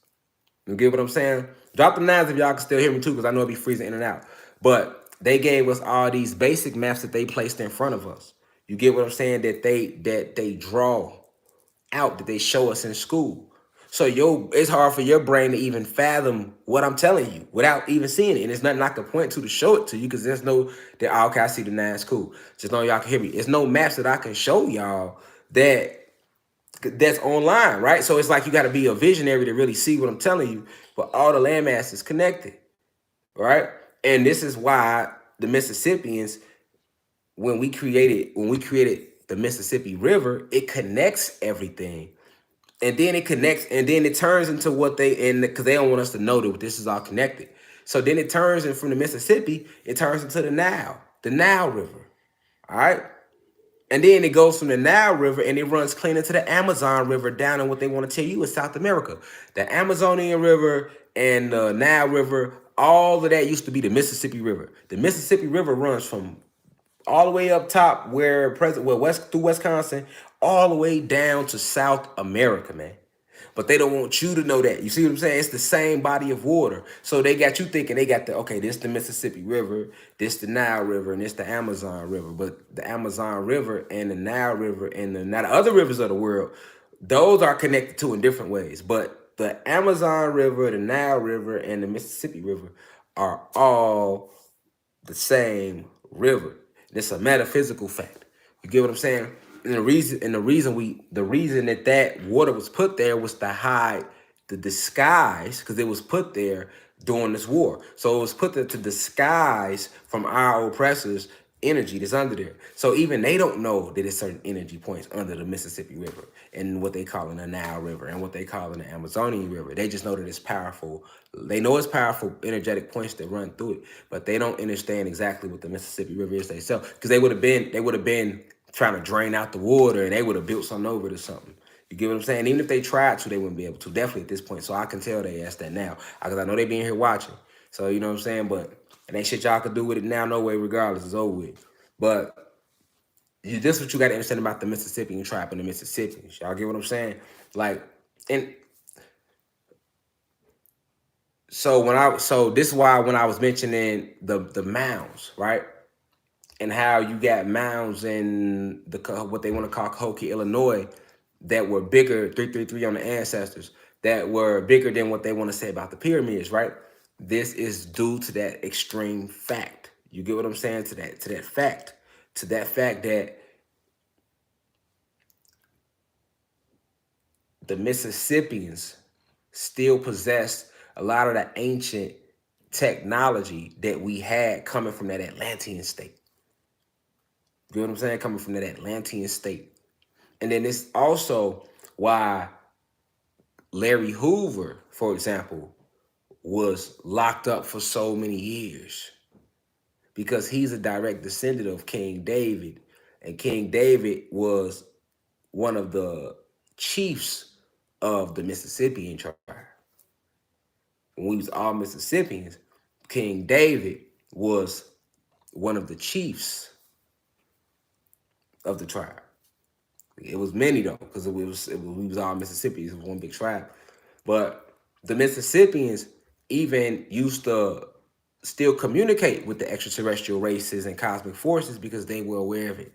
You get what I'm saying? Drop the nines if y'all can still hear me too, because I know it'll be freezing in and out. But they gave us all these basic maps that they placed in front of us. You get what I'm saying? That they draw out, that they show us in school. So it's hard for your brain to even fathom what I'm telling you without even seeing it. And it's nothing I can point to show it to you, because there's no that okay, I see the nines, cool. Just know y'all can hear me. It's no maps that I can show y'all that's online, right? So it's like you got to be a visionary to really see what I'm telling you. But all the landmass is connected, right? And this is why the Mississippians, when we created the Mississippi River, it connects everything. And then it connects, and then it turns into what because they don't want us to know that this is all connected. So then it turns in from the Mississippi, it turns into the Nile. the Nile River. All right. And then it goes from the Nile River and it runs clean into the Amazon River down in what they want to tell you is South America. The Amazonian River and the Nile River, all of that used to be the Mississippi River. The Mississippi River runs from all the way up top west through Wisconsin, all the way down to South America, man. But they don't want you to know that. You see what I'm saying? It's the same body of water. So they got you thinking they got this the Mississippi River, this the Nile River, and this the Amazon River. But the Amazon River and the Nile River and the other rivers of the world, those are connected to in different ways. But the Amazon River, the Nile River, and the Mississippi River are all the same river. It's a metaphysical fact. You get what I'm saying? And the reason that water was put there was to hide the disguise, because it was put there during this war. So it was put there to disguise from our oppressors energy that's under there. So even they don't know that there's certain energy points under the Mississippi River and what they call in the Nile River and what they call in the Amazonian River. They just know that it's powerful. They know it's powerful energetic points that run through it, but they don't understand exactly what the Mississippi River is themselves, because they would have been trying to drain out the water and they would have built something over it or something. You get what I'm saying? Even if they tried to, they wouldn't be able to. Definitely at this point. So I can tell they asked that now, because I know they being here watching. So you know what I'm saying? But it ain't shit y'all could do with it now, no way, regardless. It's over with. But this is what you got to understand about the Mississippian tribe and the Mississippians. Y'all get what I'm saying? Like, and so this is why when I was mentioning the mounds, right? And how you got mounds in what they want to call Cahokia, Illinois, that were bigger, 333 on the ancestors, that were bigger than what they want to say about the pyramids, right? This is due to that extreme fact. You get what I'm saying? To that fact that the Mississippians still possessed a lot of the ancient technology that we had coming from that Atlantean state. You know what I'm saying? Coming from that Atlantean state. And then it's also why Larry Hoover, for example, was locked up for so many years, because he's a direct descendant of King David. And King David was one of the chiefs of the Mississippian tribe. When we was all Mississippians, King David was one of the chiefs of the tribe. It was many though, because we was all Mississippians. It was one big tribe. But the Mississippians even used to still communicate with the extraterrestrial races and cosmic forces because they were aware of it.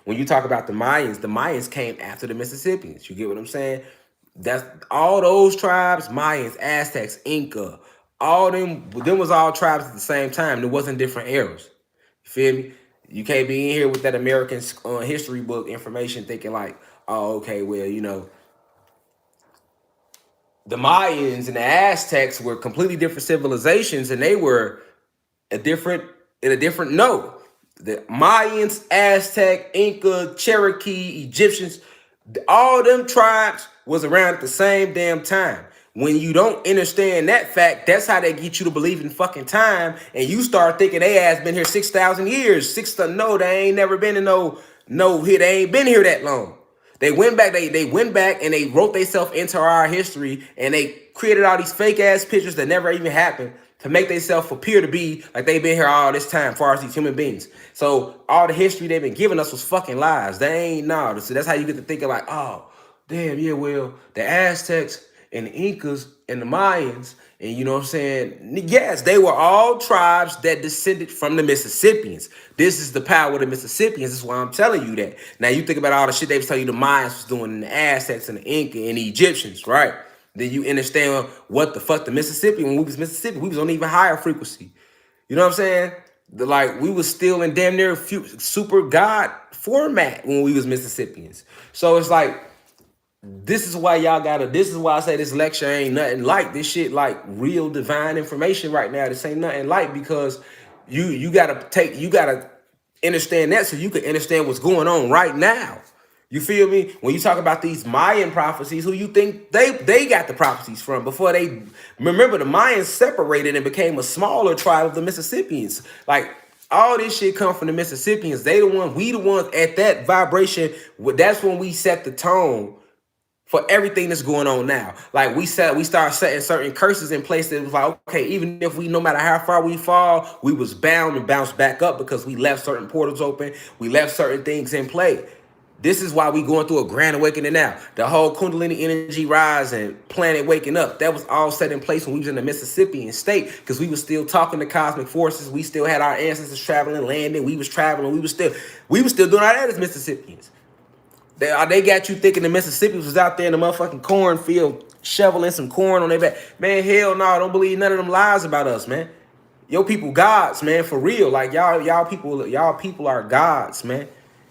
When you talk about the Mayans came after the Mississippians. You get what I'm saying? That's all those tribes, Mayans, Aztecs, Inca, all them was all tribes at the same time. There wasn't different eras. You feel me? You can't be in here with that American history book information thinking like, oh, okay, well, you know, the Mayans and the Aztecs were completely different civilizations, and they were in a different node. The Mayans, Aztec, Inca, Cherokee, Egyptians, all them tribes was around at the same damn time. When you don't understand that fact, that's how they get you to believe in fucking time, and you start thinking they ass been here 6,000 years. No, they ain't never been in no here. They ain't been here that long. They went back. They went back and they wrote themselves into our history, and they created all these fake ass pictures that never even happened to make themselves appear to be like they've been here all this time, as far as these human beings. So all the history they've been giving us was fucking lies. They ain't no. So that's how you get to thinking like, oh, damn, yeah, well, the Aztecs and the Incas and the Mayans, and you know what I'm saying? Yes, they were all tribes that descended from the Mississippians. This is the power of the Mississippians. This is why I'm telling you that. Now you think about all the shit they was telling you the Mayans was doing, and the Aztecs and the Inca and the Egyptians, right? Then you understand what the fuck the Mississippi, when we was Mississippi, we was on even higher frequency. You know what I'm saying? Like we was still in damn near super God format when we was Mississippians. So it's like, this is why I say this lecture ain't nothing like this shit, like real divine information right now. This ain't nothing like, because you gotta understand that so you can understand what's going on right now. You feel me? When you talk about these Mayan prophecies, who you think they got the prophecies from? Before they, remember, the Mayans separated and became a smaller tribe of the Mississippians. Like All this shit come from the Mississippians. They the ones, we the ones at that vibration. That's when we set the tone for everything that's going on now. Like we start setting certain curses in place that was like, okay, even if we, no matter how far we fall, we was bound to bounce back up because we left certain portals open. We left certain things in play. This is why we going through a grand awakening now. The whole Kundalini energy rise and planet waking up, that was all set in place when we was in the Mississippian state because we was still talking to cosmic forces. We still had our ancestors traveling, landing. We was traveling. We was still doing all that as Mississippians. They got you thinking the Mississippians was out there in the motherfucking cornfield shoveling some corn on their back. Man, hell no, don't believe none of them lies about us, man. Yo people gods, man, for real. Like y'all people are gods, man.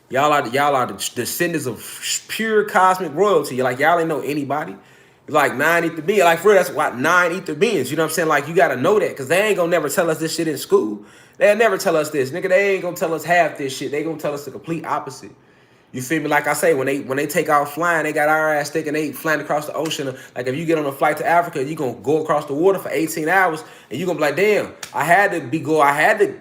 Y'all are the descendants of pure cosmic royalty. Like y'all ain't know anybody. Like 9 ether beings. Like for real, that's what 9 ether beings. You know what I'm saying? Like you gotta know that because they ain't gonna never tell us this shit in school. They'll never tell us this. Nigga, they ain't gonna tell us half this shit. They gonna tell us the complete opposite. You feel me? Like I say, when they take off flying, they got our ass thinking they flying across the ocean. Like if you get on a flight to Africa, you gonna go across the water for 18 hours, and you gonna be like, damn, I had to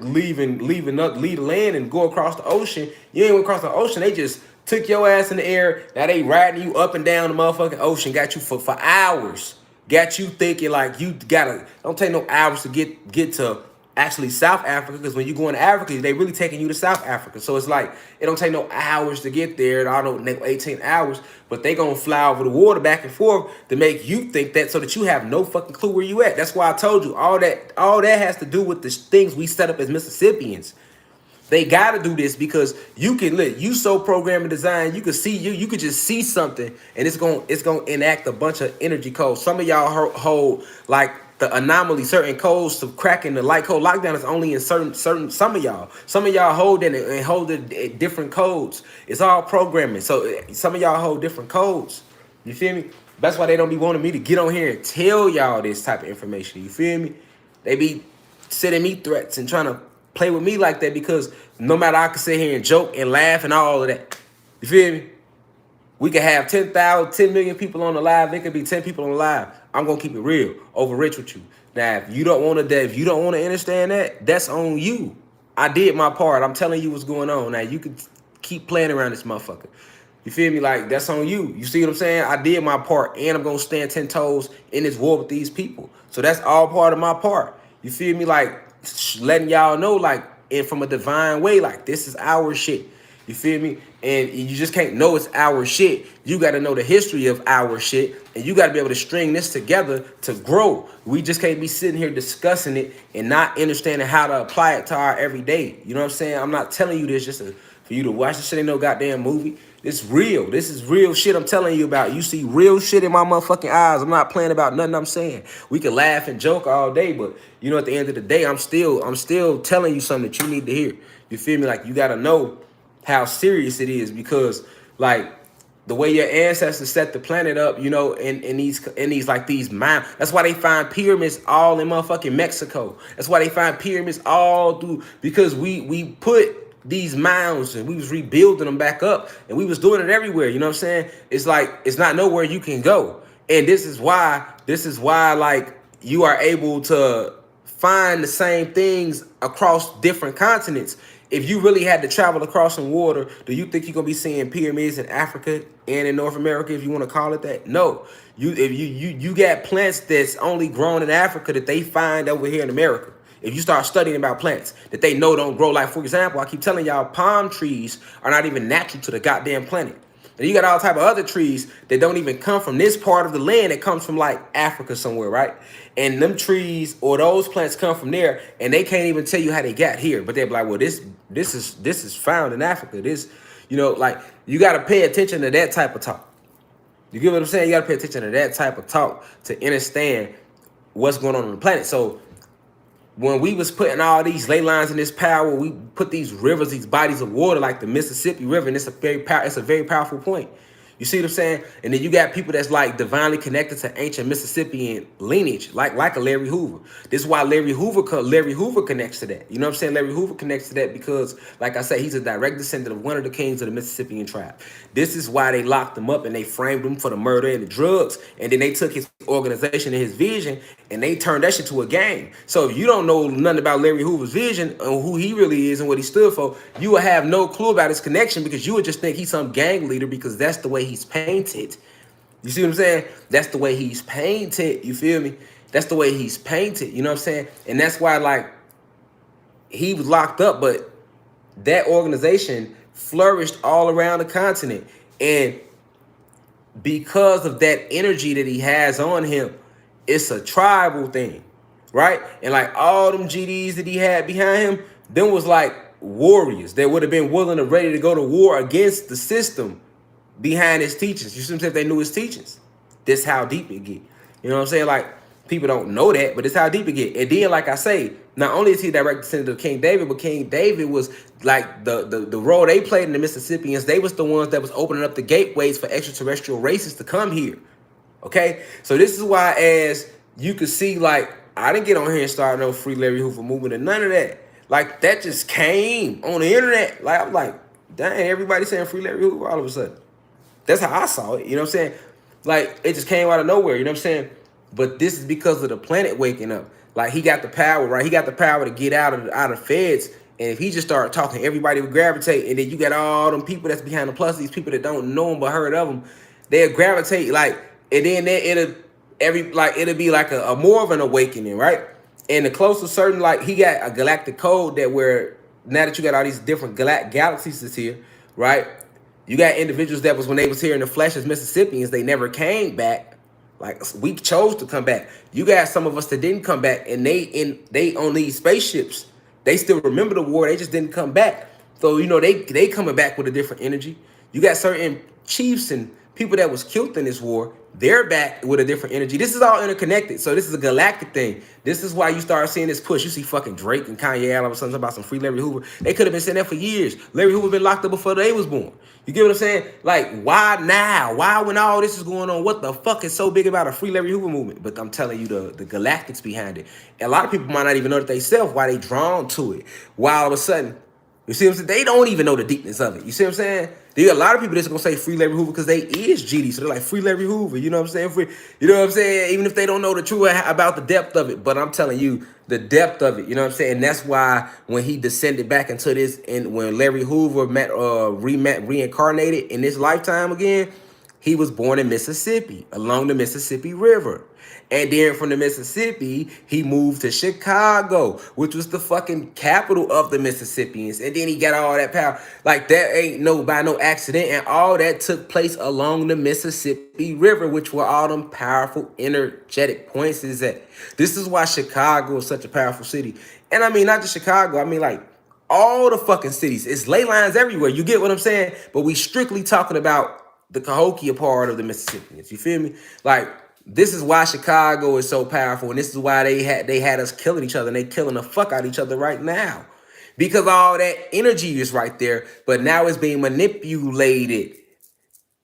leave the land and go across the ocean. You ain't went across the ocean. They just took your ass in the air. Now they riding you up and down the motherfucking ocean. Got you for hours. Got you thinking like you gotta. Don't take no hours to get to actually South Africa, because when you go into Africa, they really taking you to South Africa. So it's like, it don't take no hours to get there. I don't know, 18 hours, but they gonna fly over the water back and forth to make you think that, so that you have no fucking clue where you at. That's why I told you, all that has to do with the things we set up as Mississippians. They gotta do this because you can you so program and design, you could see you could just see something and it's gonna enact a bunch of energy codes. Some of y'all hold like the anomaly, certain codes to cracking the light code lockdown is only in certain some of y'all hold in it and hold it at different codes. It's all programming. So some of y'all hold different codes. You feel me? That's why they don't be wanting me to get on here and tell y'all this type of information. You feel me? They be sending me threats and trying to play with me like that because no matter, I can sit here and joke and laugh and all of that. You feel me? We could have 10 million people on the live. There could be 10 people on the live. I'm gonna keep it real, over rich with you. Now, if you don't want to understand that, that's on you. I did my part. I'm telling you what's going on. Now you can keep playing around this motherfucker. You feel me? Like, that's on you. You see what I'm saying? I did my part, and I'm gonna stand 10 toes in this war with these people. So that's all part of my part. You feel me? Like, letting y'all know, like, and from a divine way, like, this is our shit. You feel me? And you just can't know it's our shit. You got to know the history of our shit, and you got to be able to string this together to grow. We just can't be sitting here discussing it and not understanding how to apply it to our everyday. You know what I'm saying? I'm not telling you this just for you to watch this shit. Ain't no goddamn movie. It's real. This is real shit I'm telling you about. You see real shit in my motherfucking eyes. I'm not playing about nothing I'm saying. We can laugh and joke all day, but you know, at the end of the day, I'm still telling you something that you need to hear. You feel me? Like, you got to know how serious it is, because like the way your ancestors set the planet up, you know, in these like these mounds. That's why they find pyramids all in motherfucking Mexico. That's why they find pyramids all through, because we put these mounds and we was rebuilding them back up, and we was doing it everywhere. You know what I'm saying? It's like, it's not nowhere you can go. And this is why like you are able to find the same things across different continents. If you really had to travel across some water, do you think you're gonna be seeing pyramids in Africa and in North America, if you want to call it that? No. If you got plants that's only grown in Africa that they find over here in America. If you start studying about plants that they know don't grow, like, for example, I keep telling y'all, palm trees are not even natural to the goddamn planet. And you got all type of other trees that don't even come from this part of the land. It comes from like Africa somewhere, right? And them trees or those plants come from there, and they can't even tell you how they got here. But they're like, well, this is found in Africa. This, you know, like, you got to pay attention to that type of talk. You get what I'm saying? You got to pay attention to that type of talk to understand what's going on the planet. So when we was putting all these ley lines in this power, we put these rivers, these bodies of water, like the Mississippi River, and it's a very powerful point. You see what I'm saying? And then you got people that's like divinely connected to ancient Mississippian lineage, like a Larry Hoover. This is why Larry Hoover connects to that. You know what I'm saying? Larry Hoover connects to that because, like I said, he's a direct descendant of one of the kings of the Mississippian tribe. This is why they locked him up and they framed him for the murder and the drugs. And then they took his organization and his vision and they turned that shit to a game. So if you don't know nothing about Larry Hoover's vision and who he really is and what he stood for, you will have no clue about his connection because you would just think he's some gang leader because that's the way he's painted. You see what I'm saying? That's the way he's painted. You feel me? That's the way he's painted. You know what I'm saying? And that's why, like, he was locked up, but that organization flourished all around the continent. And because of that energy that he has on him, it's a tribal thing, right? And like all them GDs that he had behind him, them was like warriors that would have been willing and ready to go to war against the system behind his teachings. You see what I'm saying? If they knew his teachings. This how deep it get. You know what I'm saying? Like, people don't know that, but it's how deep it get. And then, like I say, not only is he direct descendant of King David, but King David was like the role they played in the Mississippians. They was the ones that was opening up the gateways for extraterrestrial races to come here. Okay? So this is why, as you could see, like, I didn't get on here and start no Free Larry Hoover movement and none of that. Like, that just came on the internet. Like, I'm like, dang, everybody saying Free Larry Hoover all of a sudden. That's how I saw it. You know what I'm saying? Like, it just came out of nowhere. You know what I'm saying? But this is because of the planet waking up. Like, he got the power, right? He got the power to get out of feds. And if he just started talking, everybody would gravitate. And then you got all them people that's behind the plus, these people that don't know him but heard of him. They'll gravitate, like, and then it'll be like a more of an awakening, right? And the closer certain, like, he got a galactic code that where now that you got all these different galaxies that's here, right? You got individuals that was when they was here in the flesh as Mississippians, they never came back. Like, we chose to come back. You got some of us that didn't come back, and they on these spaceships. They still remember the war. They just didn't come back. So, you know, they coming back with a different energy. You got certain chiefs and people that was killed in this war. They're back with a different energy. This is all interconnected. So this is a galactic thing. This is why you start seeing this push. You see fucking Drake and Kanye all of a sudden about some Free Larry Hoover. They could have been saying that for years. Larry Hoover been locked up before they was born. You get what I'm saying? Like, why now? Why when all this is going on? What the fuck is so big about a Free Larry Hoover movement? But I'm telling you the galactics behind it. And a lot of people might not even know that they self why they drawn to it. Why all of a sudden, you see what I'm saying? They don't even know the deepness of it. You see what I'm saying? There are a lot of people that's gonna say Free Larry Hoover because they is GD. So they're like, Free Larry Hoover. You know what I'm saying? Free, you know what I'm saying? Even if they don't know the truth about the depth of it. But I'm telling you, the depth of it. You know what I'm saying? And that's why when he descended back into this, and when Larry Hoover reincarnated in this lifetime again, he was born in Mississippi, along the Mississippi River. And then from the Mississippi, he moved to Chicago, which was the fucking capital of the Mississippians. And then he got all that power. Like, that ain't by no accident. And all that took place along the Mississippi River, which were all them powerful, energetic points is at. This is why Chicago is such a powerful city. And I mean, not just Chicago. I mean, like, all the fucking cities. It's ley lines everywhere. You get what I'm saying? But we strictly talking about the Cahokia part of the Mississippians. You feel me? Like, this is why Chicago is so powerful, and this is why they had us killing each other, and they killing the fuck out of each other right now. Because all that energy is right there, but now it's being manipulated.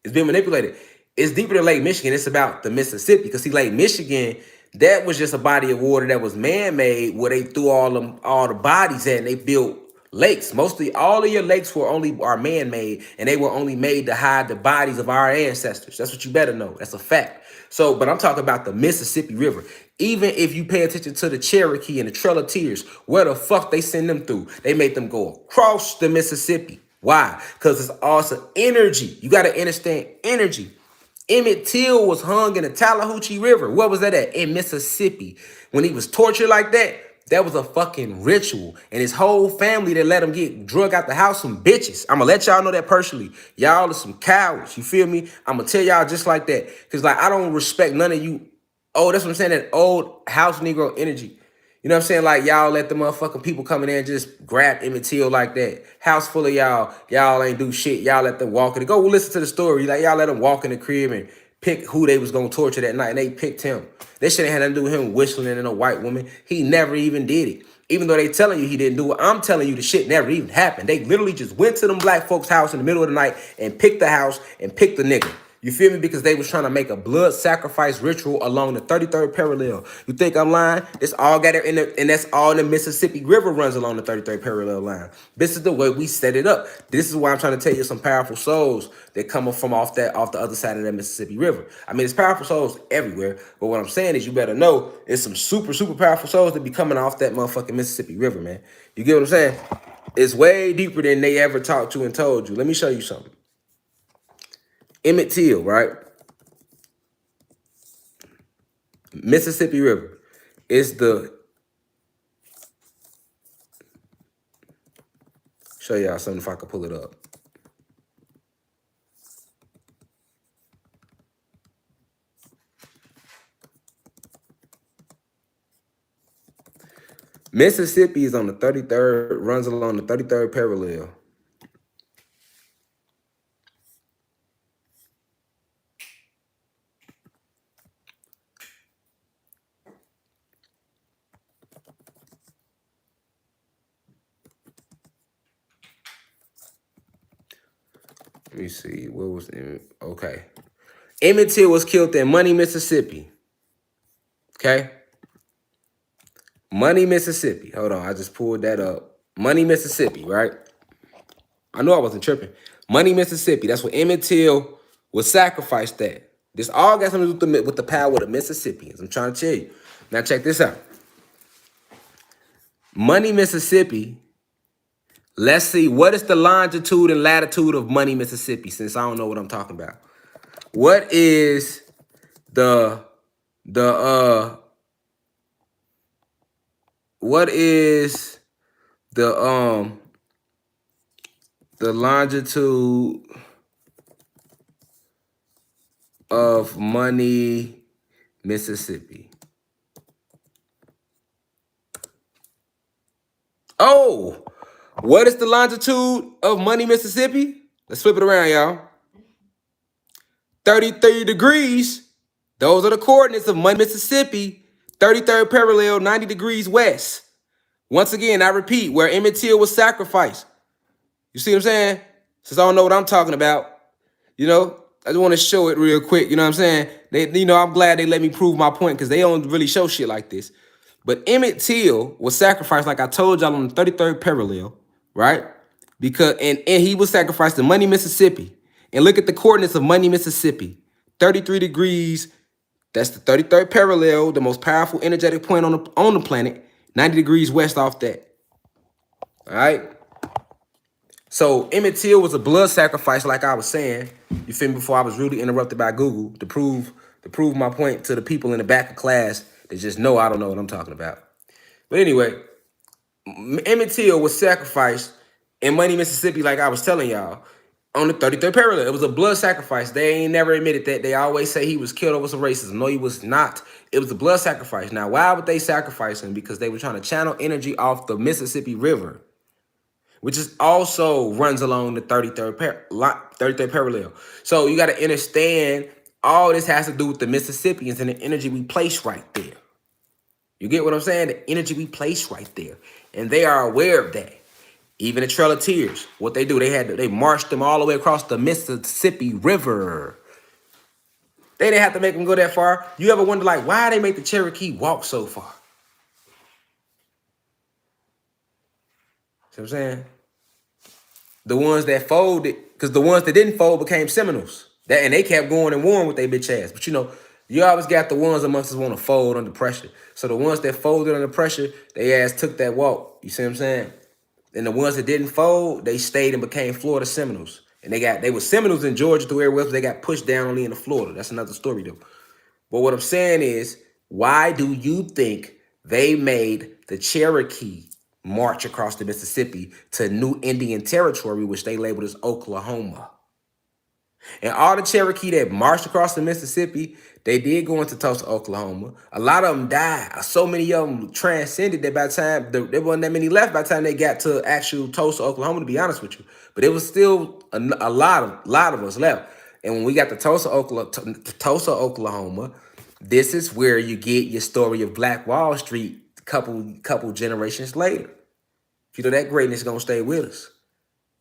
It's being manipulated. It's deeper than Lake Michigan. It's about the Mississippi. Because see, Lake Michigan, that was just a body of water that was man-made where they threw all the bodies at and they built lakes. Mostly all of your lakes are man-made, and they were only made to hide the bodies of our ancestors. That's what you better know. That's a fact. So, but I'm talking about the Mississippi River. Even if you pay attention to the Cherokee and the Trail of Tears, where the fuck they send them through? They make them go across the Mississippi. Why? Because it's also energy. You got to understand energy. Emmett Till was hung in the Tallahatchie River. What was that at? In Mississippi. When he was tortured like that, that was a fucking ritual. And his whole family that let him get drug out the house, some bitches. I'm going to let y'all know that personally. Y'all are some cowards. You feel me? I'm going to tell y'all just like that. Because, like, I don't respect none of you. Oh, that's what I'm saying. That old house Negro energy. You know what I'm saying? Like, y'all let the motherfucking people come in there and just grab Emmett Till like that. House full of y'all. Y'all ain't do shit. Y'all let them walk in. Go listen to the story. Like, y'all let them walk in the crib and pick who they was gonna torture that night, and they picked him. That shit ain't had nothing to do with him whistling in a white woman. He never even did it. Even though they telling you he didn't do it, I'm telling you the shit never even happened. They literally just went to them black folks' house in the middle of the night and picked the house and picked the nigga. You feel me? Because they was trying to make a blood sacrifice ritual along the 33rd parallel. You think I'm lying? It's all got it in the, and that's all the Mississippi River runs along the 33rd parallel line. This is the way we set it up. This is why I'm trying to tell you some powerful souls that come from off the other side of that Mississippi River. I mean, it's powerful souls everywhere, but what I'm saying is you better know it's some super, super powerful souls that be coming off that motherfucking Mississippi River, man. You get what I'm saying? It's way deeper than they ever talked to and told you. Let me show you something. Emmett Till, right? Mississippi River is the, show y'all something if I can pull it up. Mississippi is on the 33rd, runs along the 33rd parallel. Let me see. What was okay? Emmett Till was killed in Money, Mississippi. Okay. Money, Mississippi. Hold on. I just pulled that up. Money, Mississippi, right? I know I wasn't tripping. Money, Mississippi. That's where Emmett Till was sacrificed at. This all got something to do with the power of the Mississippians. I'm trying to tell you. Now check this out. Money, Mississippi. Let's see. What is the longitude and latitude of Money, Mississippi? Since I don't know what I'm talking about. What is what is the longitude of Money, Mississippi? Oh, what is the longitude of Money, Mississippi? Let's flip it around, y'all. 33 degrees. Those are the coordinates of Money, Mississippi. 33rd parallel, 90 degrees west. Once again, I repeat, where Emmett Till was sacrificed. You see what I'm saying? Since I don't know what I'm talking about, you know, I just want to show it real quick. You know what I'm saying? I'm glad they let me prove my point because they don't really show shit like this. But Emmett Till was sacrificed, like I told y'all, on the 33rd parallel, right? Because and he was sacrificed in Money, Mississippi. And look at the coordinates of Money, Mississippi. 33 degrees. That's the 33rd parallel, the most powerful energetic point on the planet. 90 degrees west off that. All right? So Emmett Till was a blood sacrifice, like I was saying. You feel me? Before I was rudely interrupted by Google to prove my point to the people in the back of class that just know I don't know what I'm talking about. But anyway, Emmett Till was sacrificed in Money, Mississippi, like I was telling y'all, on the 33rd parallel. It was a blood sacrifice. They ain't never admitted that. They always say he was killed over some racism. No, he was not. It was a blood sacrifice. Now, why would they sacrifice him? Because they were trying to channel energy off the Mississippi River, which is also runs along the 33rd parallel. So you got to understand all this has to do with the Mississippians and the energy we place right there. You get what I'm saying? The energy we place right there. And they are aware of that. Even the Trail of Tears, what they do, they marched them all the way across the Mississippi River. They didn't have to make them go that far. You ever wonder, like, why they make the Cherokee walk so far? See what I'm saying? The ones that folded, because the ones that didn't fold became Seminoles. And they kept going and warring with their bitch ass. But you know, you always got the ones amongst us want to fold under pressure. So the ones that folded under pressure, they ass took that walk. You see what I'm saying? And the ones that didn't fold, they stayed and became Florida Seminoles. And they were Seminoles in Georgia through everywhere else. They got pushed down only into Florida. That's another story though. But what I'm saying is, why do you think they made the Cherokee march across the Mississippi to New Indian Territory, which they labeled as Oklahoma? And all the Cherokee that marched across the Mississippi, they did go into Tulsa, Oklahoma. A lot of them died. So many of them transcended that by the time, there wasn't that many left by the time they got to actual Tulsa, Oklahoma, to be honest with you. But it was still a lot of us left. And when we got to Tulsa, Oklahoma, this is where you get your story of Black Wall Street couple generations later. You know, that greatness is gonna stay with us.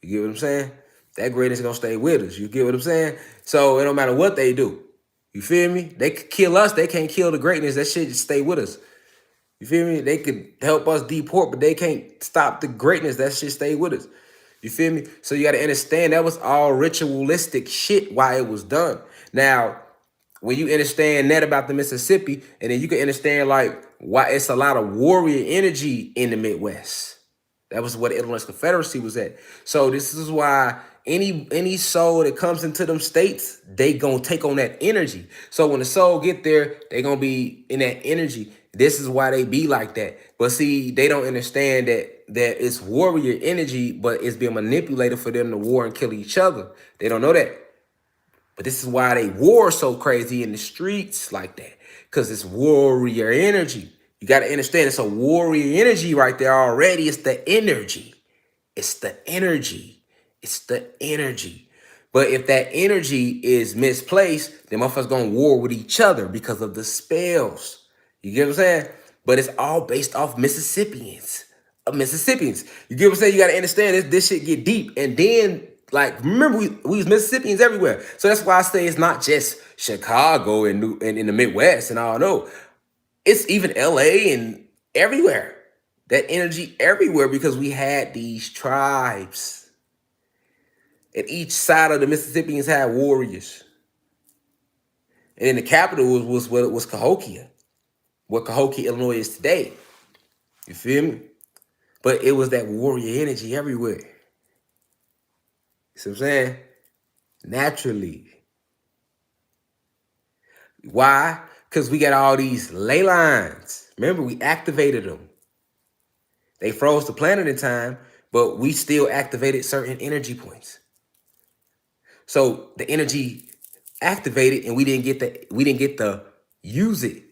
You get what I'm saying? That greatness is gonna stay with us. You get what I'm saying? So it don't matter what they do. You feel me? They could kill us, they can't kill the greatness. That shit just stay with us. You feel me? They could help us deport, but they can't stop the greatness. That shit stay with us. You feel me? So you got to understand that was all ritualistic shit why it was done. Now, when you understand that about the Mississippi, and then you can understand like why it's a lot of warrior energy in the Midwest. That was what the Illinois Confederacy was at. So this is why any soul that comes into them states, they gonna take on that energy. So when the soul get there, they gonna be in that energy. This is why they be like that. But see, they don't understand that it's warrior energy, but it's being manipulated for them to war and kill each other. They don't know that. But this is why they war so crazy in the streets like that. Because it's warrior energy. You got to understand it's a warrior energy right there already. It's the energy. It's the energy. It's the energy. But if that energy is misplaced, then motherfuckers gonna war with each other because of the spells. You get what I'm saying? But it's all based off Mississippians. Mississippians. You get what I'm saying? You gotta understand this shit get deep. And then, like, remember we was Mississippians everywhere. So that's why I say it's not just Chicago and in the Midwest and all. No. It's even LA and everywhere. That energy everywhere because we had these tribes. And each side of the Mississippians had warriors. And then the capital was Cahokia. What Cahokia, Illinois is today. You feel me? But it was that warrior energy everywhere. You see what I'm saying? Naturally. Why? Because we got all these ley lines. Remember, we activated them. They froze the planet in time, but we still activated certain energy points. So the energy activated, and we didn't get to use it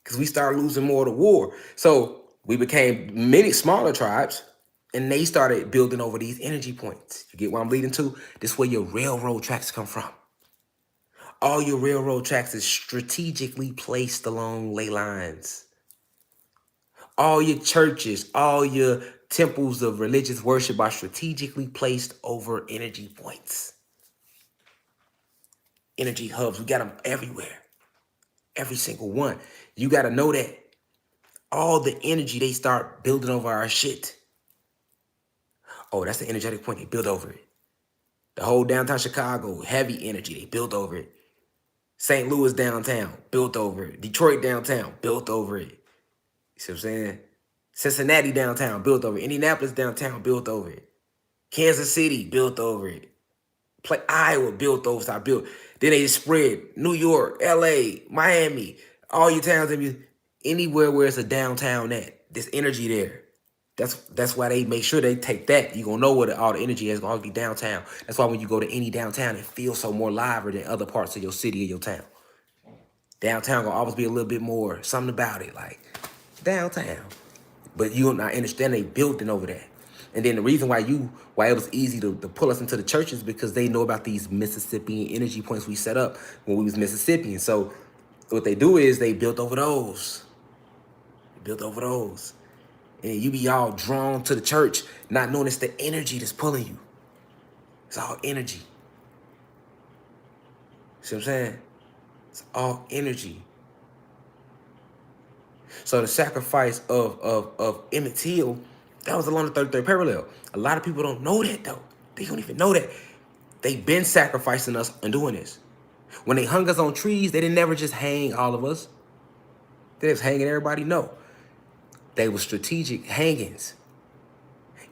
because we started losing more of the war. So we became many smaller tribes, and they started building over these energy points. You get what I'm leading to? This is where your railroad tracks come from. All your railroad tracks is strategically placed along ley lines. All your churches, all your temples of religious worship are strategically placed over energy points. Energy hubs, we got them everywhere. Every single one. You got to know that. All the energy they start building over our shit. Oh, that's the energetic point. They build over it. The whole downtown Chicago, heavy energy. They built over it. St. Louis downtown, built over it. Detroit downtown, built over it. You see what I'm saying? Cincinnati downtown, built over it. Indianapolis downtown, built over it. Kansas City, built over it. Iowa, built over, so I built. Then they spread. New York, LA, Miami, all your towns, anywhere where it's a downtown at. There's energy there. That's why they make sure they take that. You're going to know where all the energy is going to be downtown. That's why when you go to any downtown, it feels so more lively than other parts of your city or your town. Downtown going to always be a little bit more, something about it, like downtown. But you don't understand they building over that. And then the reason why it was easy to pull us into the churches because they know about these Mississippian energy points we set up when we was Mississippians. So what they do is they built over those. And you be all drawn to the church, not knowing it's the energy that's pulling you. It's all energy. See what I'm saying? It's all energy. So the sacrifice of Emmett Till, that was along the 33rd parallel. A lot of people don't know that, though. They don't even know that. They've been sacrificing us and doing this. When they hung us on trees, they didn't never just hang all of us. They was hanging everybody? No. They were strategic hangings.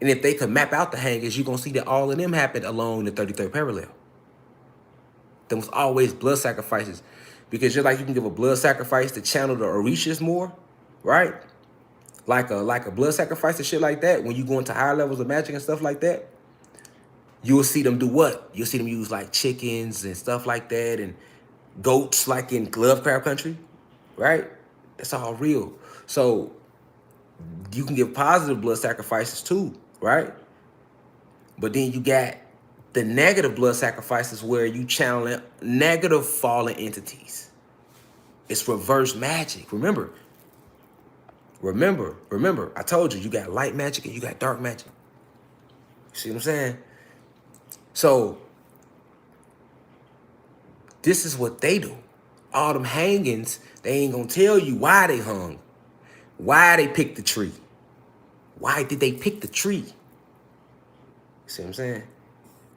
And if they could map out the hangings, you're going to see that all of them happened along the 33rd parallel. There was always blood sacrifices. Because just like you can give a blood sacrifice to channel the Orishas more, right? Like a blood sacrifice and shit like that, when you go into higher levels of magic and stuff like that, you'll see them do what? You'll see them use like chickens and stuff like that and goats like in Lovecraft Country, right? That's all real. So you can give positive blood sacrifices too, right? But then you got The negative blood sacrifice is where you channel negative fallen entities. It's reverse magic. Remember, I told you, you got light magic and you got dark magic. See what I'm saying? So this is what they do. All them hangings, they ain't gonna tell you why they hung, why they picked the tree. Why did they pick the tree? See what I'm saying?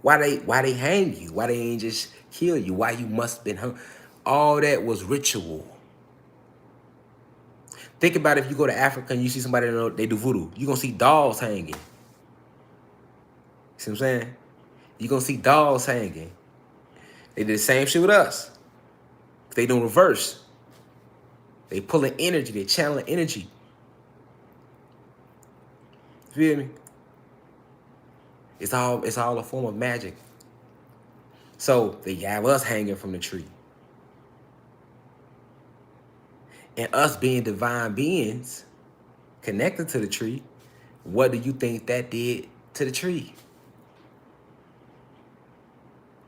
Why they hang you? Why they ain't just kill you? Why you must have been hung? All that was ritual. Think about if you go to Africa and you see somebody that they do voodoo. You're gonna see dolls hanging. See what I'm saying? You're gonna see dolls hanging. They did the same shit with us. They doing reverse. They pulling energy, they channeling energy. You feel me? It's all a form of magic. So they have us hanging from the tree. And us being divine beings connected to the tree, what do you think that did to the tree?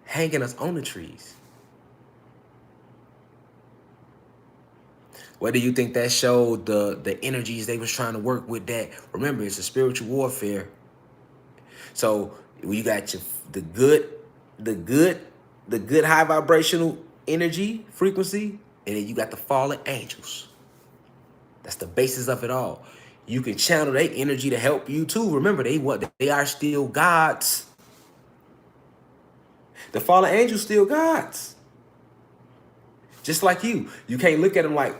Hanging us on the trees. What do you think that showed the energies they was trying to work with that? Remember, it's a spiritual warfare. So when you got the good high vibrational energy frequency, and then you got the fallen angels. That's the basis of it all. You can channel their energy to help you too. Remember, they are still gods. The fallen angels still gods. Just like you. You can't look at them like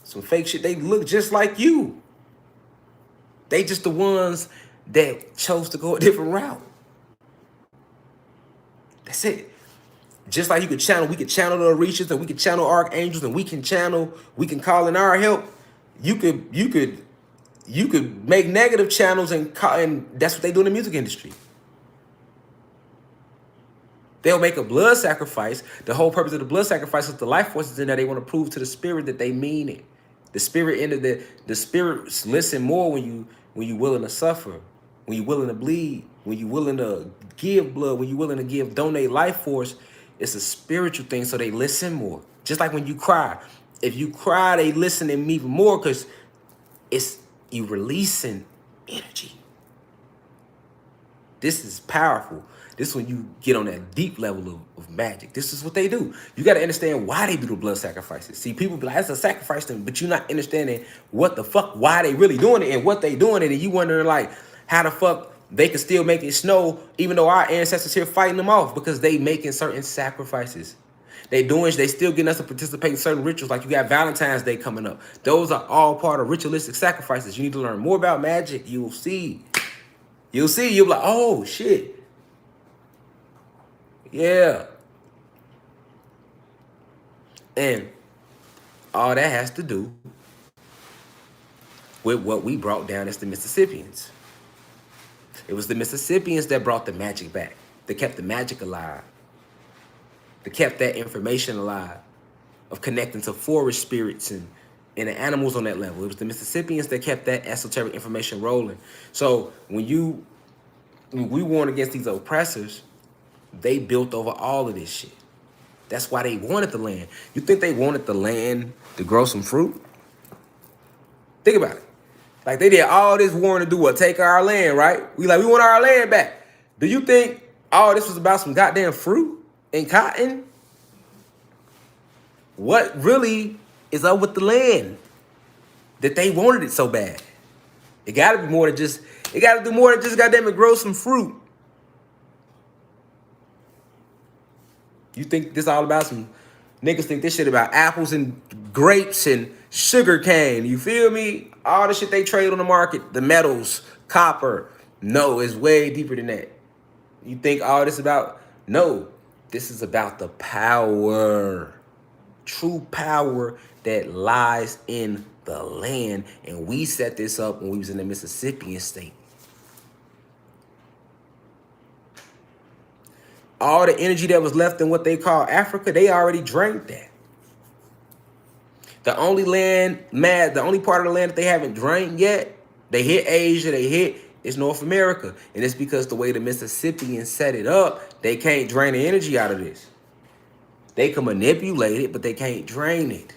some fake shit. They look just like you. They just the ones that chose to go a different route. That's it. Just like we could channel the Orishas, and we could channel archangels, and we can call in our help. You could make negative channels and that's what they do in the music industry. They'll make a blood sacrifice. The whole purpose of the blood sacrifice is the life forces in there. They want to prove to the spirit that they mean it. The spirit the spirits listen more when you willing to suffer, when you willing to bleed, when you willing to give blood, when you willing to donate life force. It's a spiritual thing, so they listen more. Just like when you cry. If you cry, they listen to me even more because it's you releasing energy. This is powerful. This is when you get on that deep level of magic. This is what they do. You got to understand why they do the blood sacrifices. See, people be like, that's a sacrifice to them, but you're not understanding what the fuck, why they really doing it and what they doing it. And you wondering like, how the fuck they can still make it snow even though our ancestors here fighting them off because they making certain sacrifices. They still getting us to participate in certain rituals. Like you got Valentine's Day coming up. Those are all part of ritualistic sacrifices. You need to learn more about magic. You'll see. You'll be like, oh shit. Yeah. And all that has to do with what we brought down as the Mississippians. It was the Mississippians that brought the magic back. They kept the magic alive. They kept that information alive of connecting to forest spirits and the animals on that level. It was the Mississippians that kept that esoteric information rolling. So when we warned against these oppressors, they built over all of this shit. That's why they wanted the land. You think they wanted the land to grow some fruit? Think about it. Like they did all this warring to do what? Take our land, right? We want our land back. Do you think all this was about some goddamn fruit and cotton? What really is up with the land that they wanted it so bad? It gotta be more than just, it gotta do more than just goddamn it grow some fruit. You think this all about some niggas think this shit about apples and grapes and sugar cane. You feel me? All the shit they trade on the market, the metals, copper. No, it's way deeper than that. You think all this about? No, this is about the power. True power that lies in the land. And we set this up when we was in the Mississippian state. All the energy that was left in what they call Africa, they already drank that. The only part of the land that they haven't drank yet, they hit Asia, they hit It's North America. And it's because the way the Mississippians set it up, they can't drain the energy out of this. They can manipulate it, but they can't drain it.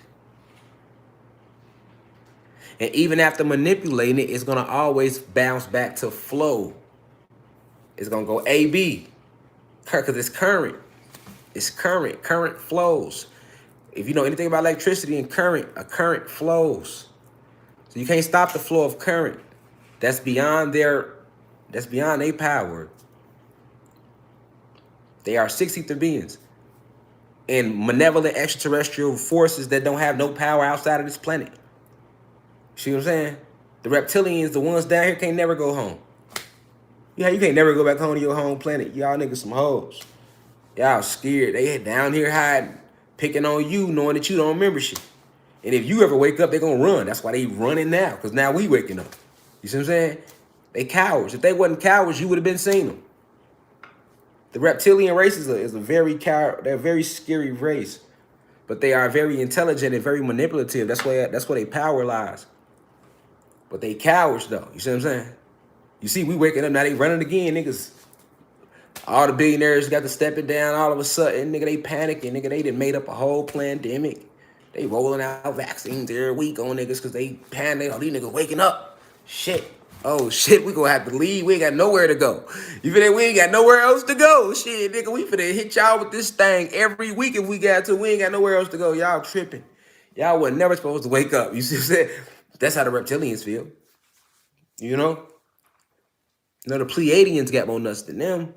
And even after manipulating it, it's going to always bounce back to flow. It's going to go AB. Because it's current. It's current. Current flows. If you know anything about electricity and current, a current flows. So you can't stop the flow of current. That's beyond their power. They are 6 ether beings. And malevolent extraterrestrial forces that don't have no power outside of this planet. See what I'm saying? The reptilians, the ones down here, can't never go home. Yeah, you can't never go back home to your home planet. Y'all niggas some hoes. Y'all scared. They down here hiding, picking on you, knowing that you don't remember shit. And if you ever wake up, they gonna run. That's why they running now, because now we waking up. You see what I'm saying? They cowards. If they wasn't cowards, you would have been seeing them. The reptilian race is a very they're a very scary race. But they are very intelligent and very manipulative. That's where their power lies. But they cowards though. You see what I'm saying? You see, we waking up now, they running again, niggas. All the billionaires got to step it down all of a sudden. Nigga, they panicking. Nigga, they done made up a whole pandemic. They rolling out vaccines every week on niggas because they panic. Oh, these niggas waking up. Shit. Oh, shit, we gonna have to leave. We ain't got nowhere to go. You feel that? We ain't got nowhere else to go. Shit, nigga, we finna hit y'all with this thing every week if we got to. We ain't got nowhere else to go. Y'all tripping. Y'all were never supposed to wake up. You see what I'm saying? That's how the reptilians feel. You know? The Pleiadians got more nuts than them.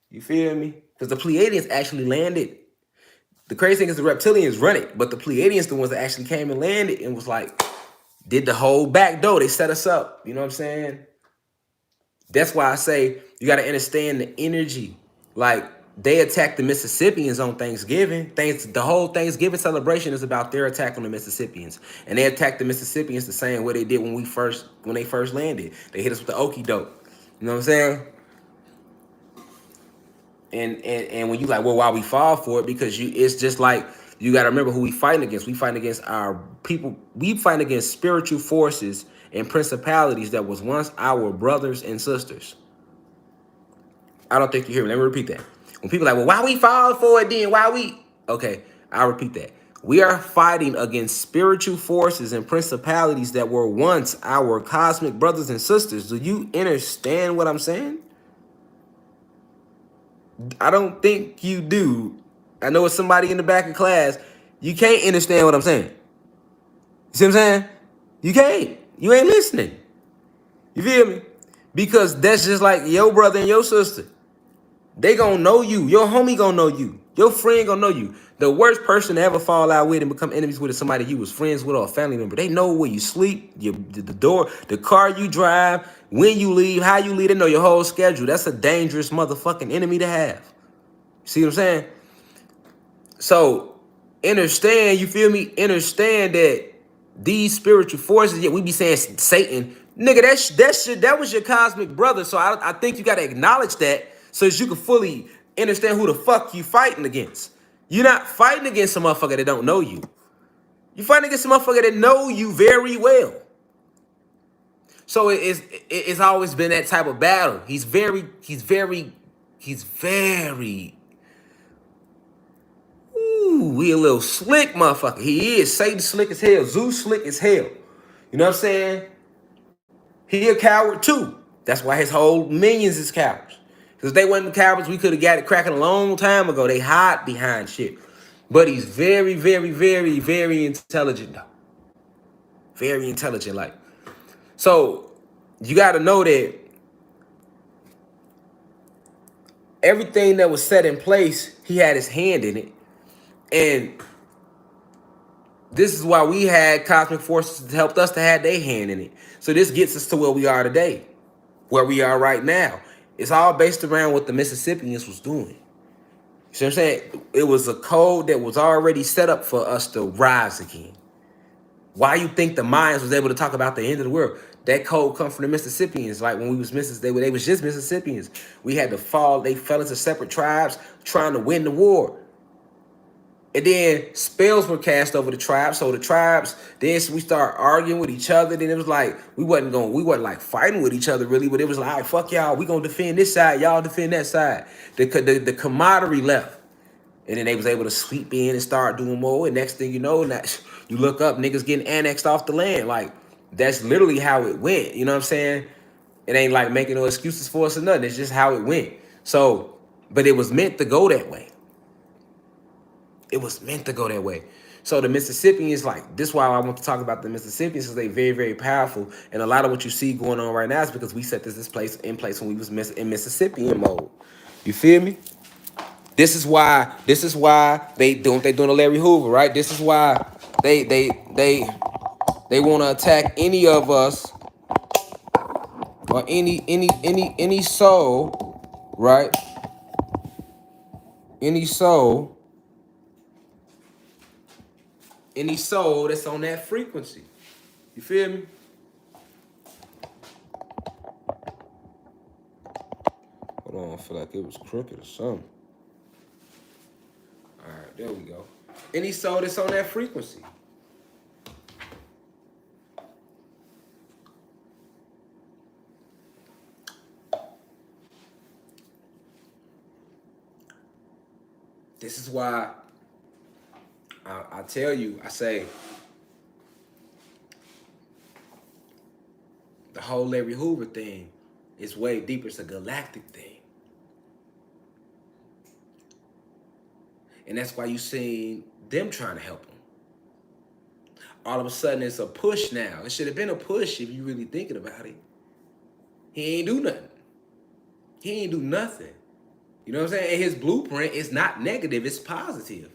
You feel me? Because the Pleiadians actually landed. The crazy thing is the reptilians run it, but the Pleiadians the ones that actually came and landed and was like, did the whole back door. They set us up. You know what I'm saying? That's why I say you got to understand the energy. Like, they attacked the Mississippians on Thanksgiving. The whole Thanksgiving celebration is about their attack on the Mississippians. And they attacked the Mississippians the same way they did when they first landed. They hit us with the okie doke. You know what I'm saying? And when you like, well, why we fall for it? Because it's just like, you got to remember who we fighting against. We fighting against our people. We fighting against spiritual forces and principalities that was once our brothers and sisters. I don't think you hear me. Let me repeat that. When people are like, well, why we fall for it then? Why we? Okay, I'll repeat that. We are fighting against spiritual forces and principalities that were once our cosmic brothers and sisters. Do you understand what I'm saying? I don't think you do. I know it's somebody in the back of class. You can't understand what I'm saying. You see what I'm saying? You can't. You ain't listening. You feel me? Because that's just like your brother and your sister. They gonna know you. Your homie gonna know you. Your friend gonna know you. The worst person to ever fall out with and become enemies with is somebody you was friends with or a family member. They know where you sleep, the door, the car you drive, when you leave, how you leave. They know your whole schedule. That's a dangerous motherfucking enemy to have. See what I'm saying? So, understand, you feel me? Understand that these spiritual forces, yeah, we be saying Satan. Nigga, that was your cosmic brother. So I think you got to acknowledge that so that you can fully understand who the fuck you fighting against. You're not fighting against a motherfucker that don't know you. You're fighting against a motherfucker that know you very well. So it's always been that type of battle. He's very he a little slick motherfucker. He is. Satan slick as hell. Zeus slick as hell. You know what I'm saying? He a coward too. That's why his whole minions is cowards. Because if they wasn't cowards, we could have got it cracking a long time ago. They hide behind shit. But he's very, very, very, very intelligent though. Very intelligent. Like, so you got to know that everything that was set in place, he had his hand in it. And this is why we had cosmic forces that helped us to have their hand in it. So this gets us to where we are today, where we are right now. It's all based around what the Mississippians was doing. You see what I'm saying? It was a code that was already set up for us to rise again. Why you think the Mayans was able to talk about the end of the world? That code come from the Mississippians. Like when we was they was just Mississippians. We had to fall. They fell into separate tribes trying to win the war. And then spells were cast over the tribes. So the tribes, then we start arguing with each other. Then it was like we wasn't like fighting with each other really, but it was like, all right, fuck y'all, we gonna defend this side, y'all defend that side. The camaraderie left. And then they was able to sweep in and start doing more. And next thing you know, you look up, niggas getting annexed off the land. Like, that's literally how it went. You know what I'm saying? It ain't like making no excuses for us or nothing. It's just how it went. So, but it was meant to go that way. It was meant to go that way. So the Mississippians, like, this is why I want to talk about the Mississippians, because they very, very powerful. And a lot of what you see going on right now is because we set this place in place when we was in Mississippian mode. You feel me? This is why they doing the Larry Hoover, right? This is why they want to attack any of us or any soul, right? Any soul that's on that frequency. You feel me? Hold on, I feel like it was crooked or something. All right, there we go. Any soul that's on that frequency. This is why I tell you, I say, the whole Larry Hoover thing is way deeper. It's a galactic thing. And that's why you seen them trying to help him. All of a sudden, it's a push now. It should have been a push if you really thinking about it. He ain't do nothing. He ain't do nothing. You know what I'm saying? And his blueprint is not negative. It's positive.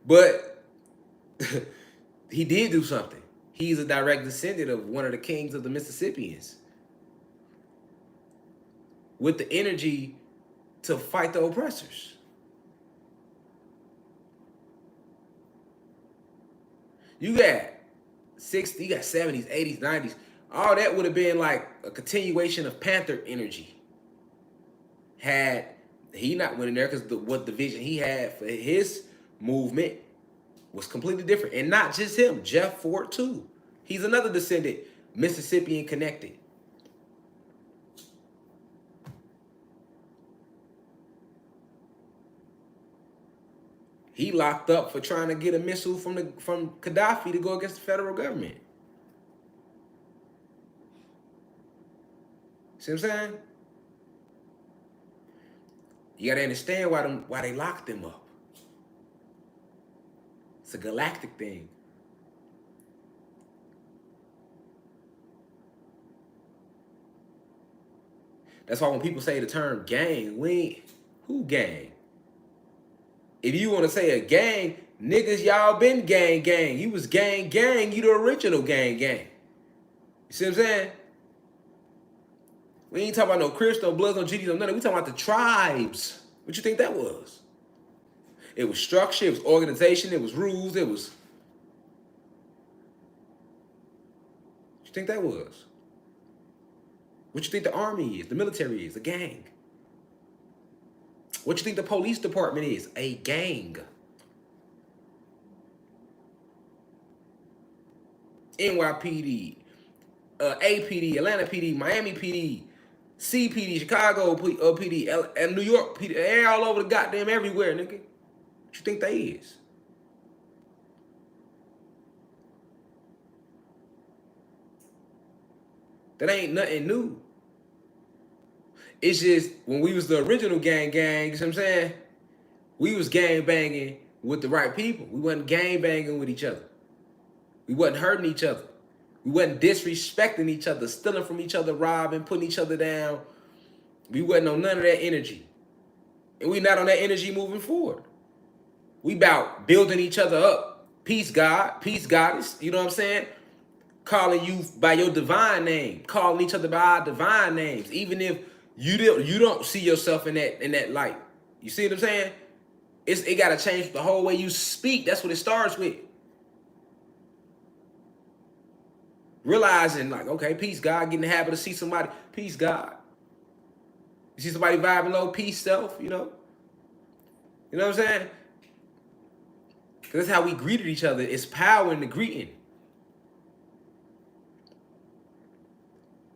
But he did do something. He's a direct descendant of one of the kings of the Mississippians, with the energy to fight the oppressors. You got 60s, you got 70s, 80s, 90s. All that would have been like a continuation of Panther energy. Had he not went in there, because what the vision he had for his movement was completely different. And not just him, Jeff Ford too. He's another descendant, Mississippian connected. He locked up for trying to get a missile from Gaddafi to go against the federal government. See what I'm saying? You gotta understand why they locked him up. It's a galactic thing. That's why when people say the term gang, who gang? If you want to say a gang, niggas, y'all been gang. You was gang, you the original gang. You see what I'm saying? We ain't talking about no Crips, no Bloods, no GDs, no nothing. We talking about the tribes. What you think that was? It was structure, it was organization, it was rules, it was... What you think that was? What you think the army is, the military is? A gang. What you think the police department is? A gang. NYPD, APD, Atlanta PD, Miami PD, CPD, Chicago PD, and New York PD. They're all over the goddamn everywhere, nigga. What you think they is? That ain't nothing new. It's just when we was the original gang, you know what I'm saying? We was gang banging with the right people. We wasn't gang banging with each other. We wasn't hurting each other. We wasn't disrespecting each other, stealing from each other, robbing, putting each other down. We wasn't on none of that energy. And we not on that energy moving forward. We about building each other up. Peace, God. Peace, Goddess. You know what I'm saying? Calling you by your divine name. Calling each other by our divine names. Even if you don't see yourself in that light. You see what I'm saying? It got to change the whole way you speak. That's what it starts with. Realizing, like, okay, peace, God. Get in the habit of see somebody. Peace, God. You see somebody vibing low, peace, self, you know? You know what I'm saying? Because that's how we greeted each other. It's power in the greeting.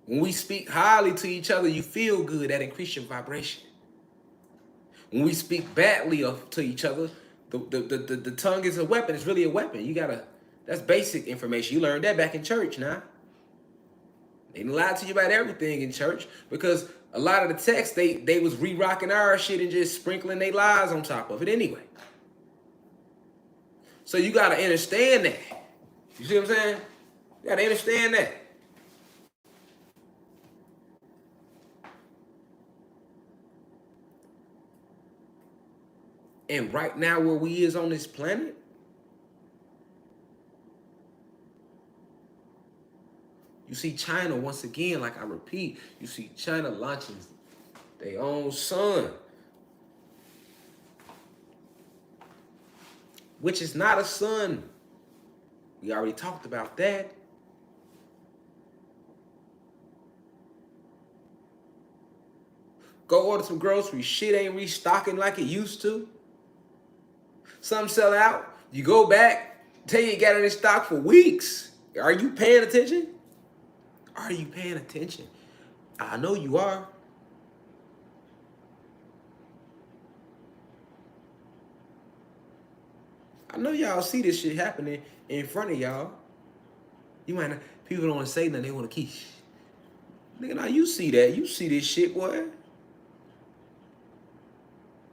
When we speak highly to each other, you feel good. That increases your vibration. When we speak badly to each other, the tongue is a weapon. It's really a weapon. You gotta. That's basic information. You learned that back in church. Now they didn't lie to you about everything in church because a lot of the text they was re-rocking our shit and just sprinkling their lies on top of it anyway. So you gotta understand that. You see what I'm saying? You gotta understand that. And right now where we is on this planet, you see China once again, like I repeat, you see China launching their own sun, which is not a sun. We already talked about that. Go order some groceries. Shit ain't restocking like it used to. Some sell out. You go back, tell you got it in stock for weeks. Are you paying attention? Are you paying attention? I know you are. I know y'all see this shit happening in front of y'all. You might not, people don't want to say nothing, they want to keep. Nigga, now you see that. You see this shit, boy.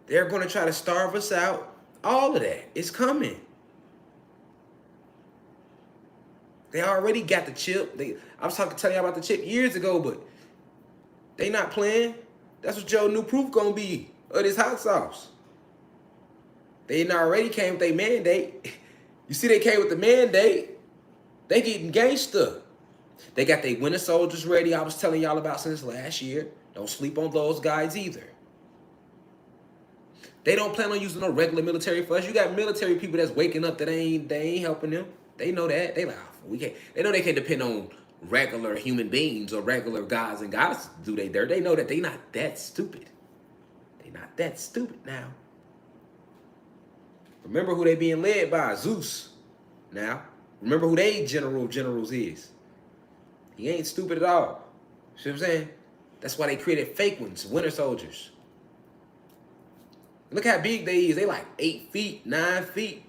They're going to try to starve us out. All of that. It's coming. They already got the chip. I was telling y'all about the chip years ago, but they not playing. That's what your new proof gonna be of this hot sauce. They already came with their mandate. You see, they came with the mandate. They getting gangster. They got their winter soldiers ready. I was telling y'all about since last year. Don't sleep on those guys either. They don't plan on using no regular military force. You got military people that's waking up that they ain't helping them. They know that. They like, we can't. They know they can't depend on regular human beings or regular guys and goddesses to do their dirt. They know that they not that stupid. They not that stupid now. Remember who they being led by, Zeus. Now, remember who they generals is. He ain't stupid at all. See what I'm saying? That's why they created fake ones, winter soldiers. Look how big they is. They like 8 feet, 9 feet.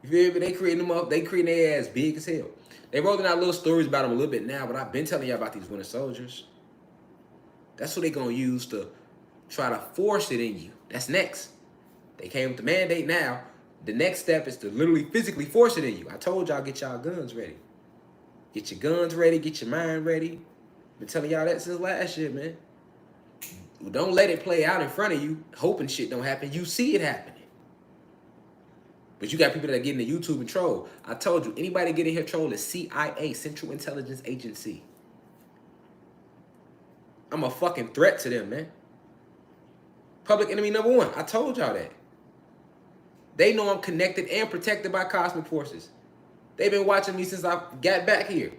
You feel me? They creating them up. They creating their ass big as hell. They rolling out little stories about them a little bit now, but I've been telling y'all about these winter soldiers. That's what they gonna use to try to force it in you. That's next. They came with the mandate now. The next step is to literally physically force it in you. I told y'all, get y'all guns ready. Get your guns ready. Get your mind ready. Been telling y'all that since last year, man. Don't let it play out in front of you, hoping shit don't happen. You see it happening. But you got people that get into YouTube and troll. I told you, anybody get in here troll is CIA, Central Intelligence Agency. I'm a fucking threat to them, man. Public enemy number one. I told y'all that. They know I'm connected and protected by cosmic forces. They've been watching me since I got back here.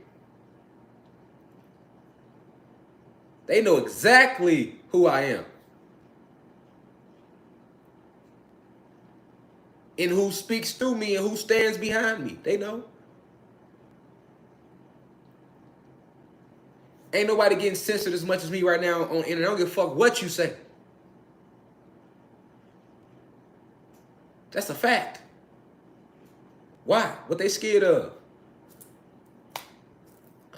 They know exactly who I am. And who speaks through me and who stands behind me. They know. Ain't nobody getting censored as much as me right now on the internet. I don't give a fuck what you say. That's a fact. Why? What they scared of?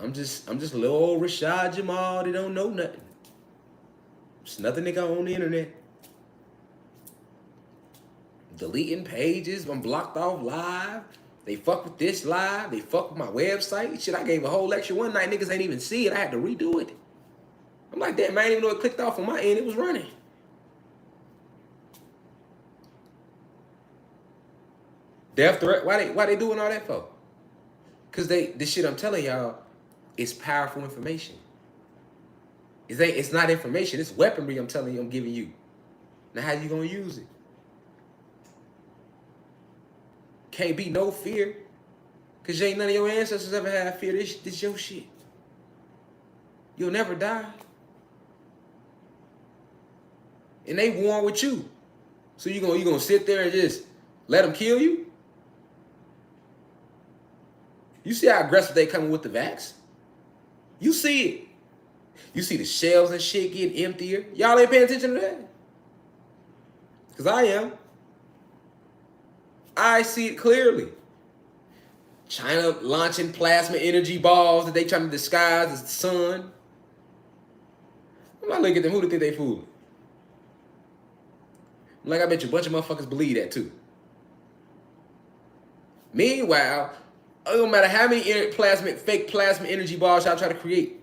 I'm just little old Rashad Jamal. They don't know nothing. There's nothing they got on the internet. Deleting pages. I'm blocked off live. They fuck with this live. They fuck with my website. Shit, I gave a whole lecture one night. Niggas ain't even see it. I had to redo it. I'm like, damn, I didn't even know it clicked off on my end. It was running. Death threat. Why they doing all that for? Because this shit I'm telling y'all is powerful information. It's not information. It's weaponry I'm telling you, I'm giving you. Now how you gonna use it? Can't be no fear. Because ain't none of your ancestors ever had fear. This your shit. You'll never die. And they warn with you. So you gonna sit there and just let them kill you? You see how aggressive they coming with the vax? You see it. You see the shelves and shit getting emptier. Y'all ain't paying attention to that? Because I am. I see it clearly. China launching plasma energy balls that they trying to disguise as the sun. I'm not looking at them. Who do they think they fooling? Like, I bet you a bunch of motherfuckers believe that too. Meanwhile, it don't matter how many fake plasma energy balls y'all try to create.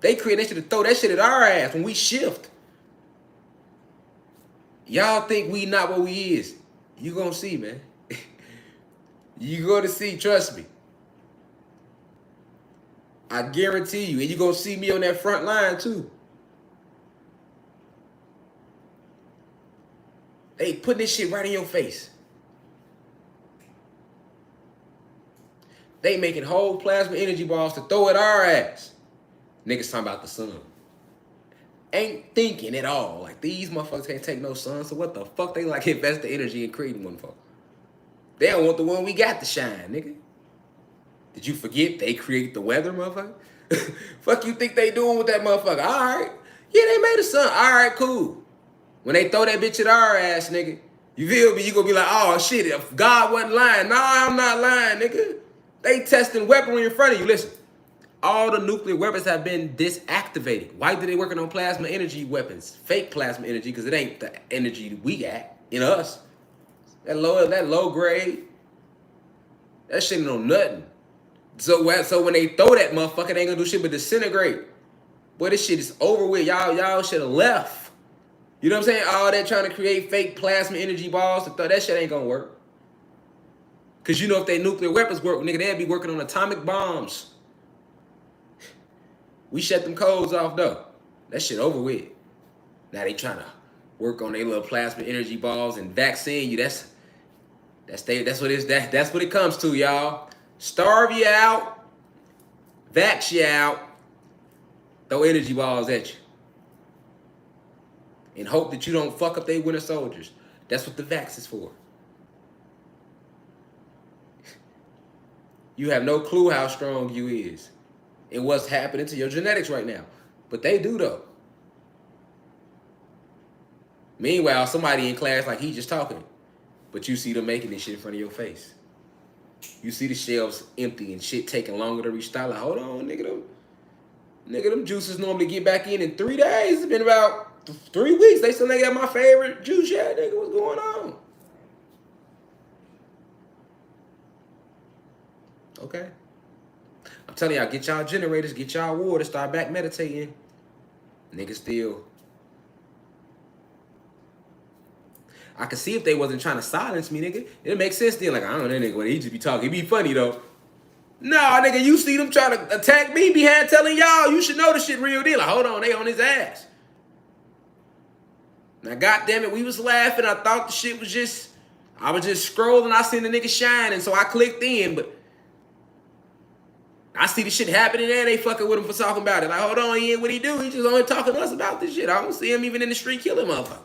They should throw that shit at our ass when we shift. Y'all think we not what we is. You gonna see, man. You gonna see, trust me. I guarantee you. And you gonna see me on that front line too. They putting this shit right in your face. They making whole plasma energy balls to throw at our ass. Niggas talking about the sun. Ain't thinking at all. Like, these motherfuckers can't take no sun, so what the fuck they like invest the energy in creating one for? They don't want the one we got to shine, nigga. Did you forget they create the weather, motherfucker? Fuck you think they doing with that motherfucker? All right. Yeah, they made the sun. All right, cool. When they throw that bitch at our ass, nigga, you feel me? You gonna be like, oh shit, if God wasn't lying. Nah, I'm not lying, nigga. They testing weaponry in front of you. Listen, all the nuclear weapons have been disactivated. Why did they working on plasma energy weapons? Fake plasma energy, because it ain't the energy we got in us. That low grade, that shit ain't no nothing. So when they throw that motherfucker, they ain't gonna do shit but disintegrate. Boy, this shit is over with. Y'all should have left. You know what I'm saying? All that trying to create fake plasma energy balls, that shit ain't gonna work. Cause you know if they nuclear weapons work, nigga, they'd be working on atomic bombs. We shut them codes off though. That shit over with. Now they trying to work on their little plasma energy balls and vaccine you. That's what it comes to, y'all. Starve you out, vax you out, throw energy balls at you. And hope that you don't fuck up their winter soldiers. That's what the vax is for. You have no clue how strong you is and what's happening to your genetics right now. But they do though. Meanwhile, somebody in class like he just talking. But you see them making this shit in front of your face. You see the shelves empty and shit taking longer to restock. Like, hold on, nigga, them juices normally get back in 3 days. It's been about 3 weeks. They still ain't got my favorite juice yet, nigga. What's going on? Okay. I'm telling y'all, get y'all generators, get y'all water, start back meditating. Nigga still. I could see if they wasn't trying to silence me, nigga. It makes sense then. Like, I don't know, that nigga, he just be talking. He be funny, though. Nah, nigga, you see them trying to attack me behind telling y'all you should know the shit real deal. Like, hold on, they on his ass. Now, goddamn it, we was laughing. I thought the shit was just, I was just scrolling. I seen the nigga shining, so I clicked in, but I see the shit happening there. They fucking with him for talking about it. Like, hold on, he ain't what he do. He just only talking to us about this shit. I don't see him even in the street killing motherfucker.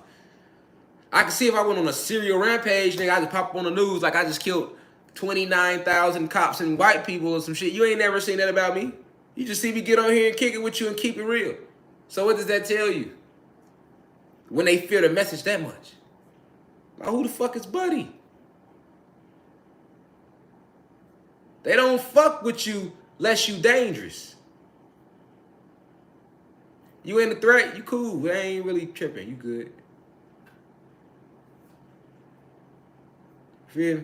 I can see if I went on a serial rampage, nigga, I just pop up on the news like I just killed 29,000 cops and white people or some shit. You ain't never seen that about me. You just see me get on here and kick it with you and keep it real. So what does that tell you? When they fear the message that much. Like, who the fuck is Buddy? They don't fuck with you unless you dangerous. You ain't a threat, you cool. They ain't really tripping, you good. Feel me?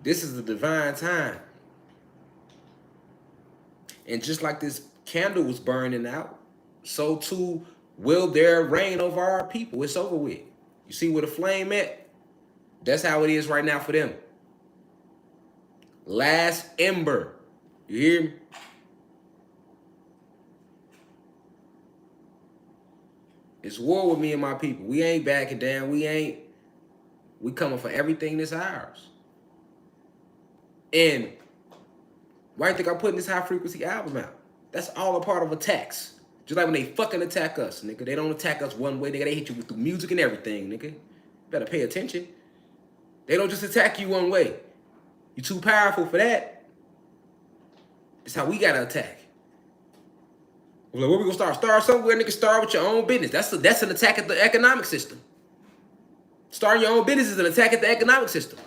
This is the divine time. And just like this candle was burning out, so too will there reign over our people. It's over with. You see where the flame at? That's how it is right now for them. Last ember. You hear me? It's war with me and my people. We ain't backing down. We coming for everything that's ours. And why do you think I'm putting this high frequency album out? That's all a part of attacks. Just like when they fucking attack us, nigga. They don't attack us one way, nigga. They hit you with the music and everything, nigga. Better pay attention. They don't just attack you one way. You too powerful for that. That's how we gotta attack. We're like, where we gonna start? Start somewhere, nigga. Start with your own business. That's an attack at the economic system. Starting your own business is an attack at the economic system.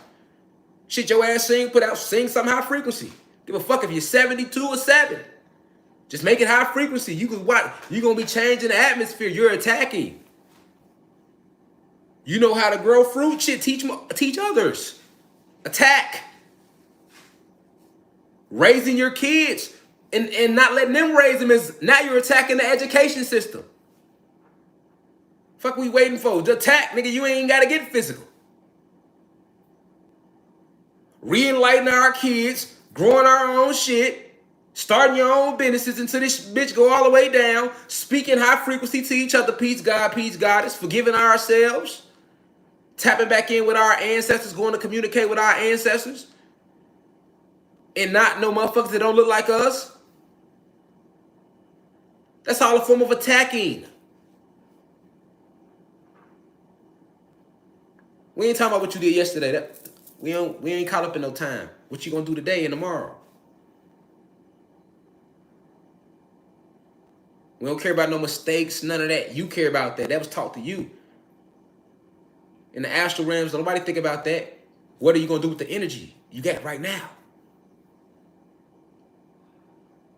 Shit, your ass sing some high frequency. Give a fuck if you're 72 or 7. Just make it high frequency. You gonna be changing the atmosphere. You're attacking. You know how to grow fruit. Shit, teach others. Attack. Raising your kids and not letting them raise them is now you're attacking the education system. Fuck we waiting for? The attack, nigga. You ain't gotta get physical. Re-enlightening our kids, growing our own shit, starting your own businesses until this bitch go all the way down, speaking high frequency to each other, peace, God, peace, goddess, forgiving ourselves, tapping back in with our ancestors, going to communicate with our ancestors, and not no motherfuckers that don't look like us. That's all a form of attacking. We ain't talking about what you did yesterday. We ain't caught up in no time. What you gonna do today and tomorrow? We don't care about no mistakes, none of that. You care about that. That was taught to you. In the astral realms, don't nobody think about that. What are you gonna do with the energy you got right now?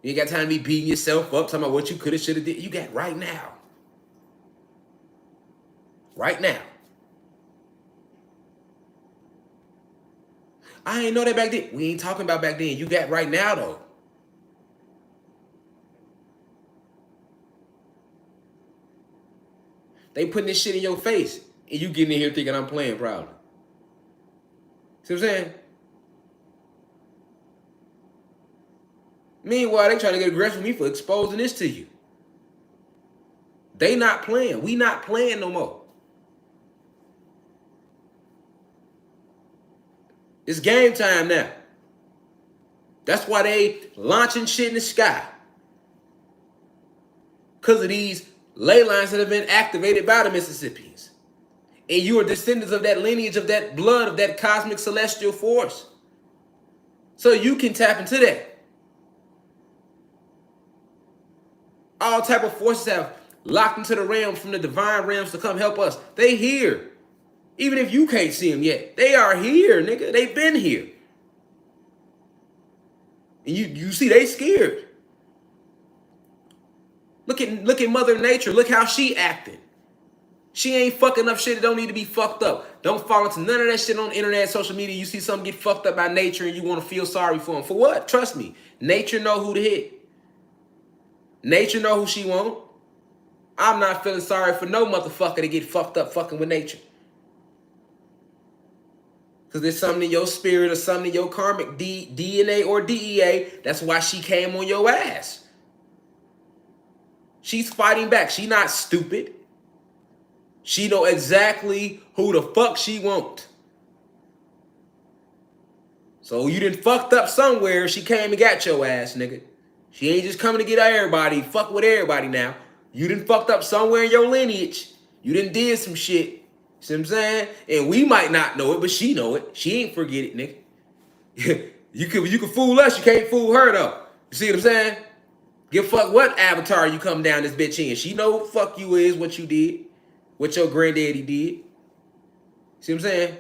You ain't got time to be beating yourself up, talking about what you could have, should have did. You got right now. Right now. I ain't know that back then. We ain't talking about back then. You got right now, though. They putting this shit in your face, and you getting in here thinking I'm playing proudly. See what I'm saying? Meanwhile, they trying to get aggressive with me for exposing this to you. They not playing. We not playing no more. It's game time now. That's why they launching shit in the sky. Because of these ley lines that have been activated by the Mississippians. And you are descendants of that lineage, of that blood, of that cosmic celestial force. So you can tap into that. All type of forces have locked into the realms from the divine realms to come help us. They here. Even if you can't see them yet, they are here, nigga. They've been here. And you see they scared. Look at Mother Nature. Look how she acting. She ain't fucking up shit that don't need to be fucked up. Don't fall into none of that shit on the internet, social media. You see something get fucked up by nature and you want to feel sorry for them. For what? Trust me. Nature know who to hit. Nature know who she want. I'm not feeling sorry for no motherfucker to get fucked up fucking with nature. Because there's something in your spirit or something in your karmic DNA or DEA. That's why she came on your ass. She's fighting back. She not stupid. She know exactly who the fuck she want. So you done fucked up somewhere. She came and got your ass, nigga. She ain't just coming to get everybody. Fuck with everybody now. You done fucked up somewhere in your lineage. You done did some shit. See what I'm saying? And we might not know it, but she know it. She ain't forget it, nigga. You can fool us. You can't fool her, though. You see what I'm saying? Give a fuck what avatar you come down this bitch in. She know what fuck you is, what you did. What your granddaddy did. See what I'm saying?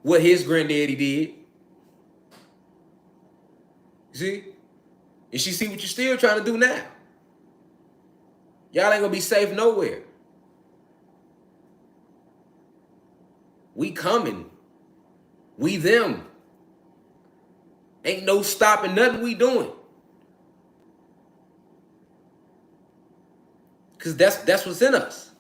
What his granddaddy did. You see? And she see what you're still trying to do now. Y'all ain't gonna be safe nowhere. We coming. We them. Ain't no stopping nothing we doing. Cause that's what's in us.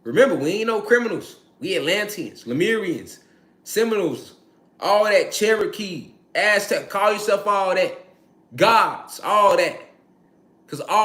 Remember, we ain't no criminals. We Atlanteans, Lemurians, Seminoles, all that, Cherokee, Aztec, call yourself all that. Gods, all that. Cause all